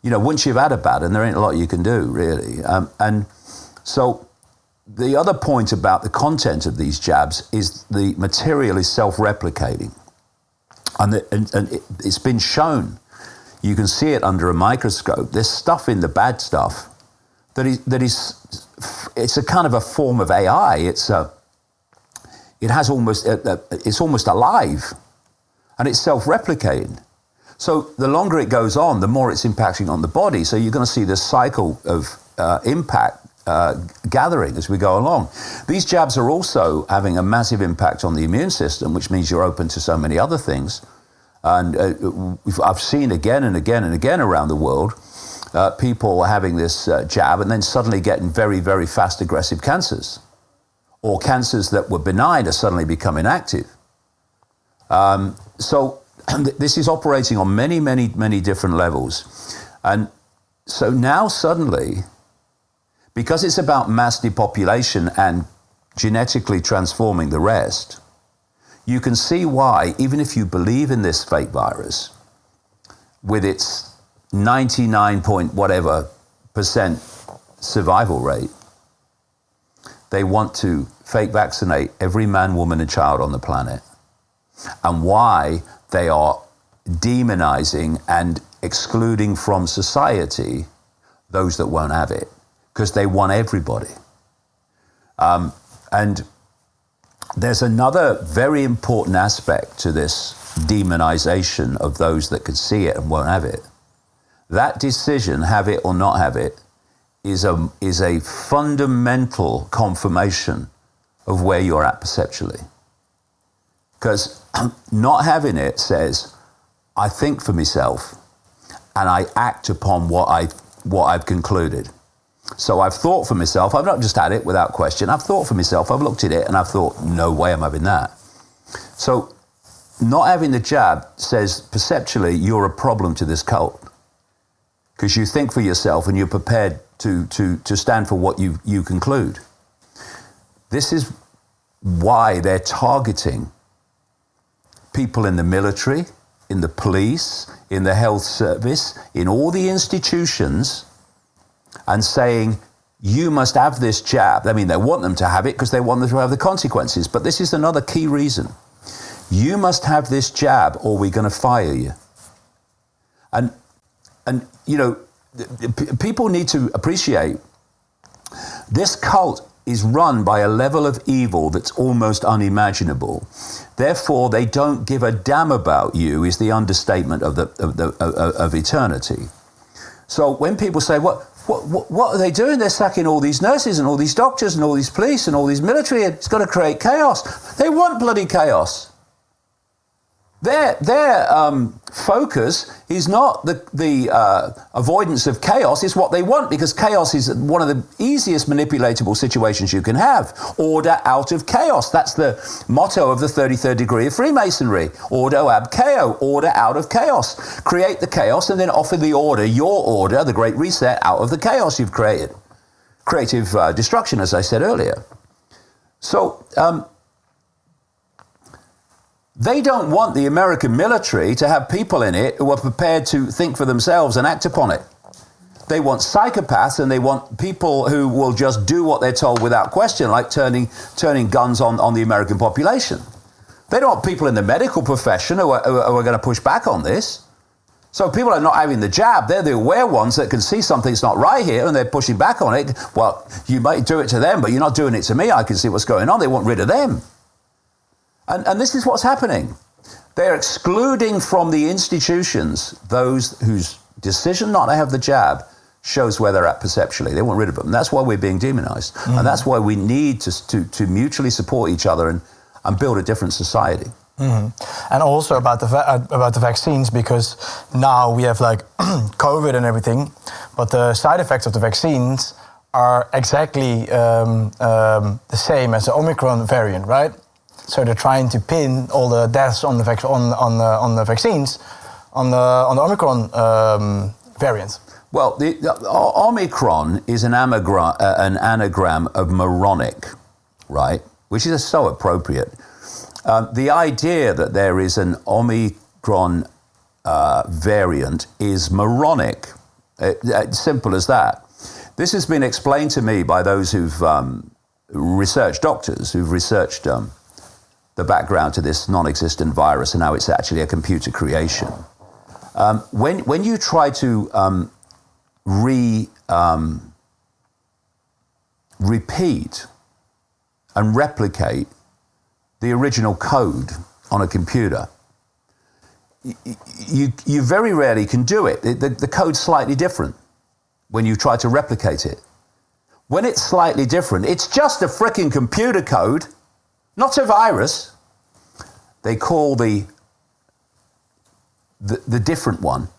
once you've had a bad, and there ain't a lot you can do, really. And so the other point about the content of these jabs is the material is self-replicating. And it's been shown, you can see it under a microscope, there's stuff in the bad stuff it's a kind of a form of AI. It's almost alive, and it's self-replicating. So the longer it goes on, the more it's impacting on the body. So you're going to see this cycle of impact gathering as we go along. These jabs are also having a massive impact on the immune system, which means you're open to so many other things. And I've seen again and again and again around the world, people having this jab and then suddenly getting very, very fast aggressive cancers, or cancers that were benign are suddenly becoming active. So this is operating on many, many, many different levels. And so now suddenly, because it's about mass depopulation and genetically transforming the rest, you can see why, even if you believe in this fake virus, with its 99 point whatever % survival rate, they want to fake vaccinate every man, woman, and child on the planet, and why they are demonizing and excluding from society those that won't have it, because they want everybody. And there's another very important aspect to this demonization of those that could see it and won't have it. That decision, have it or not have it, is a fundamental confirmation of where you're at perceptually. Because not having it says, I think for myself and I act upon what I've concluded. So I've thought for myself, I've not just had it without question, I've thought for myself, I've looked at it and I've thought, no way I'm having that. So not having the jab says perceptually you're a problem to this cult, because you think for yourself and you're prepared to stand for what you conclude. This is why they're targeting people in the military, in the police, in the health service, in all the institutions, and saying, you must have this jab. I mean, they want them to have it because they want them to have the consequences. But this is another key reason. You must have this jab or we're going to fire you. And you know, people need to appreciate this cult is run by a level of evil that's almost unimaginable. Therefore, they don't give a damn about you is the understatement of eternity. So when people say, what are they doing? They're sacking all these nurses and all these doctors and all these police and all these military. It's got to create chaos. They want bloody chaos. Their focus is not the avoidance of chaos, it's what they want, because chaos is one of the easiest manipulatable situations you can have. Order out of chaos. That's the motto of the 33rd degree of Freemasonry. Ordo ab chaos, order out of chaos. Create the chaos and then offer the order, your order, the great reset, out of the chaos you've created. Creative destruction, as I said earlier. So, they don't want the American military to have people in it who are prepared to think for themselves and act upon it. They want psychopaths, and they want people who will just do what they're told without question, like turning guns on the American population. They don't want people in the medical profession who are going to push back on this. So people are not having the jab. They're the aware ones that can see something's not right here, and they're pushing back on it. Well, you might do it to them, but you're not doing it to me. I can see what's going on. They want rid of them. And this is what's happening. They're excluding from the institutions those whose decision not to have the jab shows where they're at perceptually. They want rid of them. And that's why we're being demonized. Mm-hmm. And that's why we need to mutually support each other and build a different society. Mm-hmm. And also about the vaccines, because now we have like COVID and everything, but the side effects of the vaccines are exactly the same as the Omicron variant, right? So they're trying to pin all the deaths on the vaccines on the Omicron variant. Well, the Omicron is an anagram of moronic, right? Which is so appropriate. The idea that there is an Omicron variant is moronic. Simple as that. This has been explained to me by those who've researched, doctors who've researched the background to this non-existent virus and how it's actually a computer creation. When you try to repeat and replicate the original code on a computer, you very rarely can do it. The code's slightly different when you try to replicate it. When it's slightly different, it's just a frickin' computer code, not a virus. They call the different one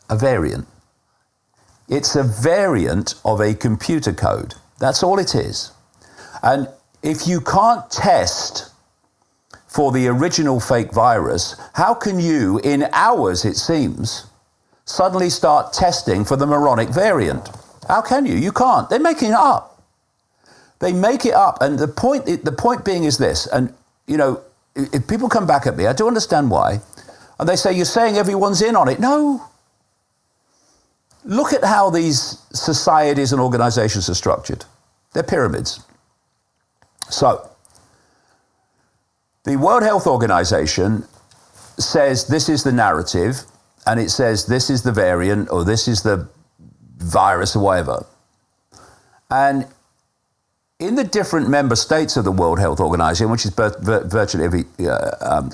a variant. It's a variant of a computer code. That's all it is. And if you can't test for the original fake virus, how can you, in hours it seems, suddenly start testing for the moronic variant? How can you? You can't. They're making it up. They make it up. And the point being is this, and you know, if people come back at me, I do understand why, and they say, you're saying everyone's in on it. No. Look at how these societies and organizations are structured. They're pyramids. So, the World Health Organization says this is the narrative, and it says this is the variant, or this is the virus, or whatever. And in the different member states of the World Health Organization, which is virtually every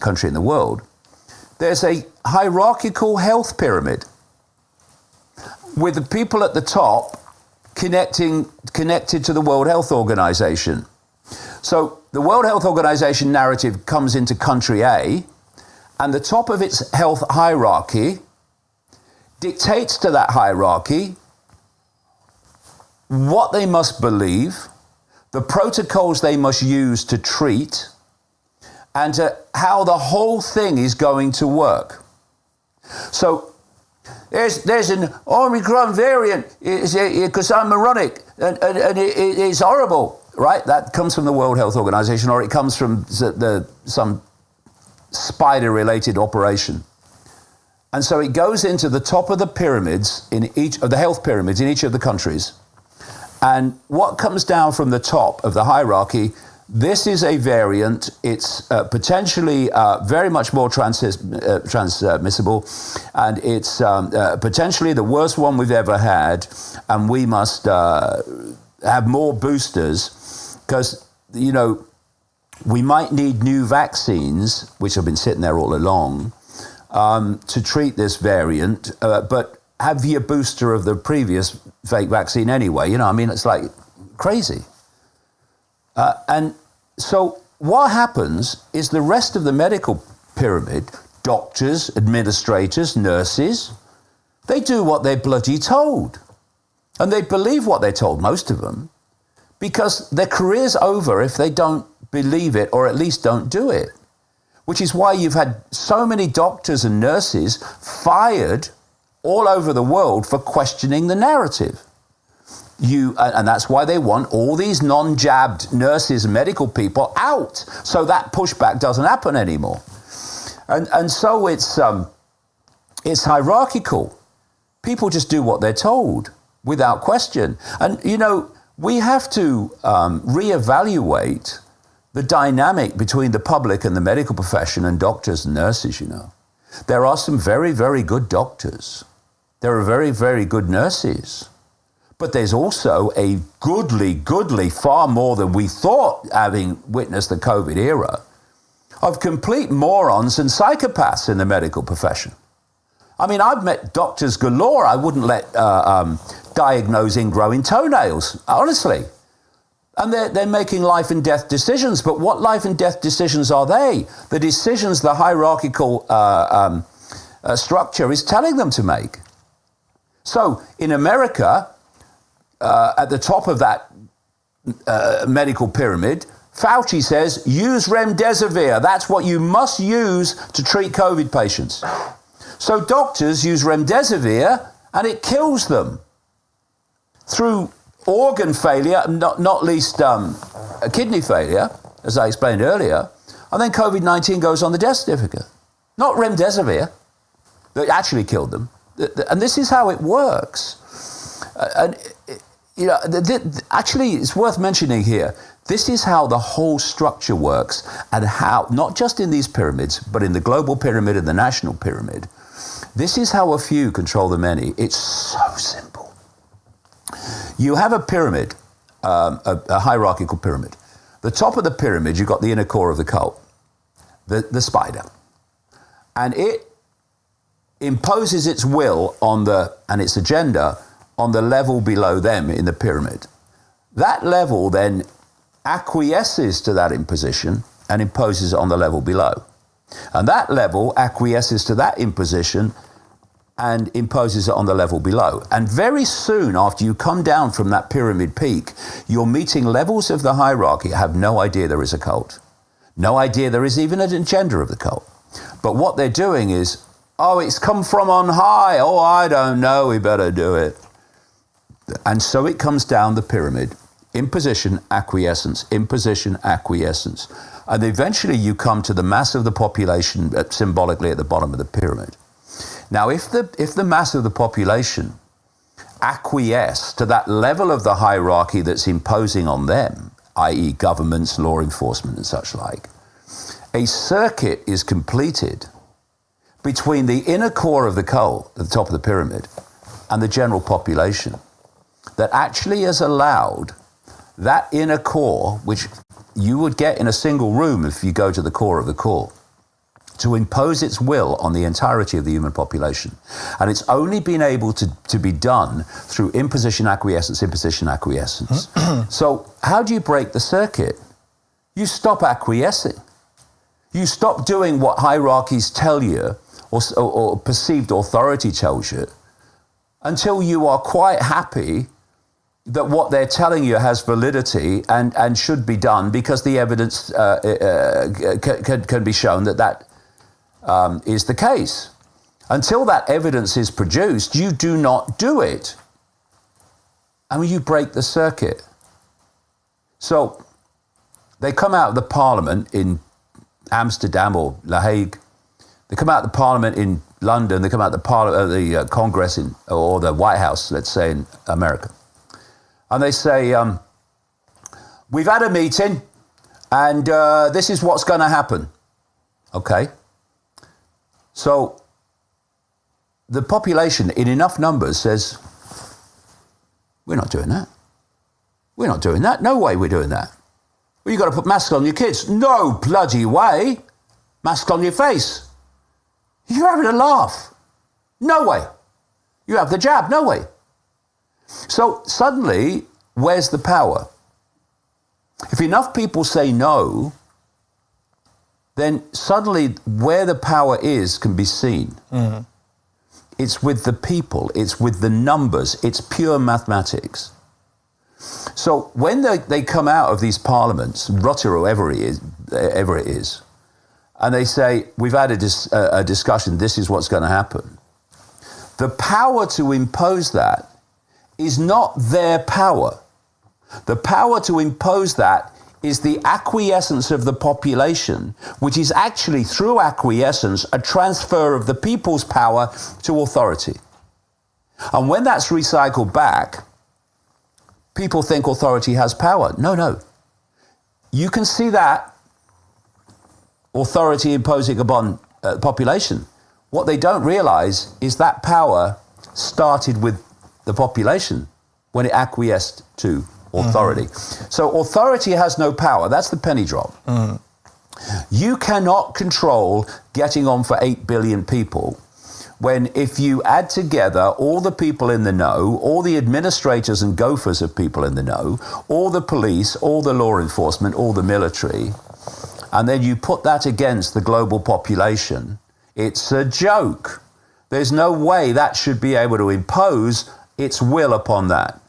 country in the world, there's a hierarchical health pyramid with the people at the top connected to the World Health Organization. So the World Health Organization narrative comes into country A, and the top of its health hierarchy dictates to that hierarchy what they must believe, the protocols they must use to treat, and to how the whole thing is going to work. So there's an Omicron variant because I'm moronic and it's horrible, right? That comes from the World Health Organization, or it comes from some spider-related operation. And so it goes into the top of the pyramids in each of the health pyramids in each of the countries. And what comes down from the top of the hierarchy, this is a variant. It's potentially very much more transmissible, and it's potentially the worst one we've ever had. And we must have more boosters because, you know, we might need new vaccines, which have been sitting there all along, to treat this variant, but have your booster of the previous fake vaccine anyway. You know, I mean, it's like crazy. And so what happens is the rest of the medical pyramid, doctors, administrators, nurses, they do what they're bloody told. And they believe what they're told, most of them, because their career's over if they don't believe it or at least don't do it. Which is why you've had so many doctors and nurses fired all over the world for questioning the narrative. And that's why they want all these non-jabbed nurses and medical people out, so that pushback doesn't happen anymore. And so it's hierarchical. People just do what they're told without question. And, you know, we have to reevaluate the dynamic between the public and the medical profession and doctors and nurses, you know. There are some very, very good doctors. There are very, very good nurses. But there's also a goodly, far more than we thought, having witnessed the COVID era, of complete morons and psychopaths in the medical profession. I mean, I've met doctors galore I wouldn't let diagnose ingrowing toenails, honestly. And they're making life and death decisions. But what life and death decisions are they? The decisions the hierarchical structure is telling them to make. So in America, at the top of that medical pyramid, Fauci says, use remdesivir. That's what you must use to treat COVID patients. So doctors use remdesivir and it kills them through organ failure, not least kidney failure, as I explained earlier. And then COVID-19 goes on the death certificate. Not remdesivir that actually killed them. And this is how it works. And, you know, actually, it's worth mentioning here, this is how the whole structure works, and how, not just in these pyramids, but in the global pyramid and the national pyramid. This is how a few control the many. It's so simple. You have a pyramid, a hierarchical pyramid. The top of the pyramid, you've got the inner core of the cult, the spider. And it imposes its will and its agenda on the level below them in the pyramid. That level then acquiesces to that imposition and imposes it on the level below. And that level acquiesces to that imposition and imposes it on the level below. And very soon after you come down from that pyramid peak, you're meeting levels of the hierarchy that have no idea there is a cult. No idea there is even an agenda of the cult. But what they're doing is, oh, it's come from on high. Oh, I don't know, we better do it. And so it comes down the pyramid. Imposition, acquiescence, imposition, acquiescence. And eventually you come to the mass of the population symbolically at the bottom of the pyramid. Now, if the mass of the population acquiesce to that level of the hierarchy that's imposing on them, i.e. governments, law enforcement and such like, a circuit is completed between the inner core of the cult at the top of the pyramid and the general population that actually has allowed that inner core, which you would get in a single room if you go to the core of the core, to impose its will on the entirety of the human population. And it's only been able to be done through imposition, acquiescence, imposition, acquiescence. So how do you break the circuit? You stop acquiescing. You stop doing what hierarchies tell you or perceived authority tells you until you are quite happy that what they're telling you has validity and should be done because the evidence can be shown that is the case. Until that evidence is produced, you do not do it. I mean, you break the circuit. So they come out of the parliament in Amsterdam or The Hague. They come out of the parliament in London. They come out of the Congress or the White House, let's say, in America. And they say, we've had a meeting and this is what's going to happen. Okay. So the population in enough numbers says, we're not doing that. We're not doing that. No way we're doing that. Well, you've got to put masks on your kids. No bloody way. Mask on your face. You're having a laugh. No way. You have the jab. No way. So suddenly, where's the power? If enough people say no, then suddenly where the power is can be seen. Mm-hmm. It's with the people. It's with the numbers. It's pure mathematics. So when they come out of these parliaments, Rutter or ever it is, and they say, we've had a discussion, this is what's going to happen. The power to impose that is not their power. The power to impose that is the acquiescence of the population, which is actually, through acquiescence, a transfer of the people's power to authority. And when that's recycled back, people think authority has power. No. You can see that authority imposing upon the population. What they don't realize is that power started with the population when it acquiesced to authority. Mm-hmm. So authority has no power. That's the penny drop. Mm. You cannot control getting on for 8 billion people when, if you add together all the people in the know, all the administrators and gophers of people in the know, all the police, all the law enforcement, all the military, and then you put that against the global population, it's a joke. There's no way that should be able to impose its will upon that.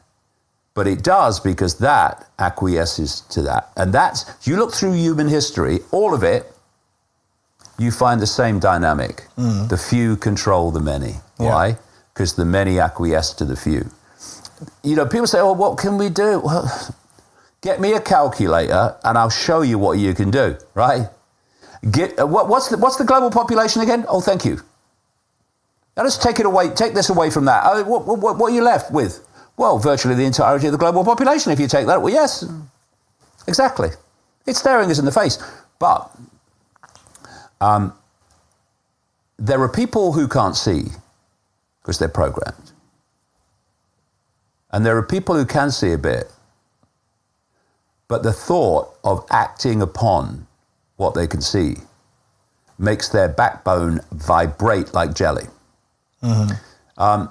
But it does, because that acquiesces to that. And that's, you look through human history, all of it, you find the same dynamic. Mm. The few control the many. Yeah. Why? Because the many acquiesce to the few. You know, people say, oh, what can we do? Well, get me a calculator and I'll show you what you can do, right? What's the global population again? Oh, thank you. Now let's take this away from that. Oh, what are you left with? Well, virtually the entirety of the global population, if you take that. Well, yes, exactly. It's staring us in the face. But there are people who can't see because they're programmed. And there are people who can see a bit. But the thought of acting upon what they can see makes their backbone vibrate like jelly. Mm-hmm.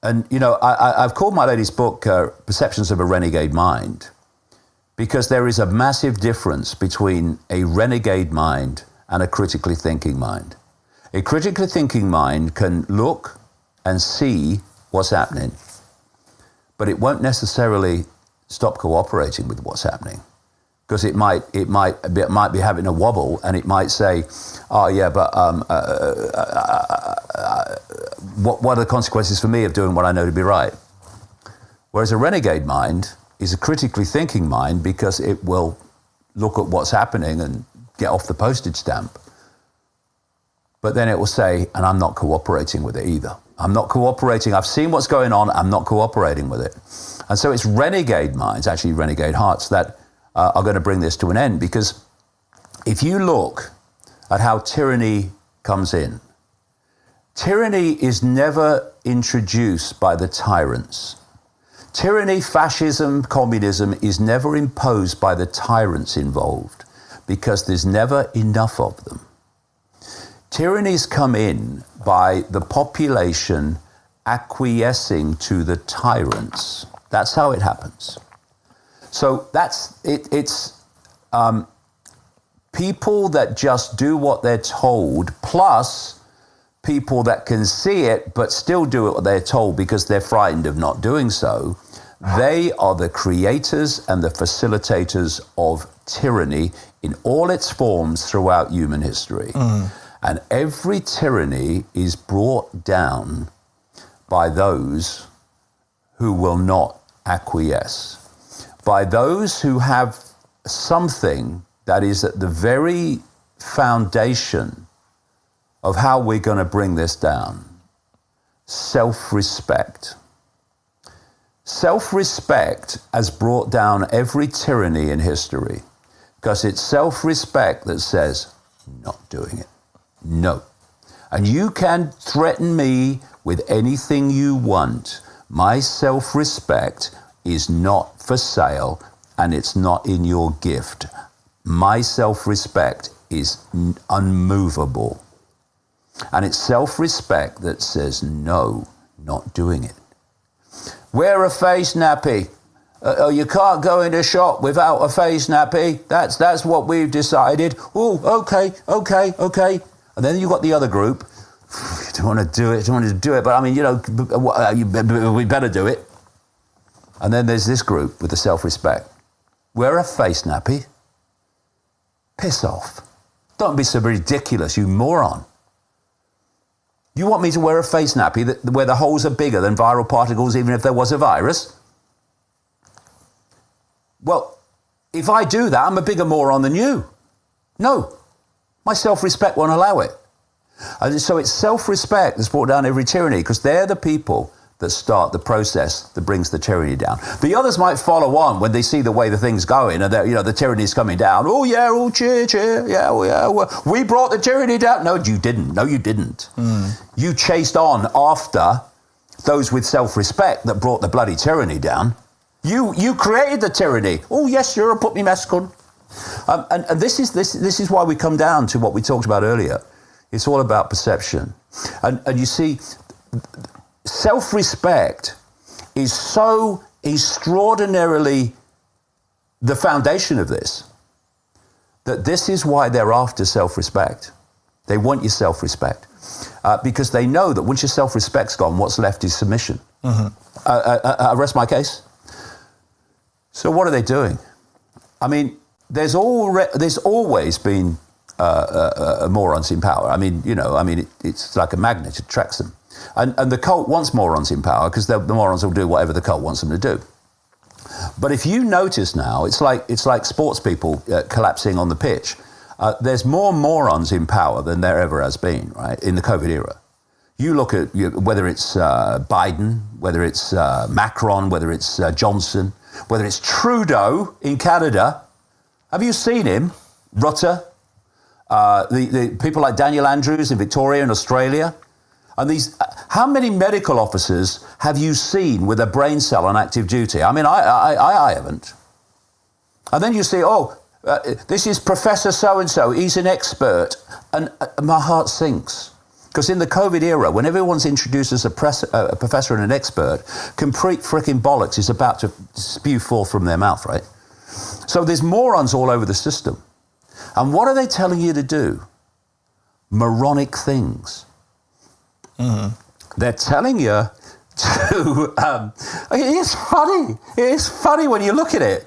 And, you know, I've called my latest book Perceptions of a Renegade Mind, because there is a massive difference between a renegade mind and a critically thinking mind. A critically thinking mind can look and see what's happening, but it won't necessarily stop cooperating with what's happening, because it might be having a wobble, and it might say, oh yeah, but what are the consequences for me of doing what I know to be right? Whereas a renegade mind is a critically thinking mind, because it will look at what's happening and get off the postage stamp. But then it will say, and I'm not cooperating with it either. I'm not cooperating. I've seen what's going on. I'm not cooperating with it. And so it's renegade minds, actually renegade hearts, that are going to bring this to an end. Because if you look at how tyranny comes in, tyranny is never introduced by the tyrants. Tyranny, fascism, communism is never imposed by the tyrants involved, because there's never enough of them. Tyrannies come in by the population acquiescing to the tyrants. That's how it happens. So that's it. It's people that just do what they're told, plus people that can see it but still do what they're told because they're frightened of not doing so. They are the creators and the facilitators of tyranny in all its forms throughout human history. And every tyranny is brought down by those who will not acquiesce, by those who have something that is at the very foundation of how we're going to bring this down. Self-respect. Self-respect has brought down every tyranny in history, because it's self-respect that says, not doing it. No. And you can threaten me with anything you want. My self-respect is not for sale, and it's not in your gift. My self-respect is unmovable. And it's self-respect that says, no, not doing it. Wear a face nappy. You can't go in a shop without a face nappy. That's what we've decided. Oh, okay. And then you've got the other group. You don't want to do it, but I mean, we better do it. And then there's this group with the self-respect. Wear a face nappy. Piss off. Don't be so ridiculous, you moron. You want me to wear a face nappy where the holes are bigger than viral particles, even if there was a virus? Well, if I do that, I'm a bigger moron than you. No, my self-respect won't allow it. And so it's self-respect that's brought down every tyranny, because they're the people that start the process that brings the tyranny down. The others might follow on when they see the way the thing's going and the tyranny's coming down. Oh yeah, oh cheer, yeah, oh yeah. Well, we brought the tyranny down. No, you didn't. You chased on after those with self-respect that brought the bloody tyranny down. You created the tyranny. Oh yes, sure, put me mask on. And this is why we come down to what we talked about earlier. It's all about perception. And you see, self-respect is so extraordinarily the foundation of this, that this is why they're after self-respect. They want your self-respect. Because they know that once your self-respect's gone, what's left is submission. I rest my case. So what are they doing? I mean, there's always been morons in power. It's like a magnet, it attracts them. And the cult wants morons in power because the morons will do whatever the cult wants them to do. But if you notice now, it's like sports people collapsing on the pitch. There's more morons in power than there ever has been, right, in the COVID era. You look at whether it's Biden, whether it's Macron, whether it's Johnson, whether it's Trudeau in Canada. Have you seen him? Rutte, the people like Daniel Andrews in Victoria in Australia. And how many medical officers have you seen with a brain cell on active duty? I mean, I haven't. And then you see, this is Professor so-and-so, he's an expert. And my heart sinks. Because in the COVID era, when everyone's introduced as a professor and an expert, complete frickin' bollocks is about to spew forth from their mouth, right? So there's morons all over the system. And what are they telling you to do? Moronic things. Mm-hmm. They're telling you to... it's funny. It's funny when you look at it.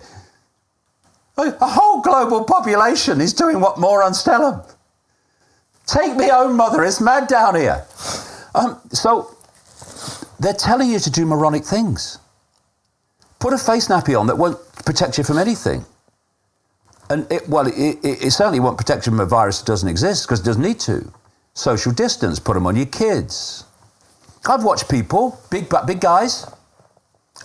A whole global population is doing what morons tell them. Take me home, mother. It's mad down here. So they're telling you to do moronic things. Put a face nappy on that won't protect you from anything. And it certainly won't protect you from a virus that doesn't exist, because it doesn't need to. Social distance, put them on your kids. I've watched people, big guys,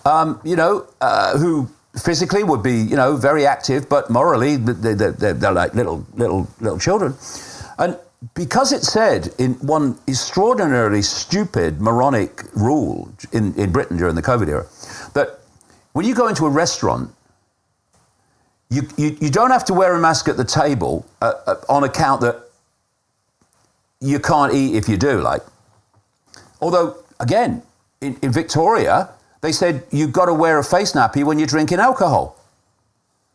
who physically would be, very active, but morally they're like little children. And because it said in one extraordinarily stupid, moronic rule in Britain during the COVID era, that when you go into a restaurant, you don't have to wear a mask at the table on account that you can't eat if you do, like. Although, again, in Victoria, they said you've got to wear a face nappy when you're drinking alcohol.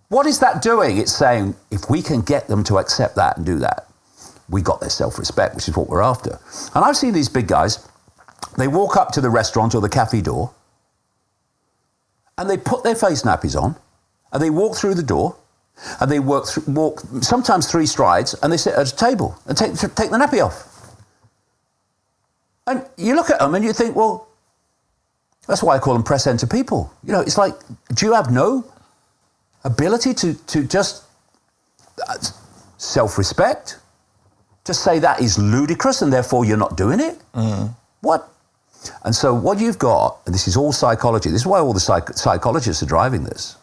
What is that doing? It's saying, if we can get them to accept that and do that, we got their self-respect, which is what we're after. And I've seen these big guys, they walk up to the restaurant or the cafe door, and they put their face nappies on, and they walk through the door, and they walk sometimes 3 strides, and they sit at a table and take the nappy off. And you look at them and you think, well, that's why I call them press enter people. You know, it's like, do you have no ability to just self-respect? To say that is ludicrous and therefore you're not doing it? What? And so what you've got, and this is all psychology, this is why all the psychologists are driving this.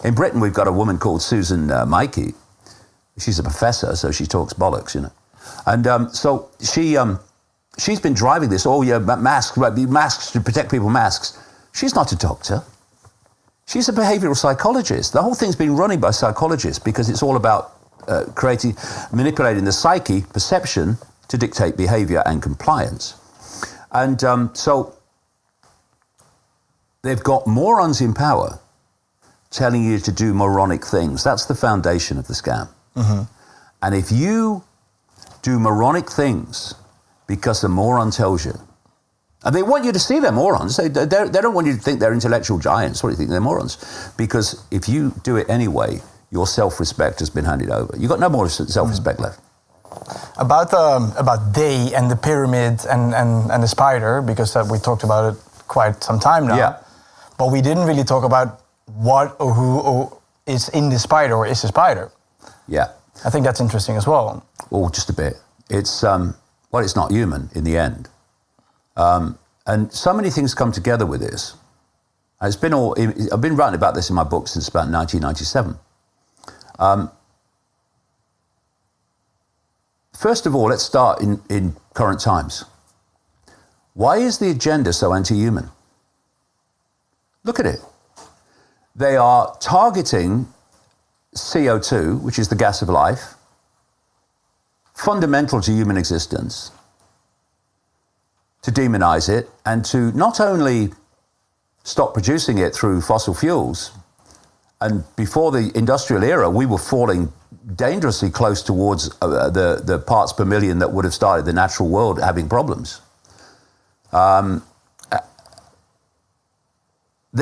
In Britain, we've got a woman called Susan Mikey. She's a professor, so she talks bollocks, you know. And so she's been driving this, masks to protect people, masks. She's not a doctor. She's a behavioral psychologist. The whole thing's been running by psychologists because it's all about manipulating the psyche, perception, to dictate behavior and compliance. And so they've got morons in power telling you to do moronic things. That's the foundation of the scam. And if you do moronic things because the moron tells you, and they want you to see they're morons. They don't want you to think they're intellectual giants. What do you think? They're morons. Because if you do it anyway, your self-respect has been handed over. You've got no more self-respect left. About they and the pyramid and the spider, because we talked about it quite some time now. Yeah. But we didn't really talk about what or who is in the spider or is a spider. Yeah. I think that's interesting as well. Oh, just a bit. It's it's not human in the end. And so many things come together with this. I've been writing about this in my book since about 1997. First of all, let's start in current times. Why is the agenda so anti-human? Look at it. They are targeting CO2, which is the gas of life, fundamental to human existence, to demonize it, and to not only stop producing it through fossil fuels, and before the industrial era, we were falling dangerously close towards the parts per million that would have started the natural world having problems. They're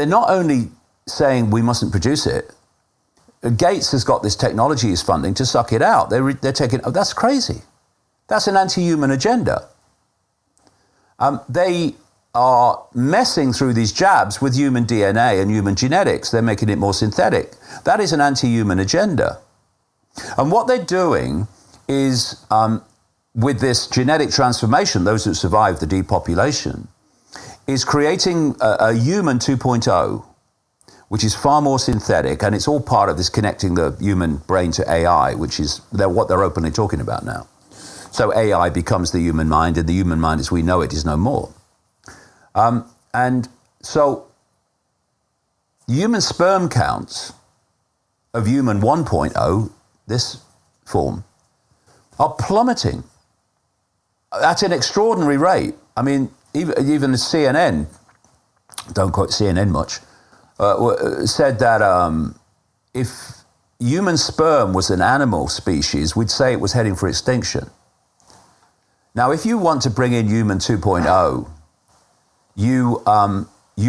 not only saying we mustn't produce it. Gates has got this technology he's funding to suck it out. They're taking, that's crazy. That's an anti-human agenda. They are messing through these jabs with human DNA and human genetics. They're making it more synthetic. That is an anti-human agenda. And what they're doing is, with this genetic transformation, those that survive the depopulation, is creating a human 2.0, which is far more synthetic, and it's all part of this connecting the human brain to AI, which is what they're openly talking about now. So AI becomes the human mind, and the human mind as we know it is no more. And so human sperm counts of human 1.0, this form, are plummeting at an extraordinary rate. I mean, even the CNN, don't quote CNN much, said that if human sperm was an animal species, we'd say it was heading for extinction. Now, if you want to bring in human 2.0, you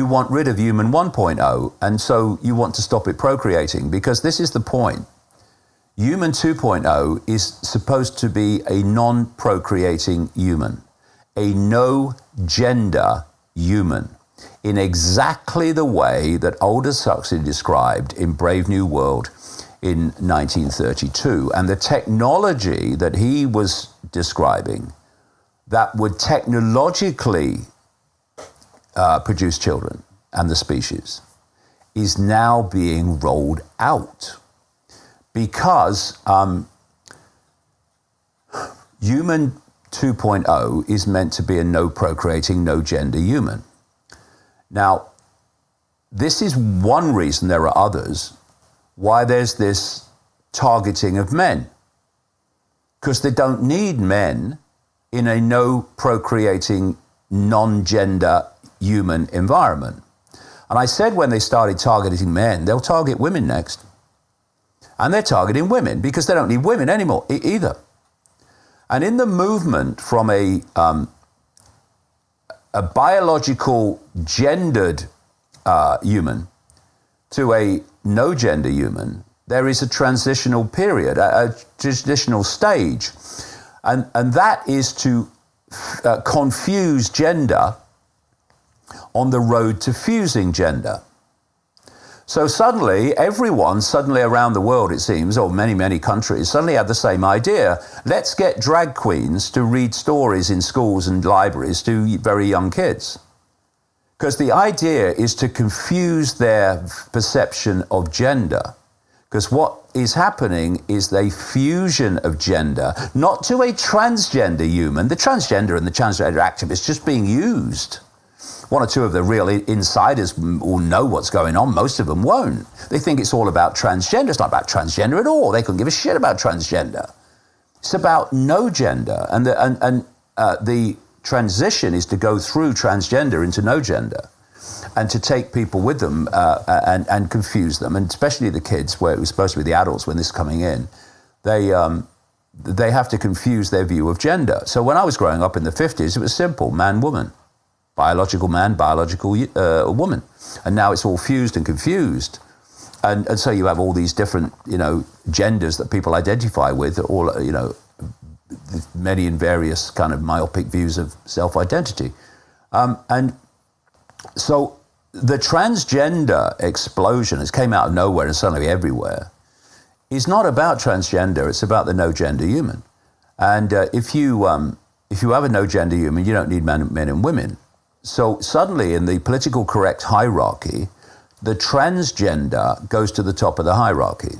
want rid of human 1.0, and so you want to stop it procreating, because this is the point. Human 2.0 is supposed to be a non-procreating human, a no-gender human, in exactly the way that Aldous Huxley described in Brave New World in 1932. And the technology that he was describing that would technologically produce children and the species is now being rolled out, because human 2.0 is meant to be a no procreating, no gender human. Now, this is one reason, there are others, why there's this targeting of men. Because they don't need men in a no procreating, non-gender human environment. And I said when they started targeting men, they'll target women next. And they're targeting women because they don't need women anymore either. And in the movement from a biological gendered human to a no-gender human, there is a transitional period, a transitional stage. And that is to confuse gender on the road to fusing gender. So everyone around the world, it seems, or many countries, suddenly had the same idea. Let's get drag queens to read stories in schools and libraries to very young kids. Because the idea is to confuse their perception of gender. Because what is happening is a fusion of gender, not to a transgender human. The transgender and the transgender activist just being used. One or two of the real insiders will know what's going on. Most of them won't. They think it's all about transgender. It's not about transgender at all. They couldn't give a shit about transgender. It's about no gender. And the transition is to go through transgender into no gender, and to take people with them and confuse them, and especially the kids, where it was supposed to be the adults when this is coming in, they have to confuse their view of gender. So when I was growing up in the 50s, it was simple: man, woman, biological man, biological woman, and now it's all fused and confused, and so you have all these different genders that people identify with, all many and various kind of myopic views of self-identity, and so the transgender explosion has came out of nowhere and suddenly everywhere is not about transgender. It's about the no gender human. And if you have a no gender human, you don't need men and women. So suddenly in the political correct hierarchy, the transgender goes to the top of the hierarchy.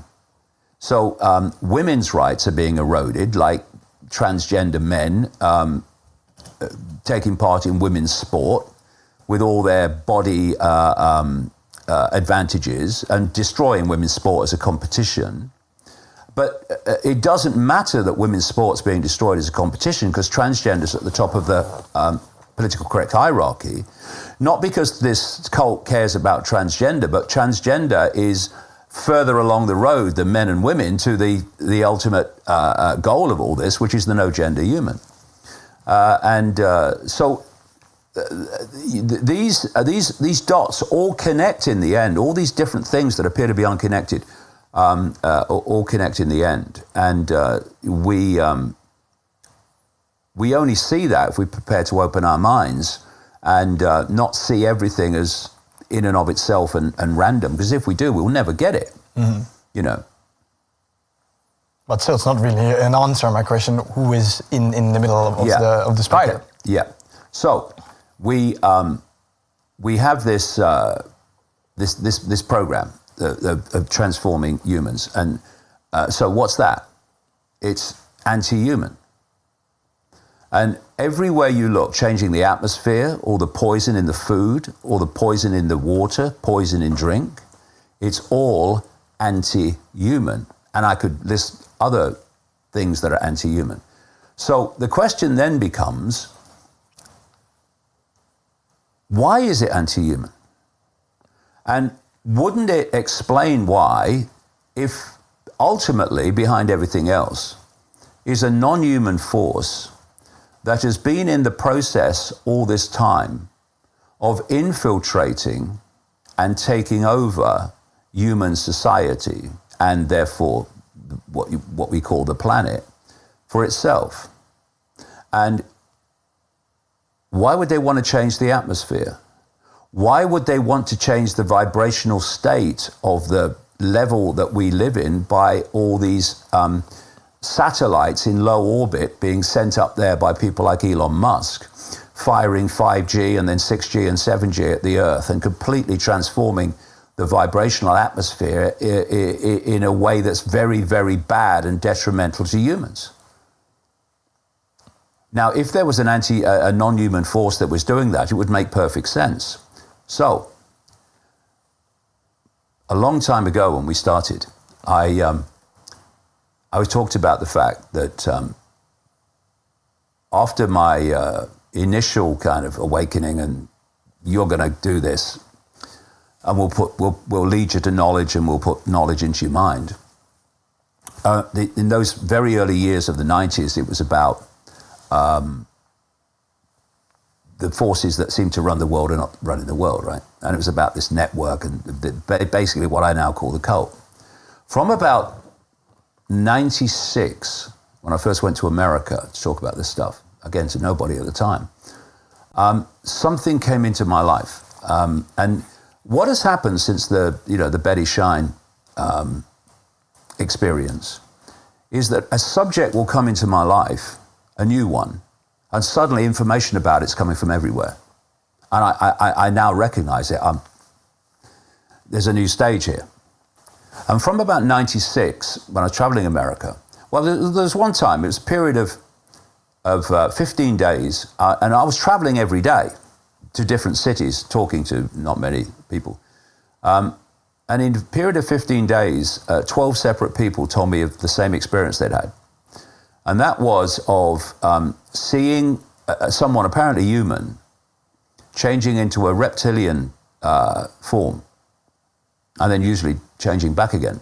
So women's rights are being eroded, like transgender men taking part in women's sport with all their body advantages and destroying women's sport as a competition. But it doesn't matter that women's sport's being destroyed as a competition, because transgender's at the top of the political correct hierarchy, not because this cult cares about transgender, but transgender is further along the road than men and women to the ultimate goal of all this, which is the no gender human. So these dots all connect in the end. All these different things that appear to be unconnected all connect in the end. And we only see that if we prepare to open our minds and not see everything as in and of itself and random. Because if we do, we'll never get it. Mm-hmm. But still, it's not really an answer. My question: who is in the middle of the spider? Okay. Yeah. So we have this program of transforming humans, and so what's that? It's anti-human. And everywhere you look, changing the atmosphere, all the poison in the food, all the poison in the water, poison in drink, it's all anti-human. And I could list other things that are anti-human. So the question then becomes, why is it anti-human? And wouldn't it explain why, if ultimately behind everything else is a non-human force that has been in the process all this time of infiltrating and taking over human society, and therefore what we call the planet, for itself? And why would they want to change the atmosphere? Why would they want to change the vibrational state of the level that we live in by all these satellites in low orbit being sent up there by people like Elon Musk, firing 5G and then 6G and 7G at the Earth and completely transforming the vibrational atmosphere in a way that's very, very bad and detrimental to humans? Now, if there was a non-human force that was doing that, it would make perfect sense. So, a long time ago when we started, I talked about the fact that after my initial kind of awakening, and you're going to do this, and we'll lead you to knowledge, and we'll put knowledge into your mind. In those very early years of the 90s, it was about the forces that seem to run the world are not running the world, right? And it was about this network and basically what I now call the cult. From about 96, when I first went to America to talk about this stuff, again, to nobody at the time, something came into my life. And what has happened since the Betty Shine experience is that a subject will come into my life, a new one, and suddenly information about it's coming from everywhere. And I now recognize it. There's a new stage here. And from about 96, when I was traveling America, well, there was one time, it was a period of 15 days, and I was traveling every day to different cities, talking to not many people. And in a period of 15 days, 12 separate people told me of the same experience they'd had. And that was of seeing someone, apparently human, changing into a reptilian form, and then usually changing back again.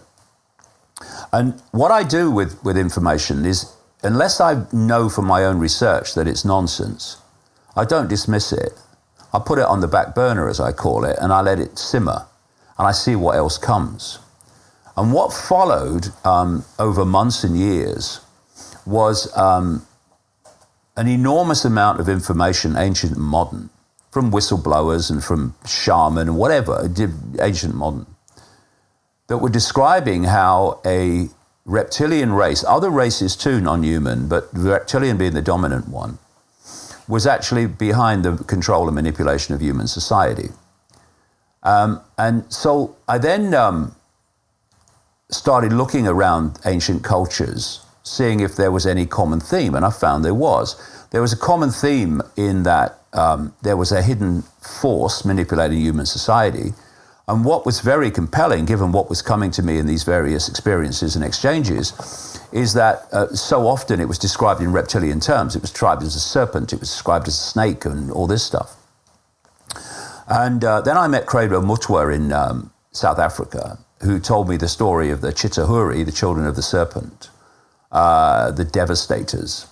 And what I do with information is, unless I know from my own research that it's nonsense, I don't dismiss it. I put it on the back burner, as I call it, and I let it simmer, and I see what else comes. And what followed over months and years was an enormous amount of information, ancient and modern, from whistleblowers and from shaman and whatever, ancient and modern, that were describing how a reptilian race, other races too, non-human, but the reptilian being the dominant one, was actually behind the control and manipulation of human society. And so I then started looking around ancient cultures, seeing if there was any common theme, and I found there was. There was a common theme in that there was a hidden force manipulating human society. And what was very compelling, given what was coming to me in these various experiences and exchanges, is that so often it was described in reptilian terms. It was described as a serpent, it was described as a snake and all this stuff. And then I met Credo Mutwa in South Africa, who told me the story of the Chitahuri, the children of the serpent, the devastators,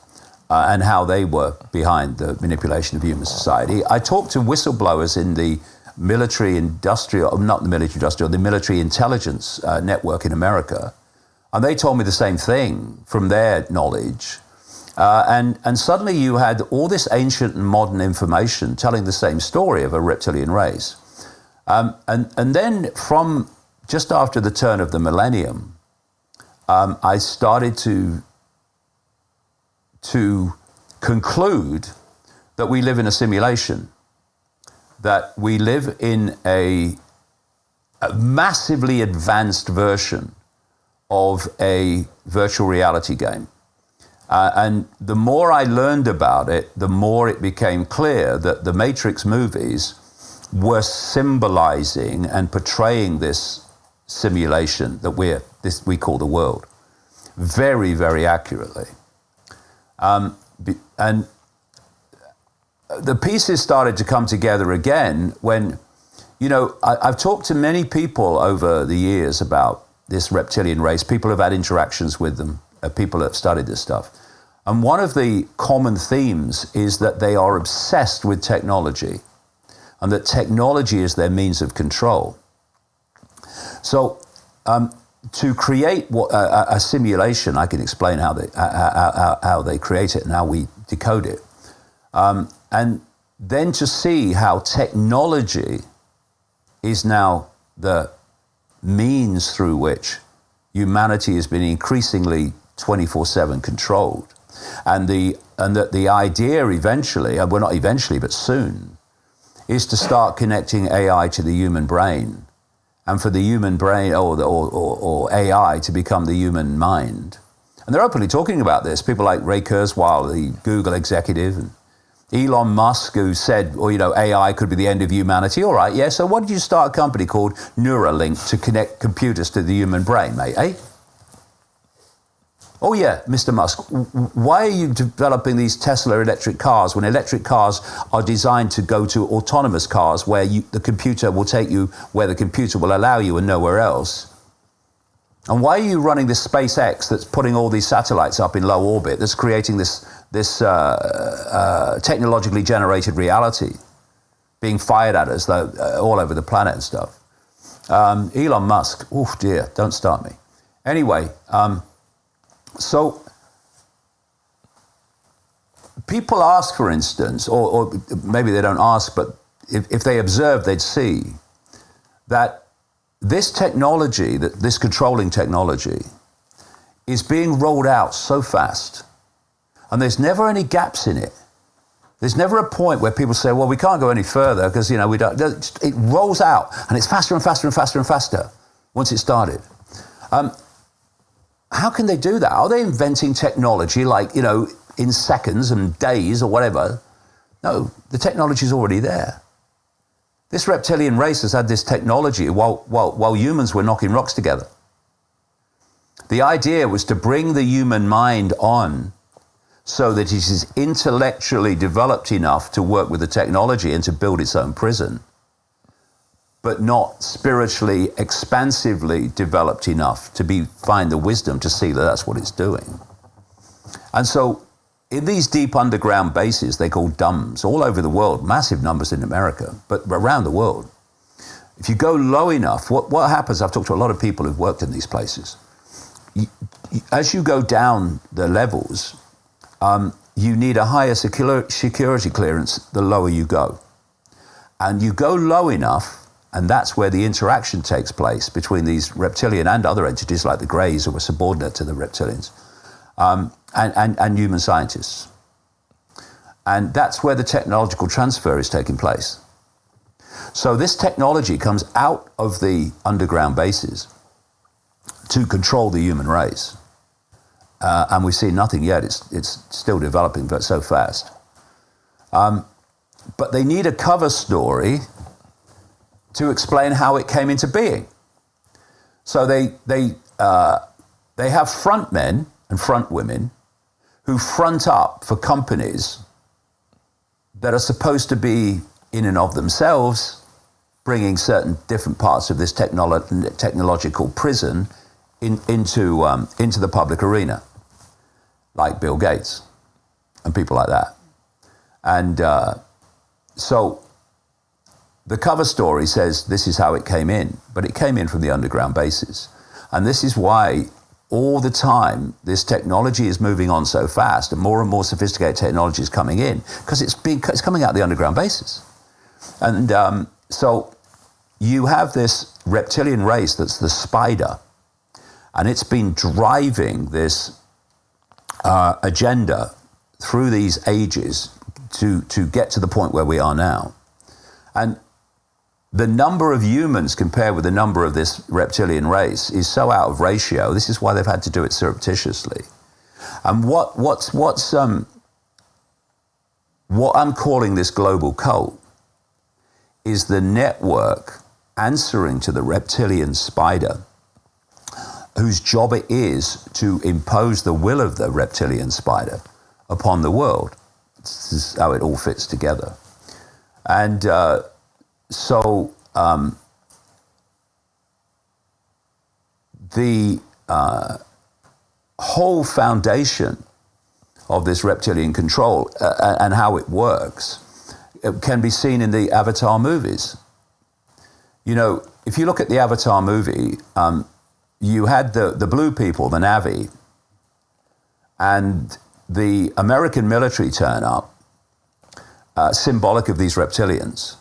and how they were behind the manipulation of human society. I talked to whistleblowers in the military industrial, not the military industrial, the military intelligence network in America. And they told me the same thing from their knowledge. And suddenly you had all this ancient and modern information telling the same story of a reptilian race. And then from just after the turn of the millennium, I started to conclude that we live in a simulation, that we live in a massively advanced version of a virtual reality game. And the more I learned about it, the more it became clear that the Matrix movies were symbolizing and portraying this simulation that we call the world very, very accurately. And the pieces started to come together again when, I've talked to many people over the years about this reptilian race. People have had interactions with them, people that have studied this stuff. And one of the common themes is that they are obsessed with technology and that technology is their means of control. So to create a simulation, I can explain how they create it and how we decode it. And then to see how technology is now the means through which humanity has been increasingly 24/7 controlled. And that the idea eventually, well not eventually, but soon, is to start connecting AI to the human brain, and for the human brain or AI to become the human mind. And they're openly talking about this. People like Ray Kurzweil, the Google executive, and Elon Musk, who said, AI could be the end of humanity. All right, yeah, so why did you start a company called Neuralink to connect computers to the human brain, mate, eh? Oh yeah, Mr. Musk, why are you developing these Tesla electric cars when electric cars are designed to go to autonomous cars where the computer will take you where the computer will allow you and nowhere else? And why are you running this SpaceX that's putting all these satellites up in low orbit, that's creating this technologically generated reality being fired at us all over the planet and stuff. Elon Musk, oh dear, don't start me. Anyway, so people ask, for instance, or maybe they don't ask, but if they observe, they'd see that this technology, this controlling technology, is being rolled out so fast, and there's never any gaps in it. There's never a point where people say, well, we can't go any further because, you know, we don't. It rolls out, and it's faster and faster and faster and faster once it started. How can they do that? Are they inventing technology like, you know, in seconds and days or whatever? No, the technology is already there. This reptilian race has had this technology while humans were knocking rocks together. The idea was to bring the human mind on so that it is intellectually developed enough to work with the technology and to build its own prison, but not spiritually, expansively developed enough to find the wisdom to see that that's what it's doing. And so in these deep underground bases, they call DUMBs, all over the world, massive numbers in America, but around the world. If you go low enough, what happens, I've talked to a lot of people who've worked in these places, as you go down the levels, you need a higher security clearance the lower you go. And you go low enough, and that's where the interaction takes place between these reptilian and other entities like the Greys, who are subordinate to the reptilians, and human scientists. And that's where the technological transfer is taking place. So this technology comes out of the underground bases to control the human race. And we've seen nothing yet. It's still developing, but so fast. But they need a cover story to explain how it came into being. So they have front men and front women who front up for companies that are supposed to be in and of themselves bringing certain different parts of this technological prison into the public arena, like Bill Gates and people like that. And so the cover story says this is how it came in, but it came in from the underground bases. And this is why all the time this technology is moving on so fast and more sophisticated technology is coming in, because it's coming out of the underground bases. And so you have this reptilian race that's the spider, and it's been driving this agenda through these ages to get to the point where we are now. And the number of humans compared with the number of this reptilian race is so out of ratio. This is why they've had to do it surreptitiously. And what I'm calling this global cult is the network answering to the reptilian spider, whose job it is to impose the will of the reptilian spider upon the world. This is how it all fits together. And so the whole foundation of this reptilian control and how it works can be seen in the Avatar movies. You know, if you look at the Avatar movie, you had the blue people, the Na'vi, and the American military turn up, symbolic of these reptilians.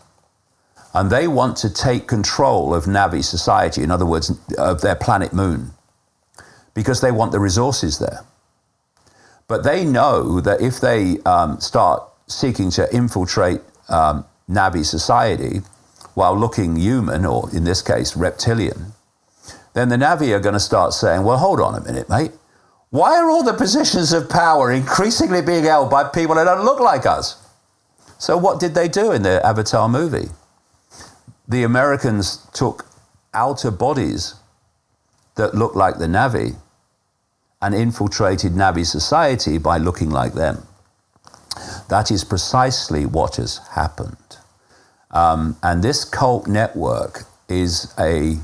And they want to take control of Na'vi society, in other words, of their planet Moon, because they want the resources there. But they know that if they start seeking to infiltrate Na'vi society while looking human, or in this case, reptilian, then the Na'vi are going to start saying, well, hold on a minute, mate. Why are all the positions of power increasingly being held by people that don't look like us? So what did they do in the Avatar movie? The Americans took outer bodies that looked like the Na'vi and infiltrated Na'vi society by looking like them. That is precisely what has happened. And this cult network is an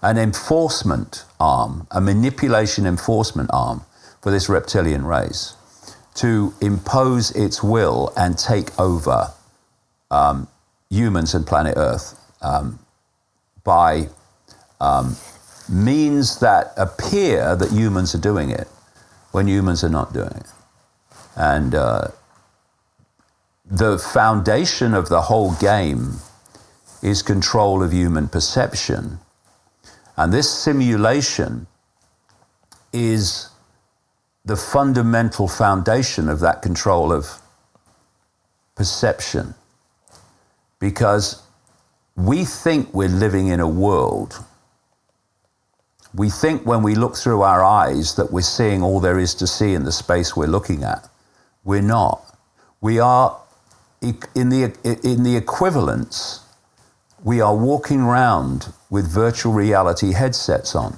enforcement arm, a manipulation enforcement arm for this reptilian race. to impose its will and take over humans and planet Earth by means that appear that humans are doing it when humans are not doing it. And the foundation of the whole game is control of human perception. And this simulation is the fundamental foundation of that control of perception. Because we think we're living in a world. We think when we look through our eyes that we're seeing all there is to see in the space we're looking at. We're not. We are, in the equivalence, we are walking around with virtual reality headsets on.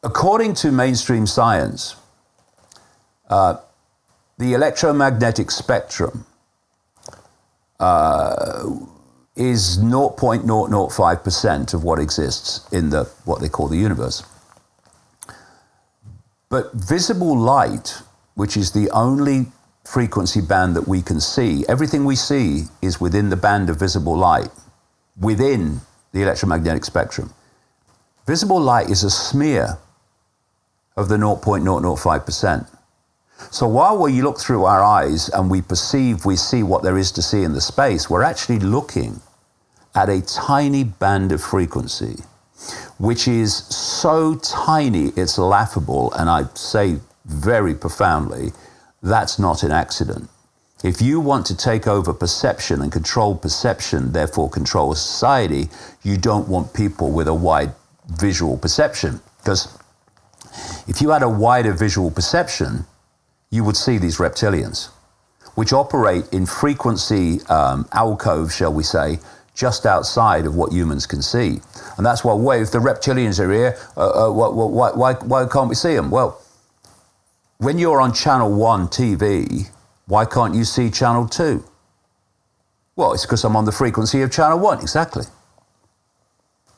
According to mainstream science, the electromagnetic spectrum is 0.005% of what exists in what they call the universe. But visible light, which is the only frequency band that we can see, everything we see is within the band of visible light, within the electromagnetic spectrum. Visible light is a smear of the 0.005%. So while we look through our eyes and we see what there is to see in the space, we're actually looking at a tiny band of frequency, which is so tiny it's laughable, and I say very profoundly, that's not an accident. If you want to take over perception and control perception, therefore control society, you don't want people with a wide visual perception. Because if you had a wider visual perception, you would see these reptilians, which operate in frequency alcove, shall we say, just outside of what humans can see. And that's why, if the reptilians are here, why can't we see them? Well, when you're on Channel 1 TV, why can't you see Channel 2? Well, it's because I'm on the frequency of Channel 1, exactly.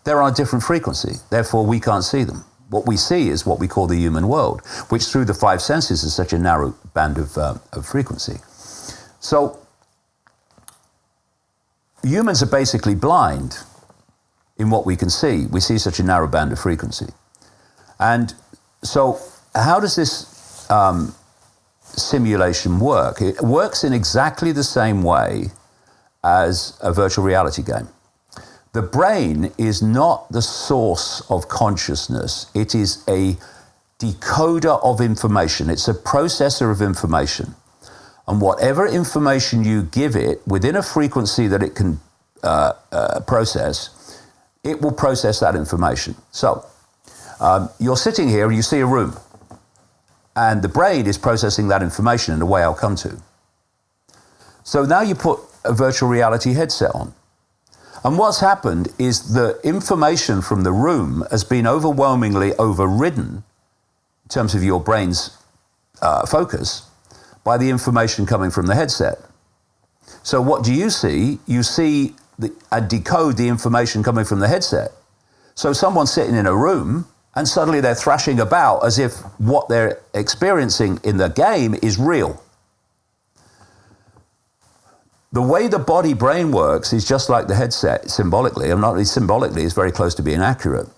They're on a different frequency, therefore we can't see them. What we see is what we call the human world, which through the five senses is such a narrow band of frequency. So humans are basically blind in what we can see. We see such a narrow band of frequency. And so how does this simulation work? It works in exactly the same way as a virtual reality game. The brain is not the source of consciousness. It is a decoder of information. It's a processor of information. And whatever information you give it within a frequency that it can process, it will process that information. So you're sitting here and you see a room, and the brain is processing that information in a way I'll come to. So now you put a virtual reality headset on. And what's happened is the information from the room has been overwhelmingly overridden in terms of your brain's focus by the information coming from the headset. So what do you see? You see and decode the information coming from the headset. So someone's sitting in a room and suddenly they're thrashing about as if what they're experiencing in the game is real. The way the body-brain works is just like the headset symbolically. I'm not really symbolically, it's very close to being accurate.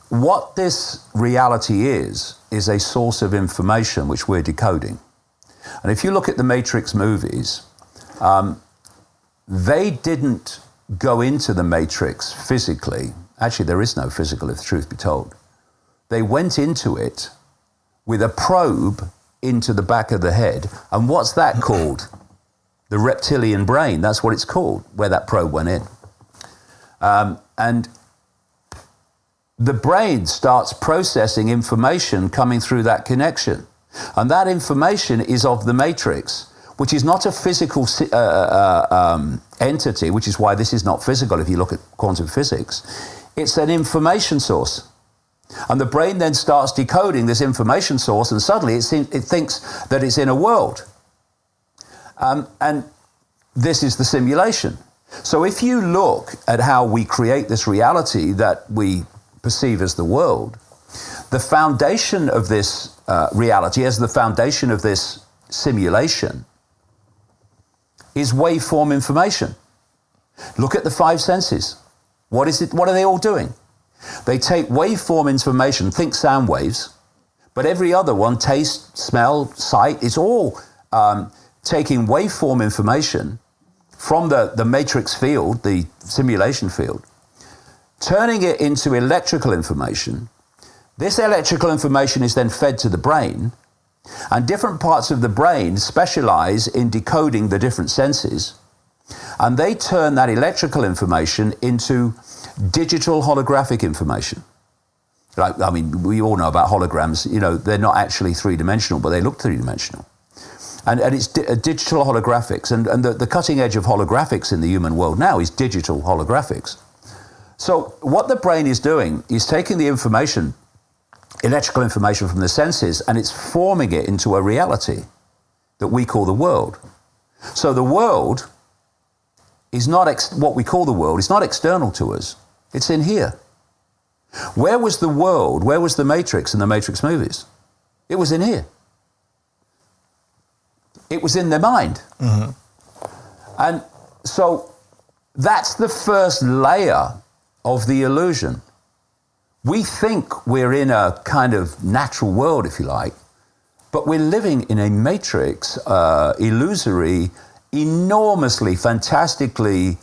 What this reality is a source of information which we're decoding. And if you look at the Matrix movies, they didn't go into the Matrix physically. Actually, there is no physical, if the truth be told. They went into it with a probe into the back of the head. And what's that called? The reptilian brain. That's what it's called, where that probe went in. And the brain starts processing information coming through that connection. And that information is of the matrix, which is not a physical entity, which is why this is not physical if you look at quantum physics. It's an information source. And the brain then starts decoding this information source, and suddenly it thinks that it's in a world. And this is the simulation. So if you look at how we create this reality that we perceive as the world, the foundation of this reality, as the foundation of this simulation, is waveform information. Look at the five senses. What is it? What are they all doing? They take waveform information, think sound waves, but every other one, taste, smell, sight, it's all taking waveform information from the matrix field, the simulation field, turning it into electrical information. This electrical information is then fed to the brain, and different parts of the brain specialize in decoding the different senses, and they turn that electrical information into digital holographic information. Like, I mean, we all know about holograms. You know, they're not actually three-dimensional, but they look three-dimensional. And it's digital holographics. And the cutting edge of holographics in the human world now is digital holographics. So what the brain is doing is taking the information, electrical information from the senses, and it's forming it into a reality that we call the world. So the world is not what we call the world. It's not external to us. It's in here. Where was the world? Where was the Matrix in the Matrix movies? It was in here. It was in their mind. Mm-hmm. And so that's the first layer of the illusion. We think we're in a kind of natural world, if you like, but we're living in a matrix, illusory, enormously, fantastically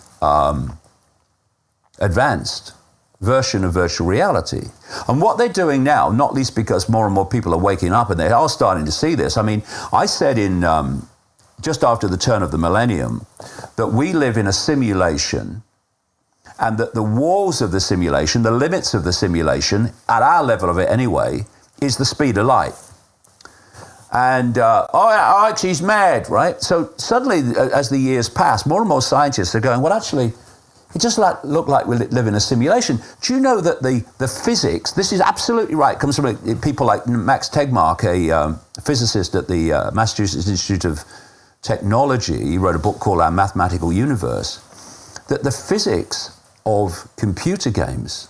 advanced version of virtual reality. And what they're doing now, not least because more and more people are waking up and they are starting to see this. I mean, I said in just after the turn of the millennium that we live in a simulation, and that the walls of the simulation, the limits of the simulation, at our level of it anyway, is the speed of light. And, actually, he's mad, right? So suddenly, as the years pass, more and more scientists are going, well, actually, it just look like we live in a simulation. Do you know that the physics, this is absolutely right, comes from people like Max Tegmark, a physicist at the Massachusetts Institute of Technology. He wrote a book called Our Mathematical Universe, that the physics of computer games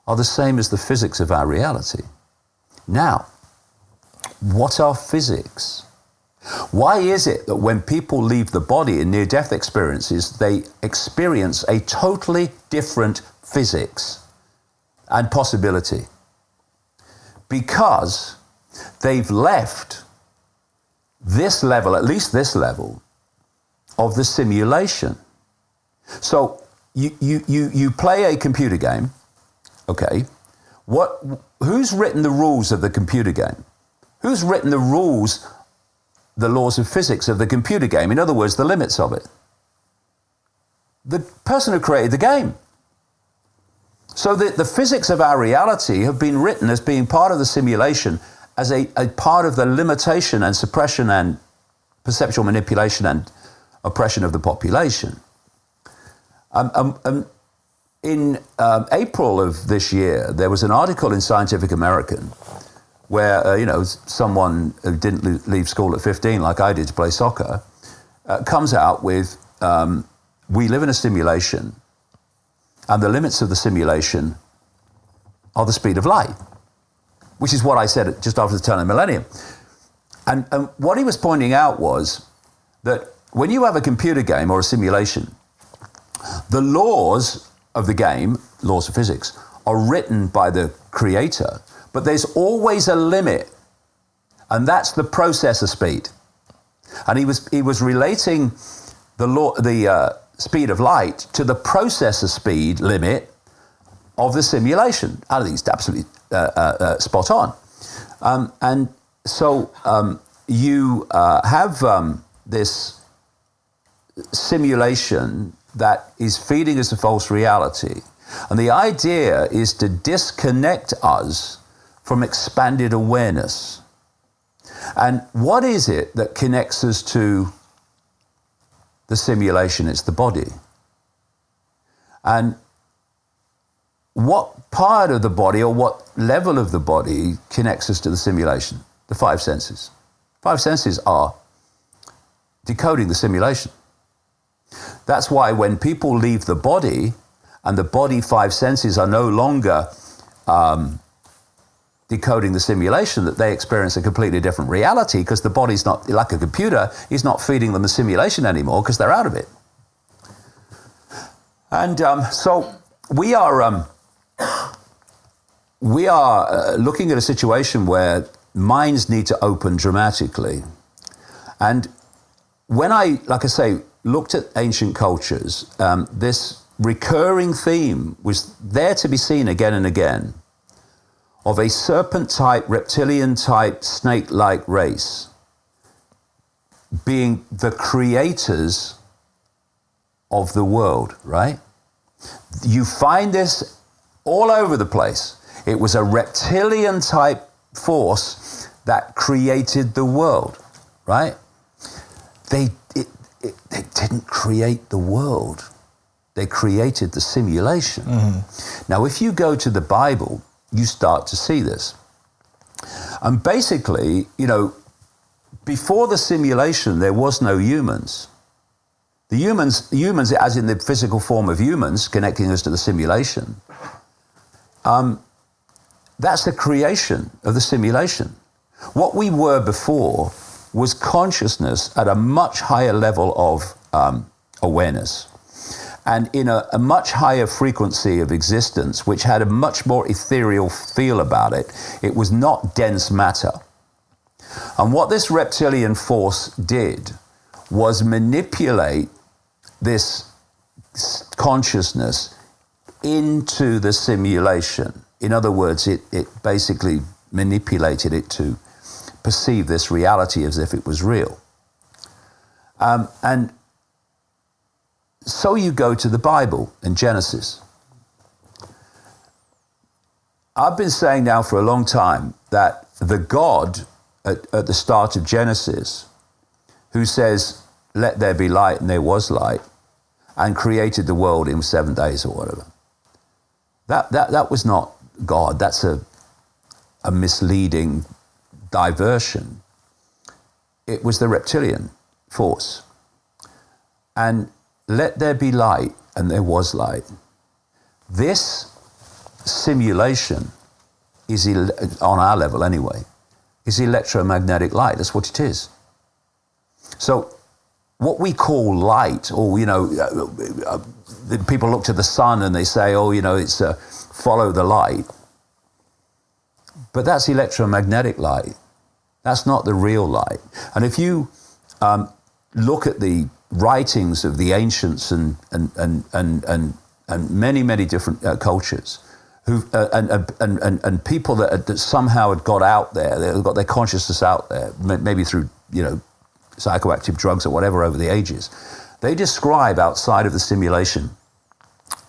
are the same as the physics of our reality. Now, what are physics? Why is it that when people leave the body in near-death experiences, they experience a totally different physics and possibility? Because they've left this level, at least this level, of the simulation. So you play a computer game, okay? Who's written the rules of the computer game? Who's written the rules, the laws of physics of the computer game? In other words, the limits of it. The person who created the game. So the physics of our reality have been written as being part of the simulation, as a part of the limitation and suppression and perceptual manipulation and oppression of the population. In April of this year, there was an article in Scientific American where, someone who didn't leave school at 15, like I did, to play soccer, comes out with, we live in a simulation, and the limits of the simulation are the speed of light, which is what I said just after the turn of the millennium. And what he was pointing out was that when you have a computer game or a simulation, the laws of the game, laws of physics, are written by the creator, but there's always a limit, and that's the processor speed. And he was relating the speed of light to the processor speed limit of the simulation. I think it's absolutely spot on. And so you have this simulation that is feeding us a false reality. And the idea is to disconnect us from expanded awareness. And what is it that connects us to the simulation? It's the body. And what part of the body or what level of the body connects us to the simulation? The five senses. Five senses are decoding the simulation. That's why when people leave the body and the body five senses are no longer decoding the simulation, that they experience a completely different reality, because the body's not, like a computer, is not feeding them the simulation anymore because they're out of it. And so we are looking at a situation where minds need to open dramatically. And when I, like I say, looked at ancient cultures, this recurring theme was there to be seen again and again, of a serpent-type, reptilian-type, snake-like race being the creators of the world, right? You find this all over the place. It was a reptilian-type force that created the world, right? They didn't create the world. They created the simulation. Mm-hmm. Now, if you go to the Bible, you start to see this. And basically, you know, before the simulation, there was no humans. The humans, as in the physical form of humans, connecting us to the simulation, that's the creation of the simulation. What we were before was consciousness at a much higher level of awareness, and in a much higher frequency of existence, which had a much more ethereal feel about it. It was not dense matter. And what this reptilian force did was manipulate this consciousness into the simulation. In other words, it basically manipulated it to perceive this reality as if it was real. And so you go to the Bible in Genesis. I've been saying now for a long time that the God at the start of Genesis, who says, "Let there be light," and there was light, and created the world in 7 days or whatever, that was not God. That's a misleading diversion. It was the reptilian force. And let there be light, and there was light. This simulation is, on our level anyway, is electromagnetic light. That's what it is. So what we call light, or, you know, people look to the sun and they say, oh, you know, it's follow the light. But that's electromagnetic light. That's not the real light. And if you look at the writings of the ancients and many different cultures, who and people that somehow had got out there, they've got their consciousness out there, maybe through, you know, psychoactive drugs or whatever over the ages, they describe outside of the simulation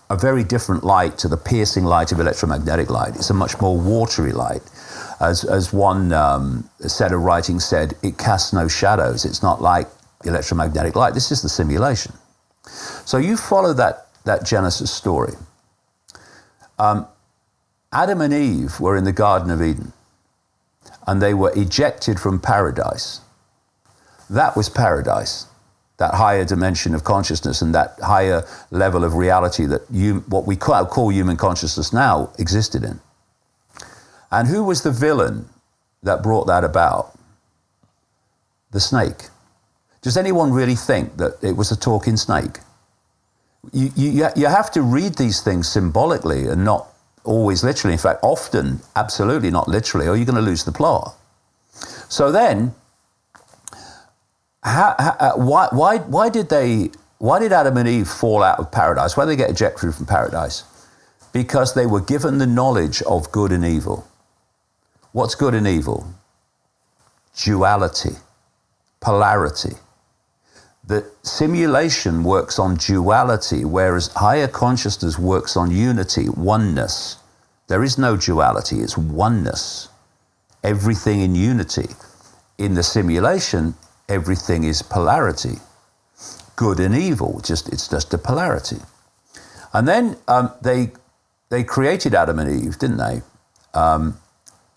a very different light to the piercing light of electromagnetic light. It's a much more watery light. As one set of writings said, it casts no shadows. It's not like electromagnetic light. This is the simulation. So you follow that Genesis story. Adam and Eve were in the Garden of Eden, and they were ejected from paradise. That was paradise, that higher dimension of consciousness and that higher level of reality that what we call human consciousness now existed in. And who was the villain that brought that about? The snake. Does anyone really think that it was a talking snake? You have to read these things symbolically and not always literally. In fact, often absolutely not literally, or you're going to lose the plot. So then, why did Adam and Eve fall out of paradise? Why did they get ejected from paradise? Because they were given the knowledge of good and evil. What's good and evil? Duality, polarity. The simulation works on duality, whereas higher consciousness works on unity, oneness. There is no duality, it's oneness. Everything in unity. In the simulation, everything is polarity. Good and evil, it's just a polarity. And then they created Adam and Eve, didn't they?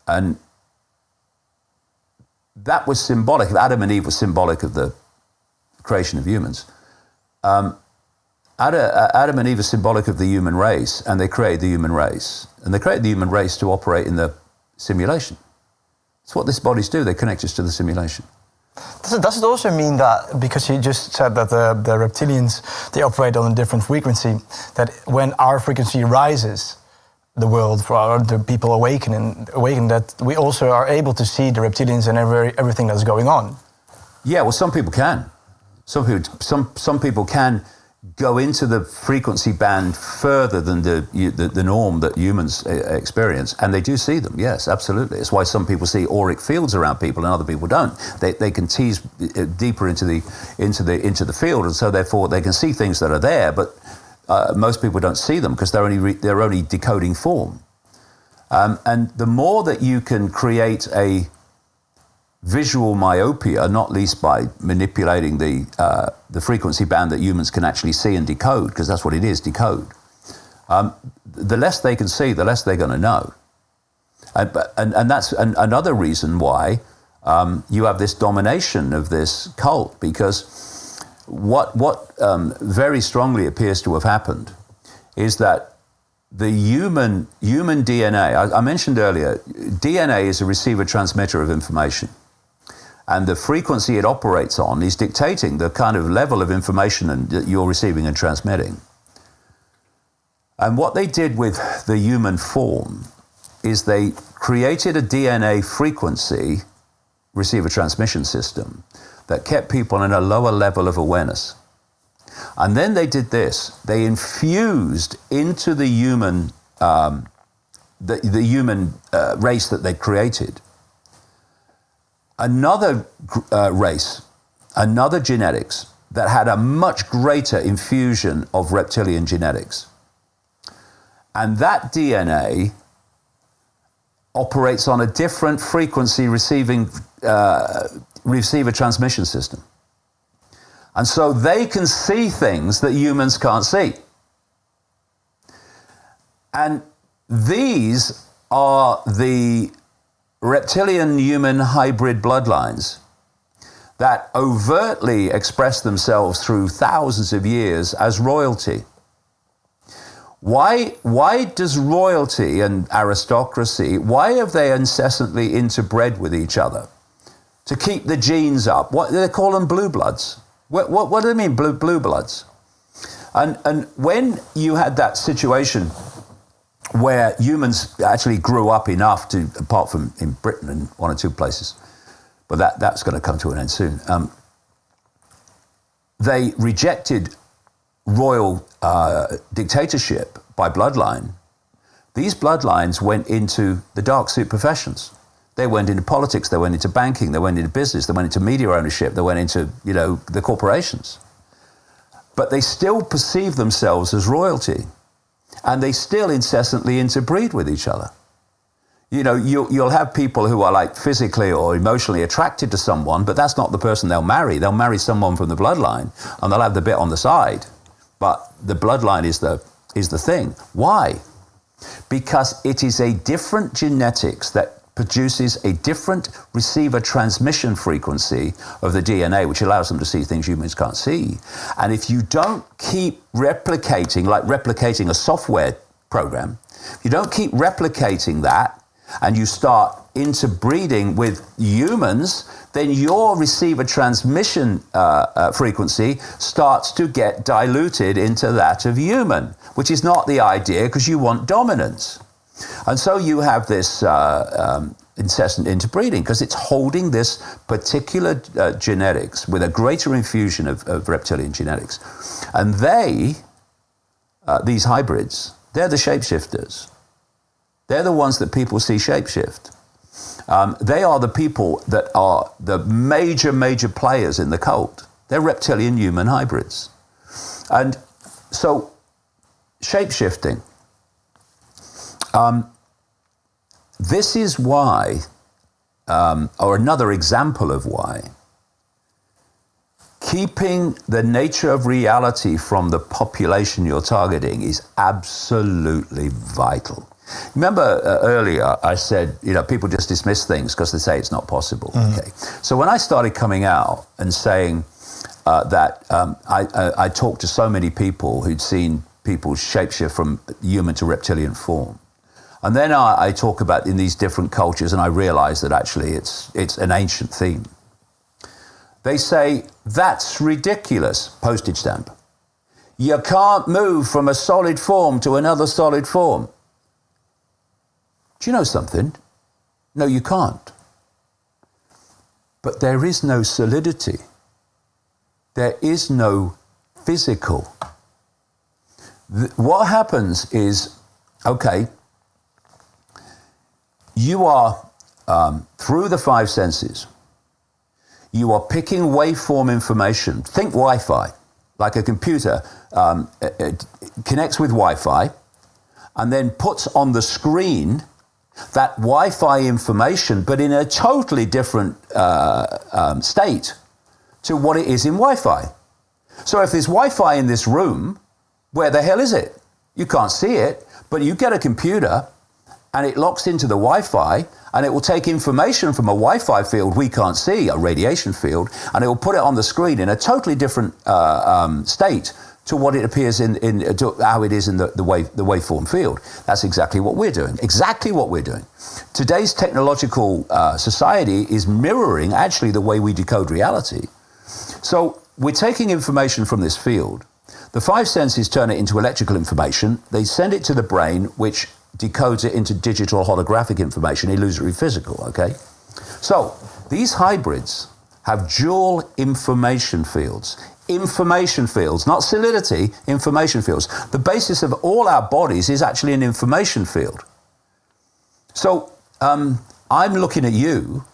And that was symbolic. Adam and Eve was symbolic of the creation of humans. Adam and Eve are symbolic of the human race, and they created the human race. And they created the human race to operate in the simulation. It's what these bodies do. They connect us to the simulation. Does it also mean that, because you just said that the reptilians, they operate on a different frequency, that when our frequency rises, the world, for the people awaken, that we also are able to see the reptilians and everything that's going on? Yeah, well, some people can. Some people can go into the frequency band further than the norm that humans experience, and they do see them. Yes, absolutely. It's why some people see auric fields around people and other people don't. They can tease deeper into the field, and so therefore they can see things that are there, but most people don't see them because they're only decoding form. And the more that you can create a visual myopia, not least by manipulating the frequency band that humans can actually see and decode, because that's what it is, decode. The less they can see, the less they're going to know. And that's another reason why you have this domination of this cult, because what very strongly appears to have happened is that the human DNA, I mentioned earlier, DNA is a receiver-transmitter of information. And the frequency it operates on is dictating the kind of level of information that you're receiving and transmitting. And what they did with the human form is they created a DNA frequency receiver transmission system that kept people in a lower level of awareness. And then they did this. They infused into the human race that they created another race, another genetics that had a much greater infusion of reptilian genetics. And that DNA operates on a different frequency receiver transmission system. And so they can see things that humans can't see. And these are the reptilian-human hybrid bloodlines that overtly express themselves through thousands of years as royalty. Why does royalty and aristocracy, why have they incessantly interbred with each other? To keep the genes up. What they call them blue bloods. What do they mean, blue bloods? And when you had that situation where humans actually grew up enough to, apart from in Britain and one or two places, but that's going to come to an end soon, they rejected royal dictatorship by bloodline. These bloodlines went into the dark suit professions. They went into politics, they went into banking, they went into business, they went into media ownership, they went into, the corporations. But they still perceive themselves as royalty, and they still incessantly interbreed with each other. You'll have people who are like physically or emotionally attracted to someone, but that's not the person they'll marry. They'll marry someone from the bloodline, and they'll have the bit on the side. But the bloodline is the thing. Why? Because it is a different genetics that produces a different receiver transmission frequency of the DNA, which allows them to see things humans can't see. And if you don't keep replicating, like replicating a software program, if you don't keep replicating that and you start interbreeding with humans, then your receiver transmission frequency starts to get diluted into that of human, which is not the idea, because you want dominance. And so you have this incessant interbreeding, because it's holding this particular genetics with a greater infusion of reptilian genetics. And these hybrids, they're the shapeshifters. They're the ones that people see shapeshift. They are the people that are the major players in the cult. They're reptilian human hybrids. And so shapeshifting. This is why, or another example of why, keeping the nature of reality from the population you're targeting is absolutely vital. Remember earlier I said, people just dismiss things because they say it's not possible. Mm. Okay. So when I started coming out and saying that I talked to so many people who'd seen people shapeshift from human to reptilian form, And then I talk about in these different cultures, and I realize that actually it's an ancient theme. They say, that's ridiculous, postage stamp. You can't move from a solid form to another solid form. Do you know something? No, you can't. But there is no solidity. There is no physical. What happens is, okay, you are, through the five senses, you are picking waveform information. Think Wi-Fi, like a computer it connects with Wi-Fi and then puts on the screen that Wi-Fi information, but in a totally different state to what it is in Wi-Fi. So if there's Wi-Fi in this room, where the hell is it? You can't see it, but you get a computer and it locks into the Wi-Fi and it will take information from a Wi-Fi field we can't see, a radiation field, and it will put it on the screen in a totally different state to what it appears to how it is in the waveform field. That's exactly what we're doing. Exactly what we're doing. Today's technological society is mirroring actually the way we decode reality. So we're taking information from this field. The five senses turn it into electrical information. They send it to the brain, which decodes it into digital holographic information, illusory physical, okay? So these hybrids have dual information fields. Information fields, not solidity, information fields. The basis of all our bodies is actually an information field. So I'm looking at you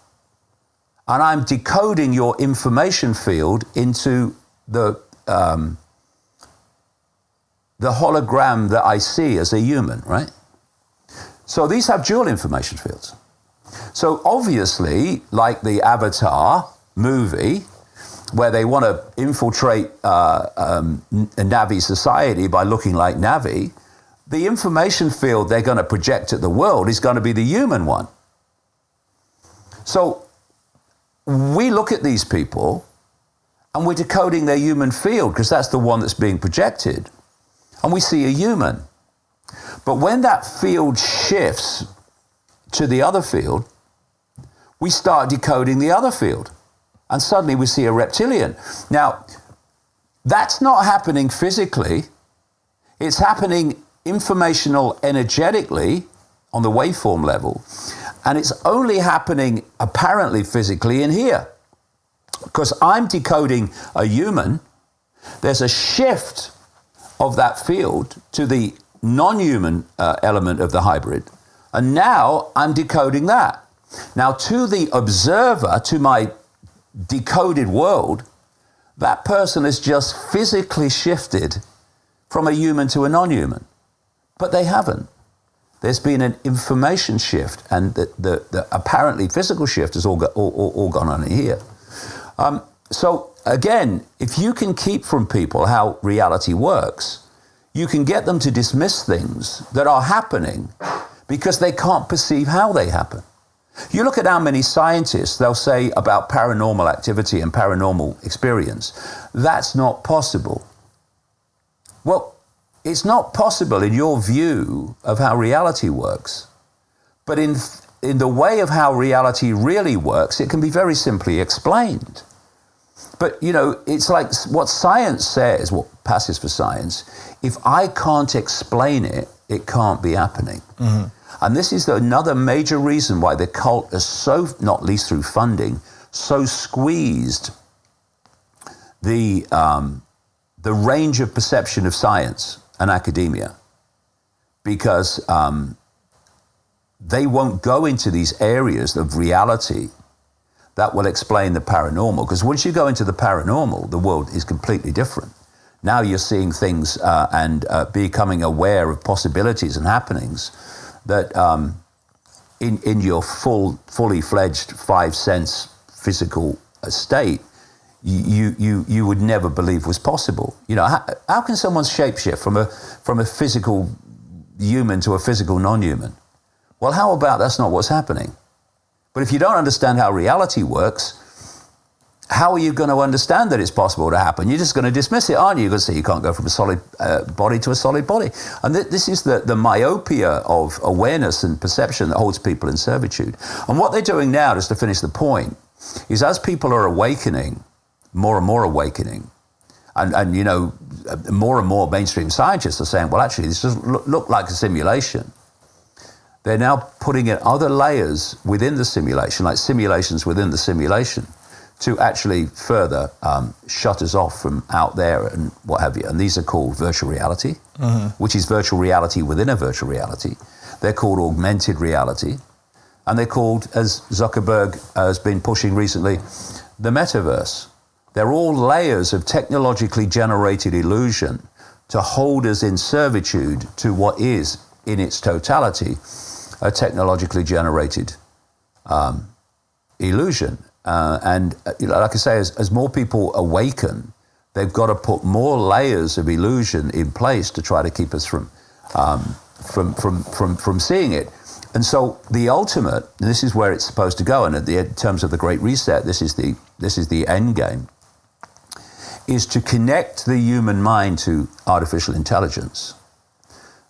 and I'm decoding your information field into the hologram that I see as a human, right? So these have dual information fields. So obviously, like the Avatar movie, where they want to infiltrate a Navi society by looking like Navi, the information field they're going to project at the world is going to be the human one. So we look at these people and we're decoding their human field because that's the one that's being projected. And we see a human. But when that field shifts to the other field, we start decoding the other field. And suddenly we see a reptilian. Now, that's not happening physically. It's happening informational energetically on the waveform level. And it's only happening apparently physically in here. Because I'm decoding a human, there's a shift of that field to the non-human element of the hybrid. And now I'm decoding that. Now to the observer, to my decoded world, that person has just physically shifted from a human to a non-human. But they haven't. There's been an information shift, and the apparently physical shift has all gone on in here. So again, if you can keep from people how reality works, you can get them to dismiss things that are happening because they can't perceive how they happen. You look at how many scientists they'll say about paranormal activity and paranormal experience. That's not possible. Well, it's not possible in your view of how reality works. But in the way of how reality really works, it can be very simply explained. But, you know, it's like what science says, what passes for science, if I can't explain it, it can't be happening. Mm-hmm. And this is another major reason why the cult is so, not least through funding, so squeezed the range of perception of science and academia, because they won't go into these areas of reality that will explain the paranormal. Because once you go into the paranormal, the world is completely different. Now you're seeing things and becoming aware of possibilities and happenings that in your fully fledged five sense physical state, you would never believe was possible. You know, how can someone shapeshift from a physical human to a physical non-human? Well, how about that's not what's happening? But if you don't understand how reality works, how are you going to understand that it's possible to happen? You're just going to dismiss it, aren't you? You're going to say you can't go from a solid body to a solid body. And this is the myopia of awareness and perception that holds people in servitude. And what they're doing now, just to finish the point, is as people are awakening, more and more awakening, and you know, more and more mainstream scientists are saying, well, actually, this doesn't look like a simulation. They're now putting in other layers within the simulation, like simulations within the simulation, to actually further shut us off from out there and what have you. And these are called virtual reality, which is virtual reality within a virtual reality. They're called augmented reality. And they're called, as Zuckerberg has been pushing recently, the metaverse. They're all layers of technologically generated illusion to hold us in servitude to what is, in its totality, a technologically generated illusion. And like I say, as more people awaken, they've got to put more layers of illusion in place to try to keep us from seeing it. And so the ultimate, and this is where it's supposed to go, and in terms of the Great Reset, this is the end game, is to connect the human mind to artificial intelligence.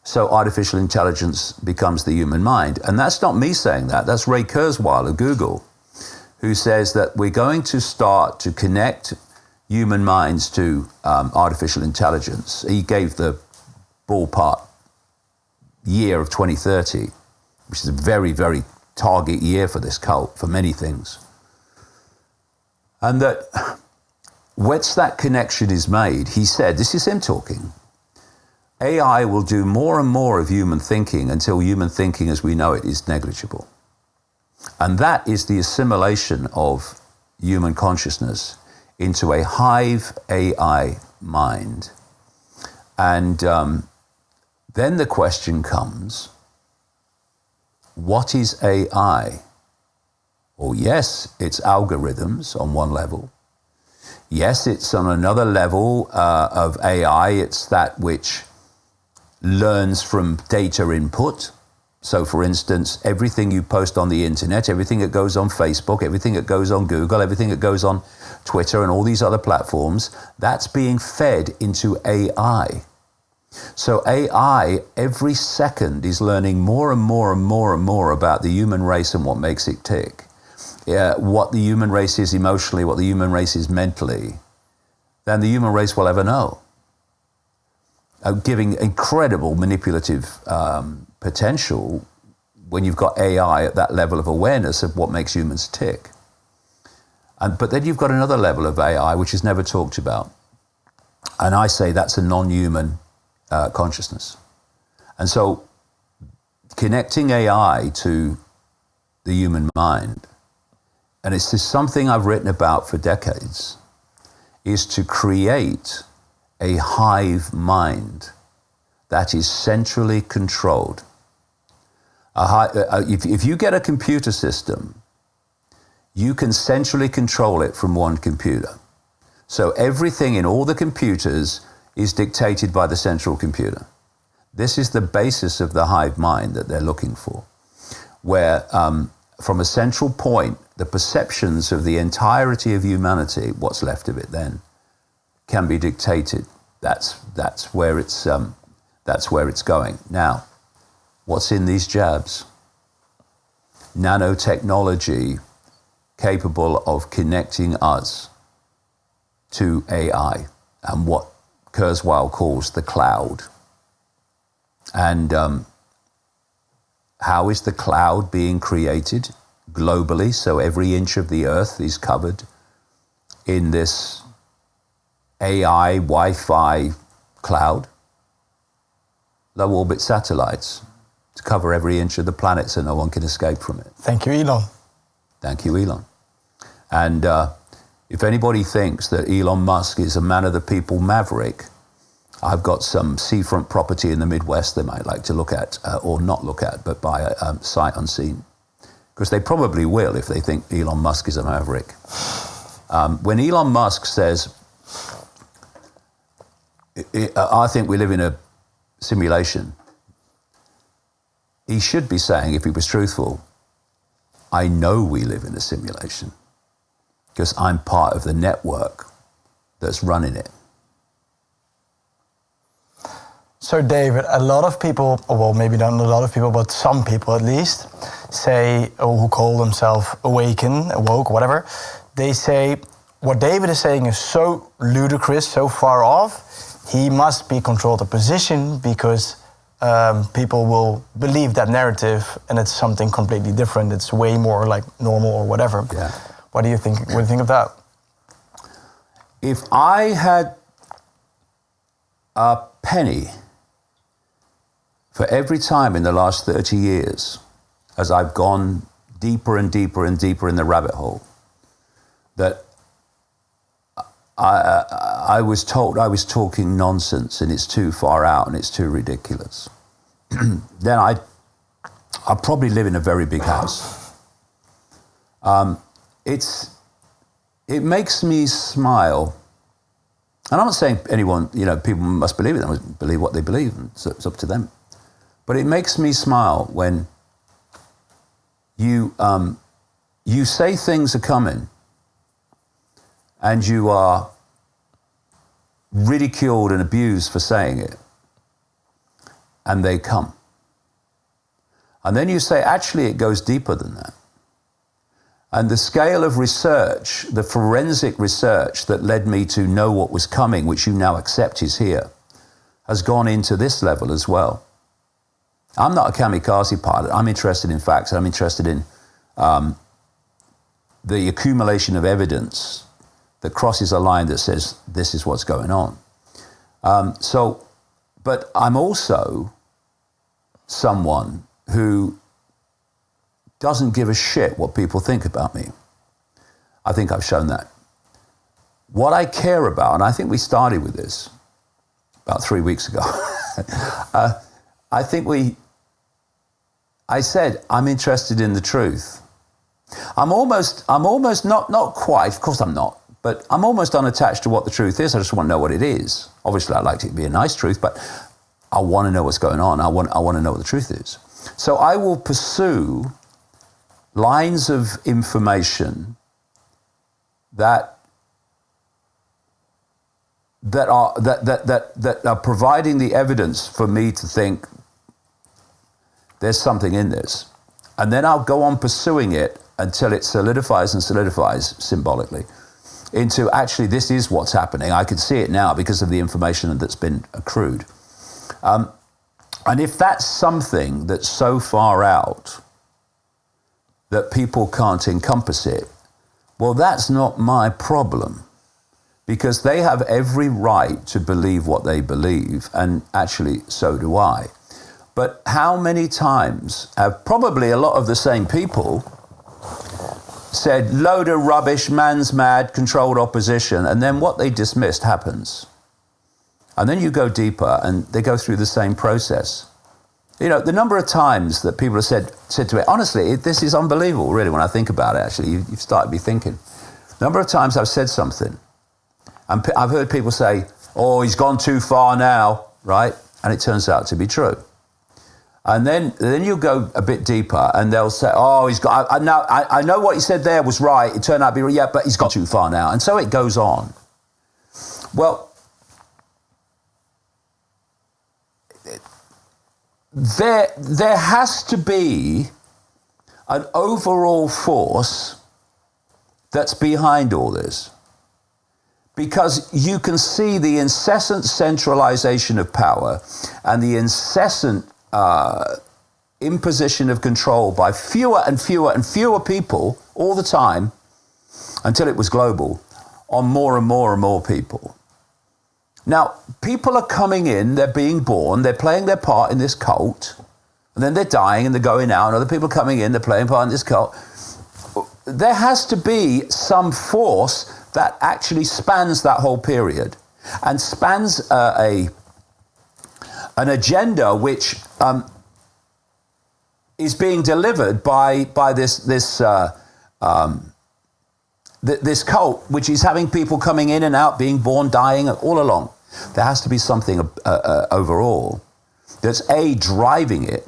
So artificial intelligence becomes the human mind. And that's not me saying that. That's Ray Kurzweil of Google, who says that we're going to start to connect human minds to artificial intelligence. He gave the ballpark year of 2030, which is a very, very target year for this cult, for many things. And that once that connection is made, he said, this is him talking, AI will do more and more of human thinking until human thinking as we know it is negligible. And that is the assimilation of human consciousness into a hive AI mind. And then the question comes, what is AI? Well, yes, it's algorithms on one level. Yes, it's on another level of AI. It's that which learns from data input. So, for instance, everything you post on the internet, everything that goes on Facebook, everything that goes on Google, everything that goes on Twitter and all these other platforms, that's being fed into AI. So AI, every second, is learning more and more and more and more about the human race and what makes it tick. What the human race is emotionally, what the human race is mentally, than the human race will ever know. Giving incredible manipulative potential when you've got AI at that level of awareness of what makes humans tick. But then you've got another level of AI which is never talked about. And I say that's a non-human consciousness. And so connecting AI to the human mind, and it's just something I've written about for decades, is to create a hive mind that is centrally controlled. If you get a computer system, you can centrally control it from one computer. So everything in all the computers is dictated by the central computer. This is the basis of the hive mind that they're looking for, where from a central point, the perceptions of the entirety of humanity, what's left of it then, can be dictated. That's where it's going. Now, what's in these jabs? Nanotechnology capable of connecting us to AI and what Kurzweil calls the cloud. And how is the cloud being created globally? So every inch of the earth is covered in this AI Wi-Fi cloud. Low orbit satellites to cover every inch of the planet so no one can escape from it. Thank you, Elon. Thank you, Elon. And if anybody thinks that Elon Musk is a man of the people maverick, I've got some seafront property in the Midwest they might like to look at, or not look at, but buy sight unseen. Because they probably will if they think Elon Musk is a maverick. When Elon Musk says, I think we live in a simulation, he should be saying, if he was truthful, I know we live in a simulation. because I'm part of the network that's running it. So David, a lot of people, well, maybe not a lot of people, but some people at least, say, or who call themselves awoke, whatever, they say, what David is saying is so ludicrous, so far off, he must be controlled a position because people will believe that narrative and it's something completely different. It's way more like normal or whatever. Yeah. What do you think? What do you think of that? If I had a penny for every time in the last 30 years, as I've gone deeper and deeper and deeper in the rabbit hole, that I was told I was talking nonsense and it's too far out and it's too ridiculous, then I'd probably live in a very big house. It makes me smile. And I'm not saying anyone, people must believe it, they must believe what they believe, and it's up to them. But it makes me smile when you say things are coming and you are ridiculed and abused for saying it, and they come. And then you say, actually, it goes deeper than that. And the scale of research, the forensic research that led me to know what was coming, which you now accept is here, has gone into this level as well. I'm not a kamikaze pilot. I'm interested in facts. I'm interested in the accumulation of evidence that crosses a line that says this is what's going on. But I'm also someone who doesn't give a shit what people think about me. I think I've shown that. What I care about, and I think we started with this about 3 weeks ago, I said, I'm interested in the truth. I'm almost not quite, of course I'm not, but I'm almost unattached to what the truth is. I just want to know what it is. Obviously, I'd like it to be a nice truth, but I want to know what's going on. I want to know what the truth is. So I will pursue lines of information that are providing the evidence for me to think there's something in this. And then I'll go on pursuing it until it solidifies and solidifies symbolically into actually this is what's happening. I can see it now because of the information that's been accrued. And if that's something that's so far out that people can't encompass it, well, that's not my problem, because they have every right to believe what they believe, and actually so do I. But how many times have probably a lot of the same people said, load of rubbish, man's mad, controlled opposition, and then what they dismissed happens. And then you go deeper and they go through the same process. The number of times that people have said to me, honestly, this is unbelievable, really, when I think about it, actually. You've started me thinking. The number of times I've said something, and I've heard people say, oh, he's gone too far now, right? And it turns out to be true. And then you go a bit deeper and they'll say, oh, he's got, I know what he said there was right. It turned out to be, yeah, but he's gone too far now. And so it goes on. Well, there has to be an overall force that's behind all this, because you can see the incessant centralization of power and the incessant imposition of control by fewer and fewer and fewer people all the time until it was global on more and more and more people. Now, people are coming in, they're being born, they're playing their part in this cult, and then they're dying and they're going out, and other people are coming in, they're playing part in this cult. There has to be some force that actually spans that whole period and spans an agenda which is being delivered by this cult, which is having people coming in and out, being born, dying, all along. There has to be something overall that's driving it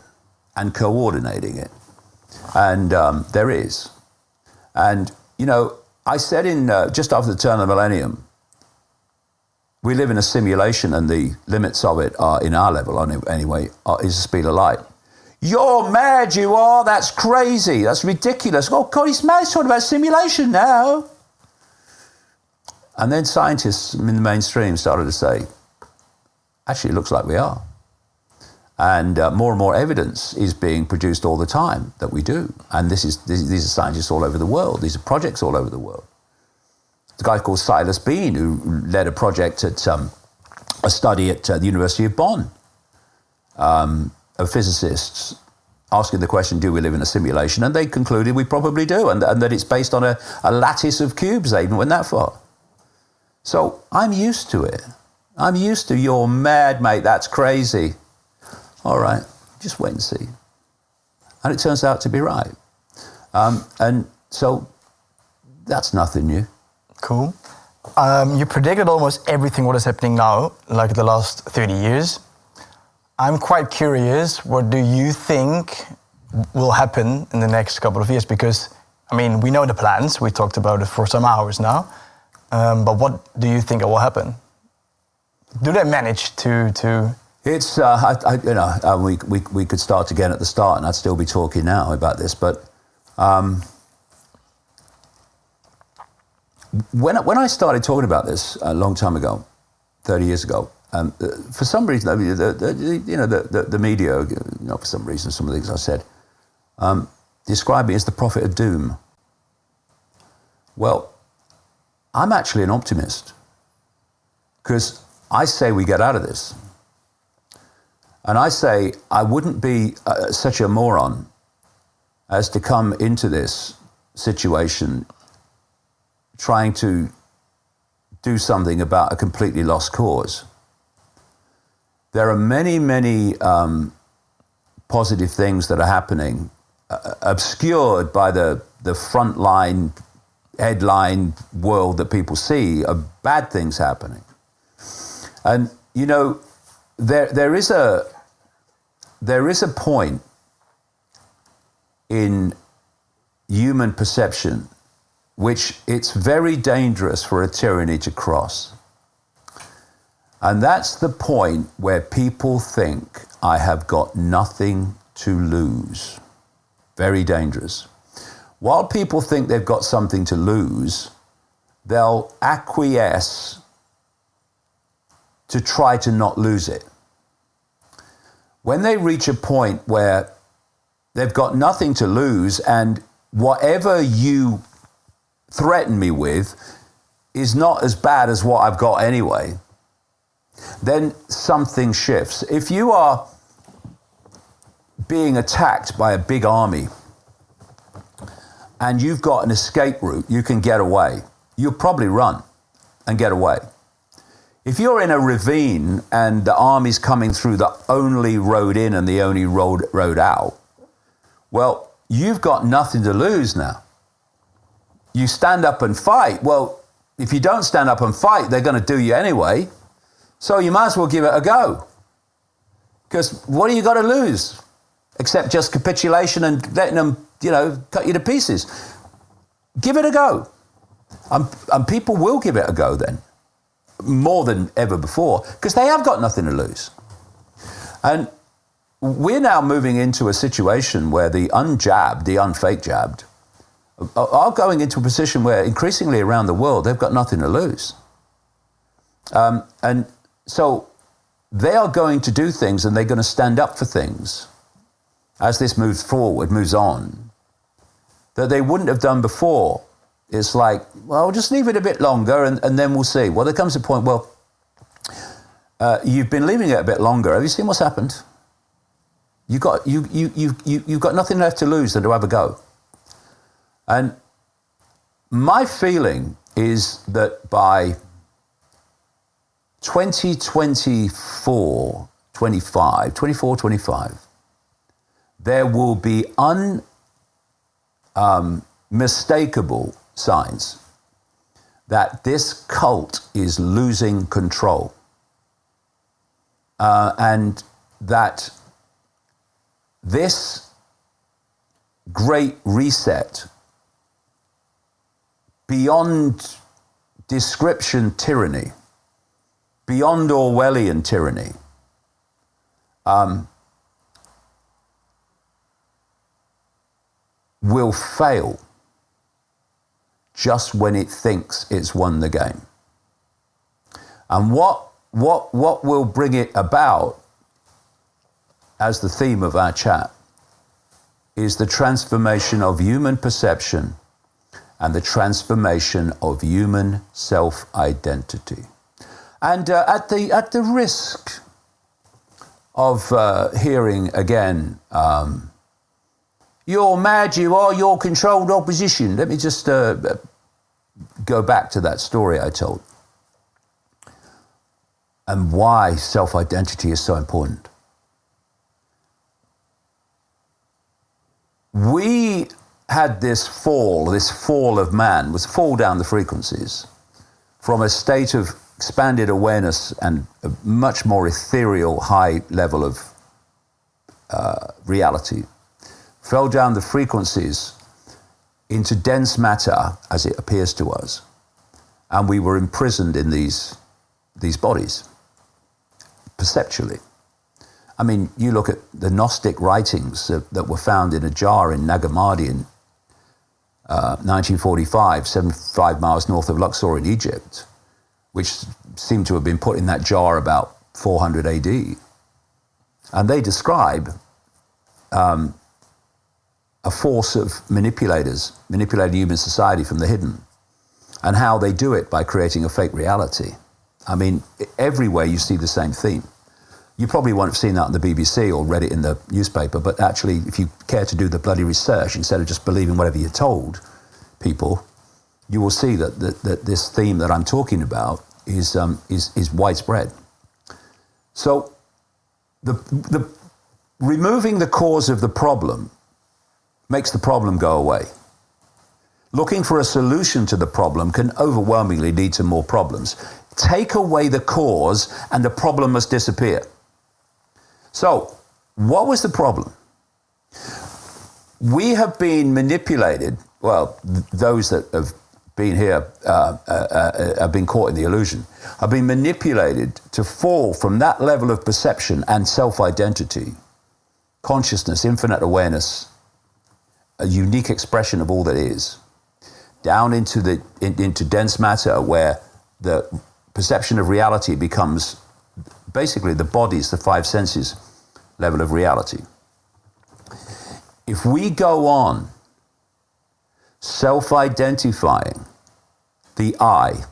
and coordinating it. And there is. And, I said just after the turn of the millennium, we live in a simulation, and the limits of it are, in our level anyway, is the speed of light. You're mad, you are. That's crazy. That's ridiculous. Oh, God, he's mad. He's talking about simulation now. And then scientists in the mainstream started to say, actually, it looks like we are. And more and more evidence is being produced all the time that we do. And these are scientists all over the world. These are projects all over the world. There's a guy called Silas Bean who led a project at a study at the University of Bonn of physicists asking the question, do we live in a simulation? And they concluded we probably do, and that it's based on a lattice of cubes. They even went that far. So I'm used to it. I'm used to, you're mad, mate, that's crazy. All right, just wait and see. And it turns out to be right. And so that's nothing new. Cool. You predicted almost everything what is happening now, like the last 30 years. I'm quite curious, what do you think will happen in the next couple of years? Because, I mean, we know the plans. We talked about it for some hours now. But what do you think will happen? Do they manage to? It's we could start again at the start, and I'd still be talking now about this. But when I started talking about this a long time ago, 30 years ago, for some reason, I mean, the media, for some reason, some of the things I said, describe me as the prophet of doom. Well, I'm actually an optimist, because I say we get out of this. And I say I wouldn't be such a moron as to come into this situation trying to do something about a completely lost cause. There are many, many positive things that are happening, obscured by the frontline headline world that people see, of bad things happening. And, there is a point in human perception which it's very dangerous for a tyranny to cross. And that's the point where people think, I have got nothing to lose. Very dangerous. While people think they've got something to lose, they'll acquiesce to try to not lose it. When they reach a point where they've got nothing to lose, and whatever you threaten me with is not as bad as what I've got anyway, then something shifts. If you are being attacked by a big army and you've got an escape route, you can get away. You'll probably run and get away. If you're in a ravine and the army's coming through the only road in and the only road out, well, you've got nothing to lose now. You stand up and fight. Well, if you don't stand up and fight, they're going to do you anyway. So you might as well give it a go. Because what do you got to lose? Except just capitulation and letting them, cut you to pieces. Give it a go. And people will give it a go then. More than ever before, because they have got nothing to lose. And we're now moving into a situation where the unjabbed, the unfake jabbed, are going into a position where increasingly around the world, they've got nothing to lose. And so they are going to do things, and they're going to stand up for things as this moves forward, moves on, that they wouldn't have done before. It's like, well, just leave it a bit longer and then we'll see. Well, there comes a point, you've been leaving it a bit longer. Have you seen what's happened? You've got nothing left to lose than to have a go. And my feeling is that by 2024, 25, there will be unmistakable signs that this cult is losing control, and that this great reset beyond description tyranny, beyond Orwellian tyranny, will fail just when it thinks it's won the game. And what will bring it about, as the theme of our chat, is the transformation of human perception and the transformation of human self-identity. And at the risk of hearing again, you're mad, you're controlled opposition. Let me just go back to that story I told. And why self-identity is so important. We had this fall of man, was fall down the frequencies from a state of expanded awareness and a much more ethereal high level of reality, fell down the frequencies into dense matter as it appears to us. And we were imprisoned in these bodies, perceptually. I mean, you look at the Gnostic writings that were found in a jar in Nagamadi in 1945, 75 miles north of Luxor in Egypt, which seemed to have been put in that jar about 400 AD. And they describe a force of manipulators, manipulating human society from the hidden, and how they do it by creating a fake reality. I mean, everywhere you see the same theme. You probably won't have seen that on the BBC or read it in the newspaper, but actually, if you care to do the bloody research, instead of just believing whatever you're told people, you will see that this theme that I'm talking about is widespread. So, the removing the cause of the problem makes the problem go away. Looking for a solution to the problem can overwhelmingly lead to more problems. Take away the cause and the problem must disappear. So, what was the problem? We have been manipulated, well, those that have been here have been caught in the illusion, have been manipulated to fall from that level of perception and self-identity, consciousness, infinite awareness, a unique expression of all that is, down into dense matter where the perception of reality becomes basically the body's, the five senses level of reality. If we go on self-identifying the I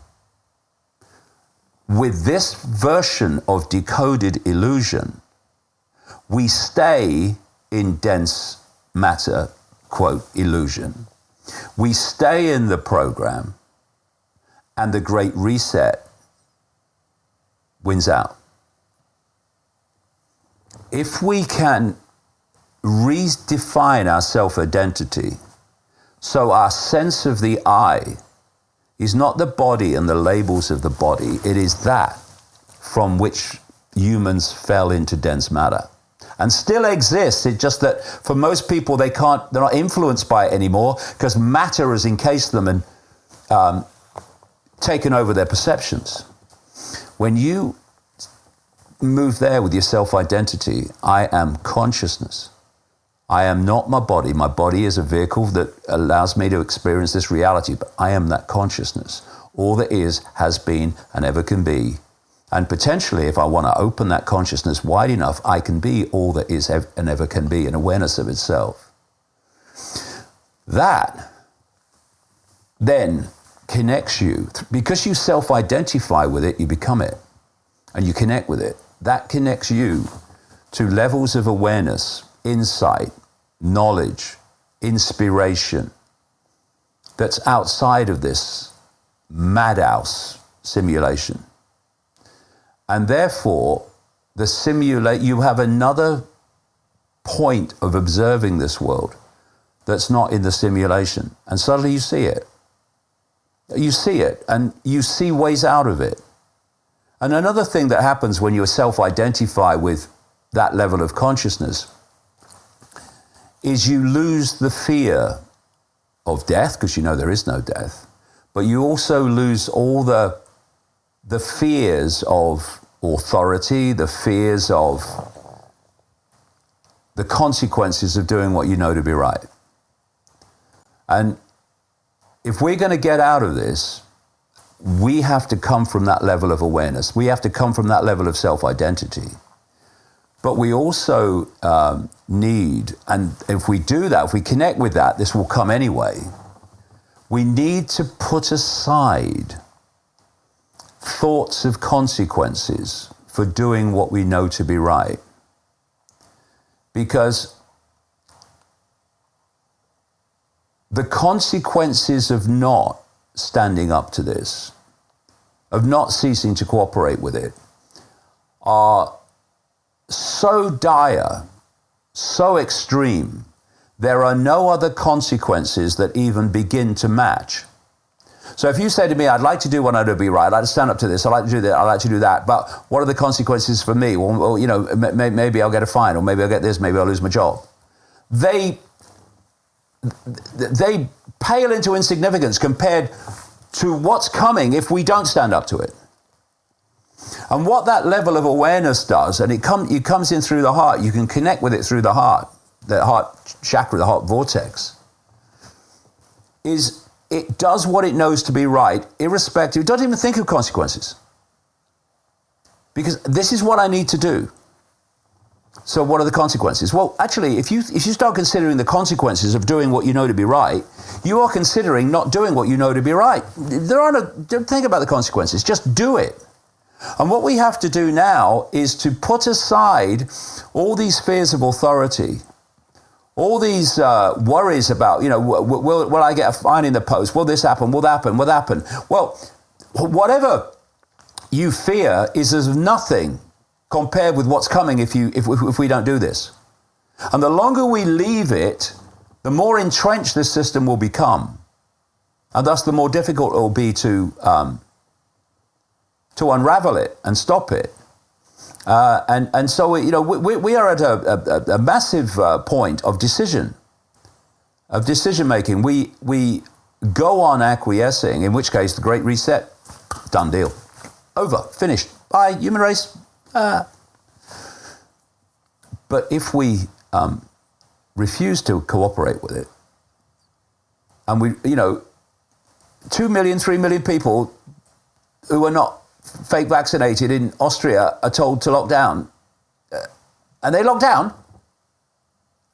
with this version of decoded illusion, we stay in dense matter, quote, illusion. We stay in the program, and the Great Reset wins out. If we can redefine our self-identity so our sense of the I is not the body and the labels of the body, it is that from which humans fell into dense matter and still exists. It's just that for most people they're not influenced by it anymore because matter has encased them and taken over their perceptions. When you move there with your self-identity, I am consciousness. I am not my body. My body is a vehicle that allows me to experience this reality, but I am that consciousness. All that is, has been, and ever can be. And potentially, if I want to open that consciousness wide enough, I can be all that is and ever can be, an awareness of itself. That then connects you. Because you self-identify with it, you become it. And you connect with it. That connects you to levels of awareness, insight, knowledge, inspiration that's outside of this madhouse simulation. And therefore, you have another point of observing this world that's not in the simulation. And suddenly you see it. You see it, and you see ways out of it. And another thing that happens when you self-identify with that level of consciousness is you lose the fear of death, because you know there is no death, but you also lose all the fears of authority, the fears of the consequences of doing what you know to be right. And if we're going to get out of this, we have to come from that level of awareness. We have to come from that level of self-identity. But we also need, and if we do that, if we connect with that, this will come anyway. We need to put aside thoughts of consequences for doing what we know to be right. Because the consequences of not standing up to this, of not ceasing to cooperate with it, are so dire, so extreme, there are no other consequences that even begin to match. So if you say to me, I'd like to do what I know to be right, I'd like to stand up to this, I'd like to do that, I'd like to do that, but what are the consequences for me? Well, you know, maybe I'll get a fine, or maybe I'll get this, maybe I'll lose my job. They pale into insignificance compared to what's coming if we don't stand up to it. And what that level of awareness does, and it comes in through the heart, you can connect with it through the heart chakra, the heart vortex, is it does what it knows to be right, irrespective, it doesn't even think of consequences. Because this is what I need to do. So what are the consequences? Well, actually, if you start considering the consequences of doing what you know to be right, you are considering not doing what you know to be right. Don't think about the consequences, just do it. And what we have to do now is to put aside all these fears of authority, all these worries about, you know, will I get a fine in the post? Will this happen? Will that happen? Will that happen? Well, whatever you fear is as nothing compared with what's coming if we don't do this. And the longer we leave it, the more entrenched this system will become. And thus the more difficult it will be to unravel it and stop it. And so, you know, we are at a massive point of decision making. We go on acquiescing, in which case the Great Reset, done deal, over, finished, bye, human race. But if we refuse to cooperate with it, and we, you know, 2 million, 3 million people who are not fake vaccinated in Austria are told to lock down, and they lock down.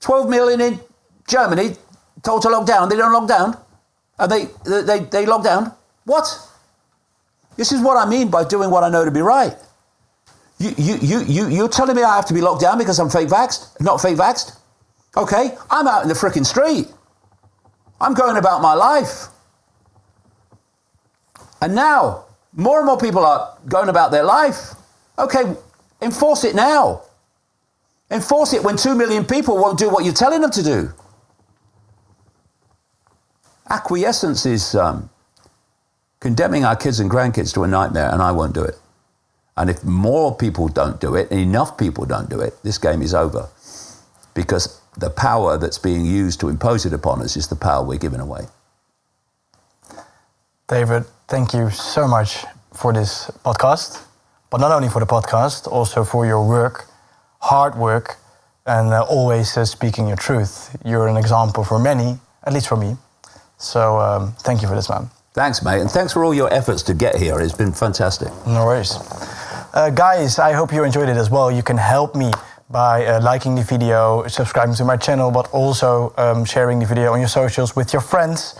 12 million in Germany told to lock down, they don't lock down, and they lock down. What? This is what I mean by doing what I know to be right. You're telling me I have to be locked down because I'm fake vaxxed, not fake vaxxed? Okay, I'm out in the frickin' street. I'm going about my life. And now, more and more people are going about their life. Okay, enforce it now. Enforce it when 2 million people won't do what you're telling them to do. Acquiescence is condemning our kids and grandkids to a nightmare, and I won't do it. And if more people don't do it, and enough people don't do it, this game is over. Because the power that's being used to impose it upon us is the power we're giving away. David, thank you so much for this podcast. But not only for the podcast, also for your work, hard work, and always speaking your truth. You're an example for many, at least for me. So thank you for this, man. Thanks, mate. And thanks for all your efforts to get here. It's been fantastic. No worries. Guys, I hope you enjoyed it as well. You can help me by liking the video, subscribing to my channel, but also sharing the video on your socials with your friends.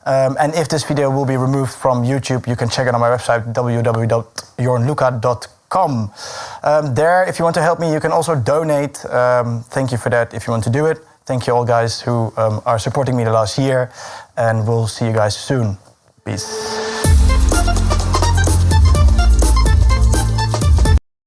And if this video will be removed from YouTube, you can check it on my website, www.jornluka.com. There, if you want to help me, you can also donate. Thank you for that if you want to do it. Thank you all guys who are supporting me the last year. And we'll see you guys soon. Peace.